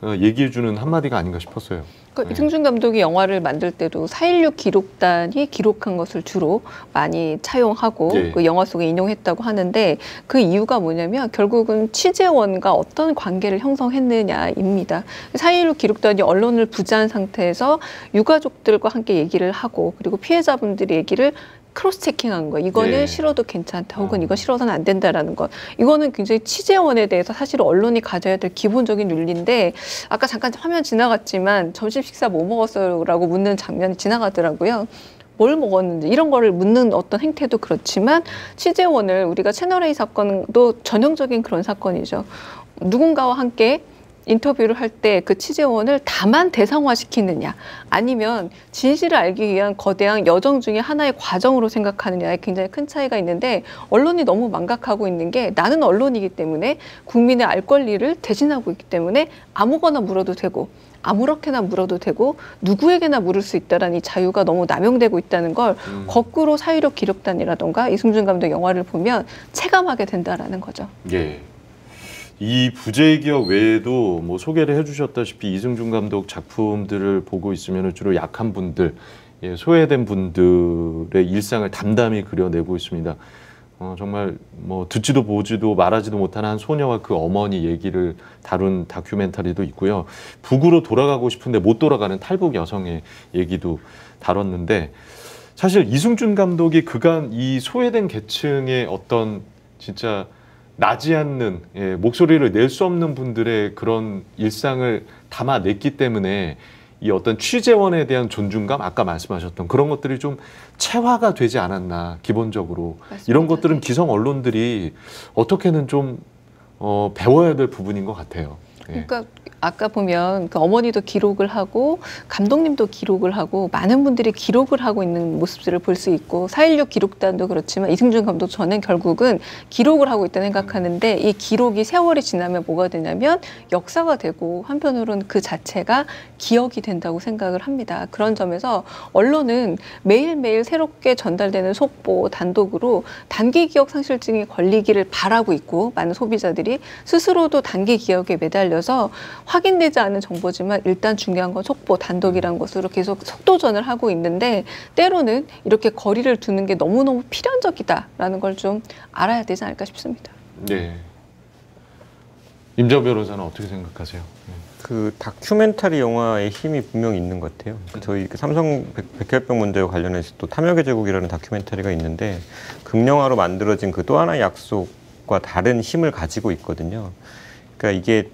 얘기해주는 한마디가 아닌가 싶었어요. 그러니까 이승준 감독이 영화를 만들 때도 4.16 기록단이 기록한 것을 주로 많이 차용하고 예. 그 영화 속에 인용했다고 하는데 그 이유가 뭐냐면 결국은 취재원과 어떤 관계를 형성했느냐입니다. 4.16 기록단이 언론을 부재한 상태에서 유가족들과 함께 얘기를 하고 그리고 피해자분들의 얘기를 크로스 체킹한 거. 이거는 예. 싫어도 괜찮다. 혹은 이거 싫어서는 안 된다라는 것. 이거는 굉장히 취재원에 대해서 사실 언론이 가져야 될 기본적인 윤리인데 아까 잠깐 화면 지나갔지만 점심 식사 뭐 먹었어요라고 묻는 장면이 지나가더라고요. 뭘 먹었는지 이런 거를 묻는 어떤 행태도 그렇지만 취재원을 우리가 채널A 사건도 전형적인 그런 사건이죠. 누군가와 함께 인터뷰를 할 때 그 취재원을 다만 대상화시키느냐 아니면 진실을 알기 위한 거대한 여정 중에 하나의 과정으로 생각하느냐에 굉장히 큰 차이가 있는데 언론이 너무 망각하고 있는 게 나는 언론이기 때문에 국민의 알 권리를 대신하고 있기 때문에 아무거나 물어도 되고 아무렇게나 물어도 되고 누구에게나 물을 수 있다라는 이 자유가 너무 남용되고 있다는 걸 거꾸로 4.16 기록단이라던가 이승준 감독 영화를 보면 체감하게 된다라는 거죠. 예. 이 부재의 기억 외에도 뭐 소개를 해주셨다시피 이승준 감독 작품들을 보고 있으면 주로 약한 분들, 예, 소외된 분들의 일상을 담담히 그려내고 있습니다. 정말 뭐 듣지도 보지도 말하지도 못하는 한 소녀와 그 어머니 얘기를 다룬 다큐멘터리도 있고요. 북으로 돌아가고 싶은데 못 돌아가는 탈북 여성의 얘기도 다뤘는데 사실 이승준 감독이 그간 이 소외된 계층의 어떤 진짜 나지 않는 목소리를 낼 수 없는 분들의 그런 일상을 담아냈기 때문에 이 어떤 취재원에 대한 존중감, 아까 말씀하셨던 그런 것들이 좀 체화가 되지 않았나 기본적으로. 맞습니다. 이런 것들은 기성 언론들이 어떻게는 좀 배워야 될 부분인 것 같아요. 그러니까 아까 보면 그 어머니도 기록을 하고 감독님도 기록을 하고 많은 분들이 기록을 하고 있는 모습들을 볼 수 있고 4.16 기록단도 그렇지만 이승준 감독 저는 결국은 기록을 하고 있다 생각하는데 이 기록이 세월이 지나면 뭐가 되냐면 역사가 되고 한편으로는 그 자체가 기억이 된다고 생각을 합니다. 그런 점에서 언론은 매일매일 새롭게 전달되는 속보, 단독으로 단기 기억 상실증이 걸리기를 바라고 있고 많은 소비자들이 스스로도 단기 기억에 매달려서 확인되지 않은 정보지만 일단 중요한 건 속보, 단독이라는 것으로 계속 속도전을 하고 있는데 때로는 이렇게 거리를 두는 게 너무너무 필연적이다라는 걸 좀 알아야 되지 않을까 싶습니다. 네. 임정 변호사는 어떻게 생각하세요? 그 다큐멘터리 영화의 힘이 분명히 있는 것 같아요. 저희 그 삼성 백혈병 문제와 관련해서 또 탐욕의 제국이라는 다큐멘터리가 있는데 금영화로 만들어진 그 또 하나의 약속과 다른 힘을 가지고 있거든요. 그러니까 이게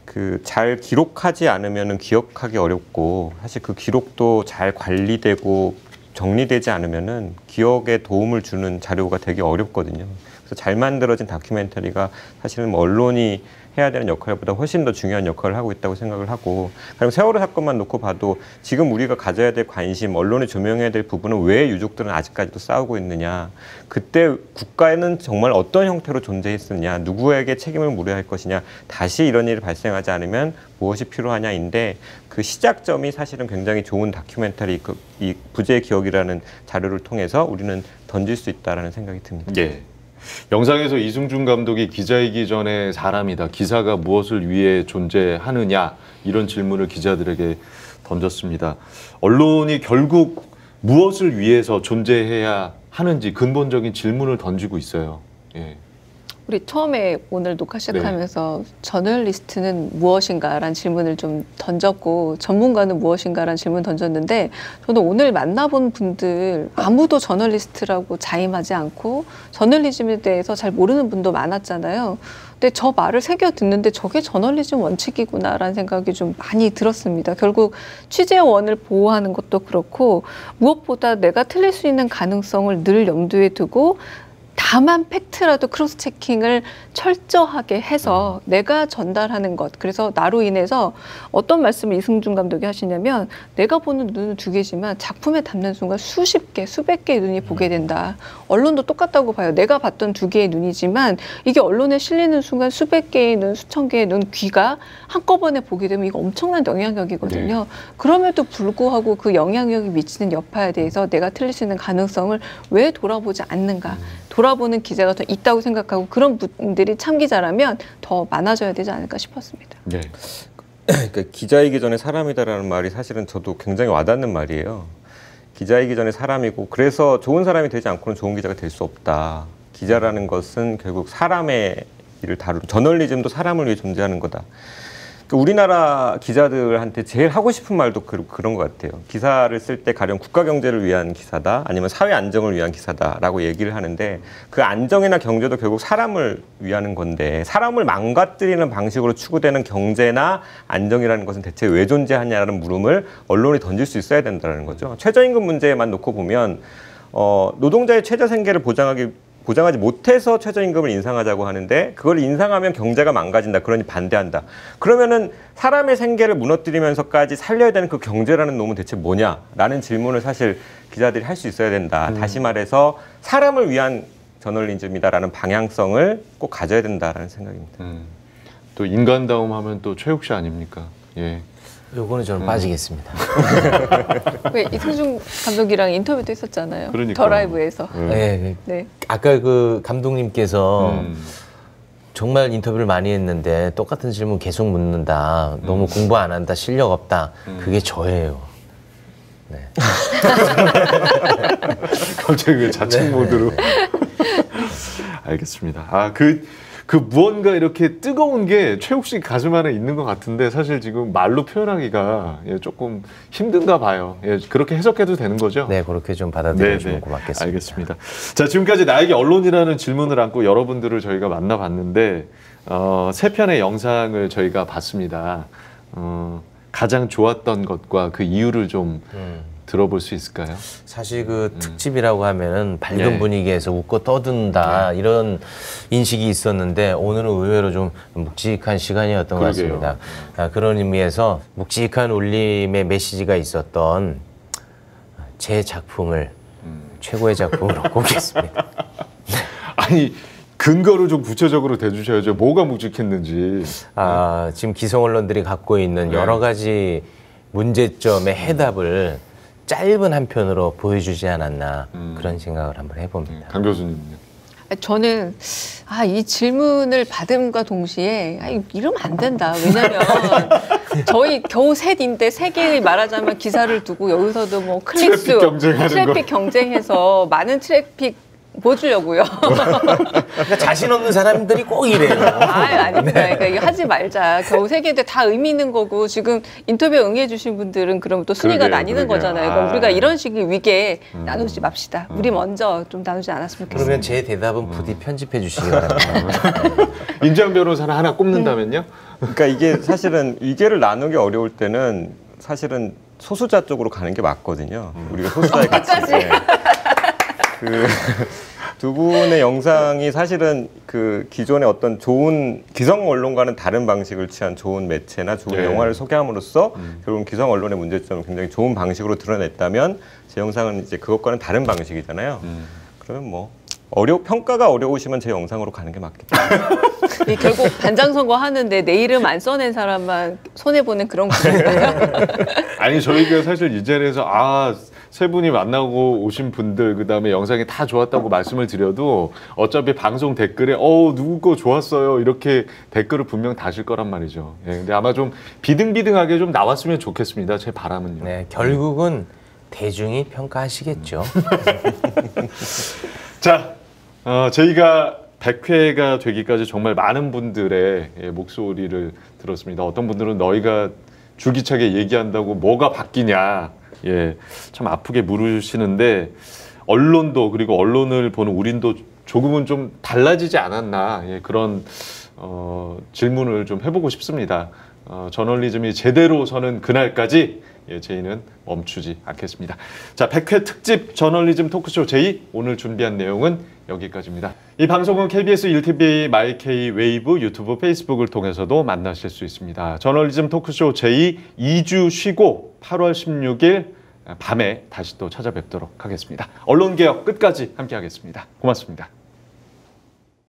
그 잘 기록하지 않으면은 기억하기 어렵고 사실 그 기록도 잘 관리되고 정리되지 않으면은 기억에 도움을 주는 자료가 되게 어렵거든요. 그래서 잘 만들어진 다큐멘터리가 사실은 뭐 언론이 해야 되는 역할보다 훨씬 더 중요한 역할을 하고 있다고 생각을 하고, 그리고 세월호 사건만 놓고 봐도 지금 우리가 가져야 될 관심, 언론이 조명해야 될 부분은 왜 유족들은 아직까지도 싸우고 있느냐, 그때 국가에는 정말 어떤 형태로 존재했느냐, 누구에게 책임을 물어야 할 것이냐, 다시 이런 일이 발생하지 않으면 무엇이 필요하냐인데 그 시작점이 사실은 굉장히 좋은 다큐멘터리 이 부재의 기억이라는 자료를 통해서 우리는 던질 수 있다라는 생각이 듭니다. 예. 영상에서 이승준 감독이 기자이기 전에 사람이다, 기사가 무엇을 위해 존재하느냐, 이런 질문을 기자들에게 던졌습니다. 언론이 결국 무엇을 위해서 존재해야 하는지 근본적인 질문을 던지고 있어요. 예. 우리 처음에 오늘 녹화 시작하면서 저널리스트는 무엇인가라는 질문을 좀 던졌고 전문가는 무엇인가라는 질문 던졌는데, 저는 오늘 만나본 분들 아무도 저널리스트라고 자임하지 않고 저널리즘에 대해서 잘 모르는 분도 많았잖아요. 근데 저 말을 새겨 듣는데 저게 저널리즘 원칙이구나라는 생각이 좀 많이 들었습니다. 결국 취재원을 보호하는 것도 그렇고 무엇보다 내가 틀릴 수 있는 가능성을 늘 염두에 두고 다 다만 팩트라도 크로스 체킹을 철저하게 해서 내가 전달하는 것. 그래서 나로 인해서 어떤 말씀을 이승준 감독이 하시냐면 내가 보는 눈은 두 개지만 작품에 담는 순간 수십 개, 수백 개의 눈이 보게 된다. 언론도 똑같다고 봐요. 내가 봤던 두 개의 눈이지만 이게 언론에 실리는 순간 수백 개의 눈, 수천 개의 눈, 귀가 한꺼번에 보게 되면 이거 엄청난 영향력이거든요. 네. 그럼에도 불구하고 그 영향력이 미치는 여파에 대해서 내가 틀릴 수 있는 가능성을 왜 돌아보지 않는가. 돌아보는 기자가 더 있다고 생각하고 그런 분들이 참기자라면 더 많아져야 되지 않을까 싶었습니다. 네. 그러니까 기자이기 전에 사람이다라는 말이 사실은 저도 굉장히 와닿는 말이에요. 기자이기 전에 사람이고 그래서 좋은 사람이 되지 않고는 좋은 기자가 될 수 없다. 기자라는 것은 결국 사람의 일을 다루는 저널리즘도 사람을 위해 존재하는 거다. 우리나라 기자들한테 제일 하고 싶은 말도 그런 것 같아요. 기사를 쓸 때 가령 국가 경제를 위한 기사다 아니면 사회 안정을 위한 기사다라고 얘기를 하는데 그 안정이나 경제도 결국 사람을 위하는 건데 사람을 망가뜨리는 방식으로 추구되는 경제나 안정이라는 것은 대체 왜 존재하냐는 물음을 언론이 던질 수 있어야 된다는 거죠. 최저임금 문제만 놓고 보면 노동자의 최저 생계를 보장하지 못해서 최저임금을 인상하자고 하는데 그걸 인상하면 경제가 망가진다. 그러니 반대한다. 그러면은 사람의 생계를 무너뜨리면서까지 살려야 되는 그 경제라는 놈은 대체 뭐냐라는 질문을 사실 기자들이 할 수 있어야 된다. 다시 말해서 사람을 위한 저널리즘이다라는 방향성을 꼭 가져야 된다라는 생각입니다. 또 인간다움 하면 또 최욱 씨 아닙니까? 예. 요거는 저는 빠지겠습니다. 왜 이승준 감독이랑 인터뷰도 했었잖아요. 그러니까. 더 라이브에서. 네. 네. 아까 그 감독님께서 정말 인터뷰를 많이 했는데 똑같은 질문 계속 묻는다. 너무 공부 안 한다. 실력 없다. 그게 저예요. 네. 갑자기 왜 자책 모드로. 알겠습니다. 그 무언가 이렇게 뜨거운 게 최욱 씨 가슴 안에 있는 것 같은데 사실 지금 말로 표현하기가 조금 힘든가 봐요. 그렇게 해석해도 되는 거죠? 네, 그렇게 좀 받아들여주면 고맙겠습니다. 알겠습니다. 자, 지금까지 나에게 언론이라는 질문을 안고 여러분들을 저희가 만나봤는데 세 편의 영상을 저희가 봤습니다. 가장 좋았던 것과 그 이유를 좀 들어볼 수 있을까요? 사실 그 특집이라고 하면은 밝은 분위기에서 웃고 떠든다 이런 인식이 있었는데 오늘은 의외로 좀 묵직한 시간이었던 것 같습니다. 그런 의미에서 묵직한 울림의 메시지가 있었던 제 작품을 최고의 작품으로 꼽겠습니다. 아니 근거를 좀 구체적으로 대주셔야죠. 뭐가 묵직했는지. 지금 기성 언론들이 갖고 있는 여러 가지 문제점의 해답을 짧은 한 편으로 보여주지 않았나 그런 생각을 한번 해봅니다. 강 교수님은요? 저는 이 질문을 받음과 동시에 이러면 안 된다. 왜냐면 저희 겨우 셋인데 세 개의 말하자면 기사를 두고 여기서도 뭐 클릭수, 트래픽 경쟁해서 많은 트래픽 뭐 주려고요? 그러니까 자신 없는 사람들이 꼭 이래요. 아닙니다. 그러니까 이거 하지 말자. 겨우 세 개인데 다 의미 있는 거고 지금 인터뷰에 응해주신 분들은 그럼 또 순위가 나뉘는 거잖아요. 그럼 우리가 이런 식의 위계에 나누지 맙시다. 우리 먼저 좀 나누지 않았으면 좋겠습니다. 그러면 제 대답은 부디 편집해 주시기 바랍니다. 인정 변호사를 하나 꼽는다면요? 그러니까 이게 사실은 위계를 나누기 어려울 때는 사실은 소수자 쪽으로 가는 게 맞거든요. 우리가 소수자의 가치. 두 분의 영상이 사실은 그 기존의 어떤 좋은 기성 언론과는 다른 방식을 취한 좋은 매체나 좋은 영화를 소개함으로써 결국 기성 언론의 문제점을 굉장히 좋은 방식으로 드러냈다면 제 영상은 이제 그것과는 다른 방식이잖아요. 그러면 뭐 평가가 어려우시면 제 영상으로 가는 게 맞겠다. 결국 단장 선거 하는데 내 이름 안 써낸 사람만 손해 보는 그런 거예요. 아니 저희가 사실 이 자리에서 세 분이 만나고 오신 분들 그다음에 영상이 다 좋았다고 말씀을 드려도 어차피 방송 댓글에 누구 거 좋았어요 이렇게 댓글을 분명 다실 거란 말이죠. 근데 아마 좀 비등비등하게 좀 나왔으면 좋겠습니다. 제 바람은요. 네, 결국은 대중이 평가하시겠죠. 자, 저희가 100회가 되기까지 정말 많은 분들의 목소리를 들었습니다. 어떤 분들은 너희가 줄기차게 얘기한다고 뭐가 바뀌냐. 참 아프게 물으시는데 언론도 그리고 언론을 보는 우린도 조금은 좀 달라지지 않았나 그런 질문을 좀 해보고 싶습니다. 저널리즘이 제대로 서는 그날까지 저희는 멈추지 않겠습니다. 자, 100회 특집 저널리즘 토크쇼 제2 오늘 준비한 내용은 여기까지입니다. 이 방송은 KBS 1TV, 마이케이, 웨이브, 유튜브, 페이스북을 통해서도 만나실 수 있습니다. 저널리즘 토크쇼 제2 2주 쉬고 8월 16일 밤에 다시 또 찾아뵙도록 하겠습니다. 언론개혁 끝까지 함께하겠습니다. 고맙습니다.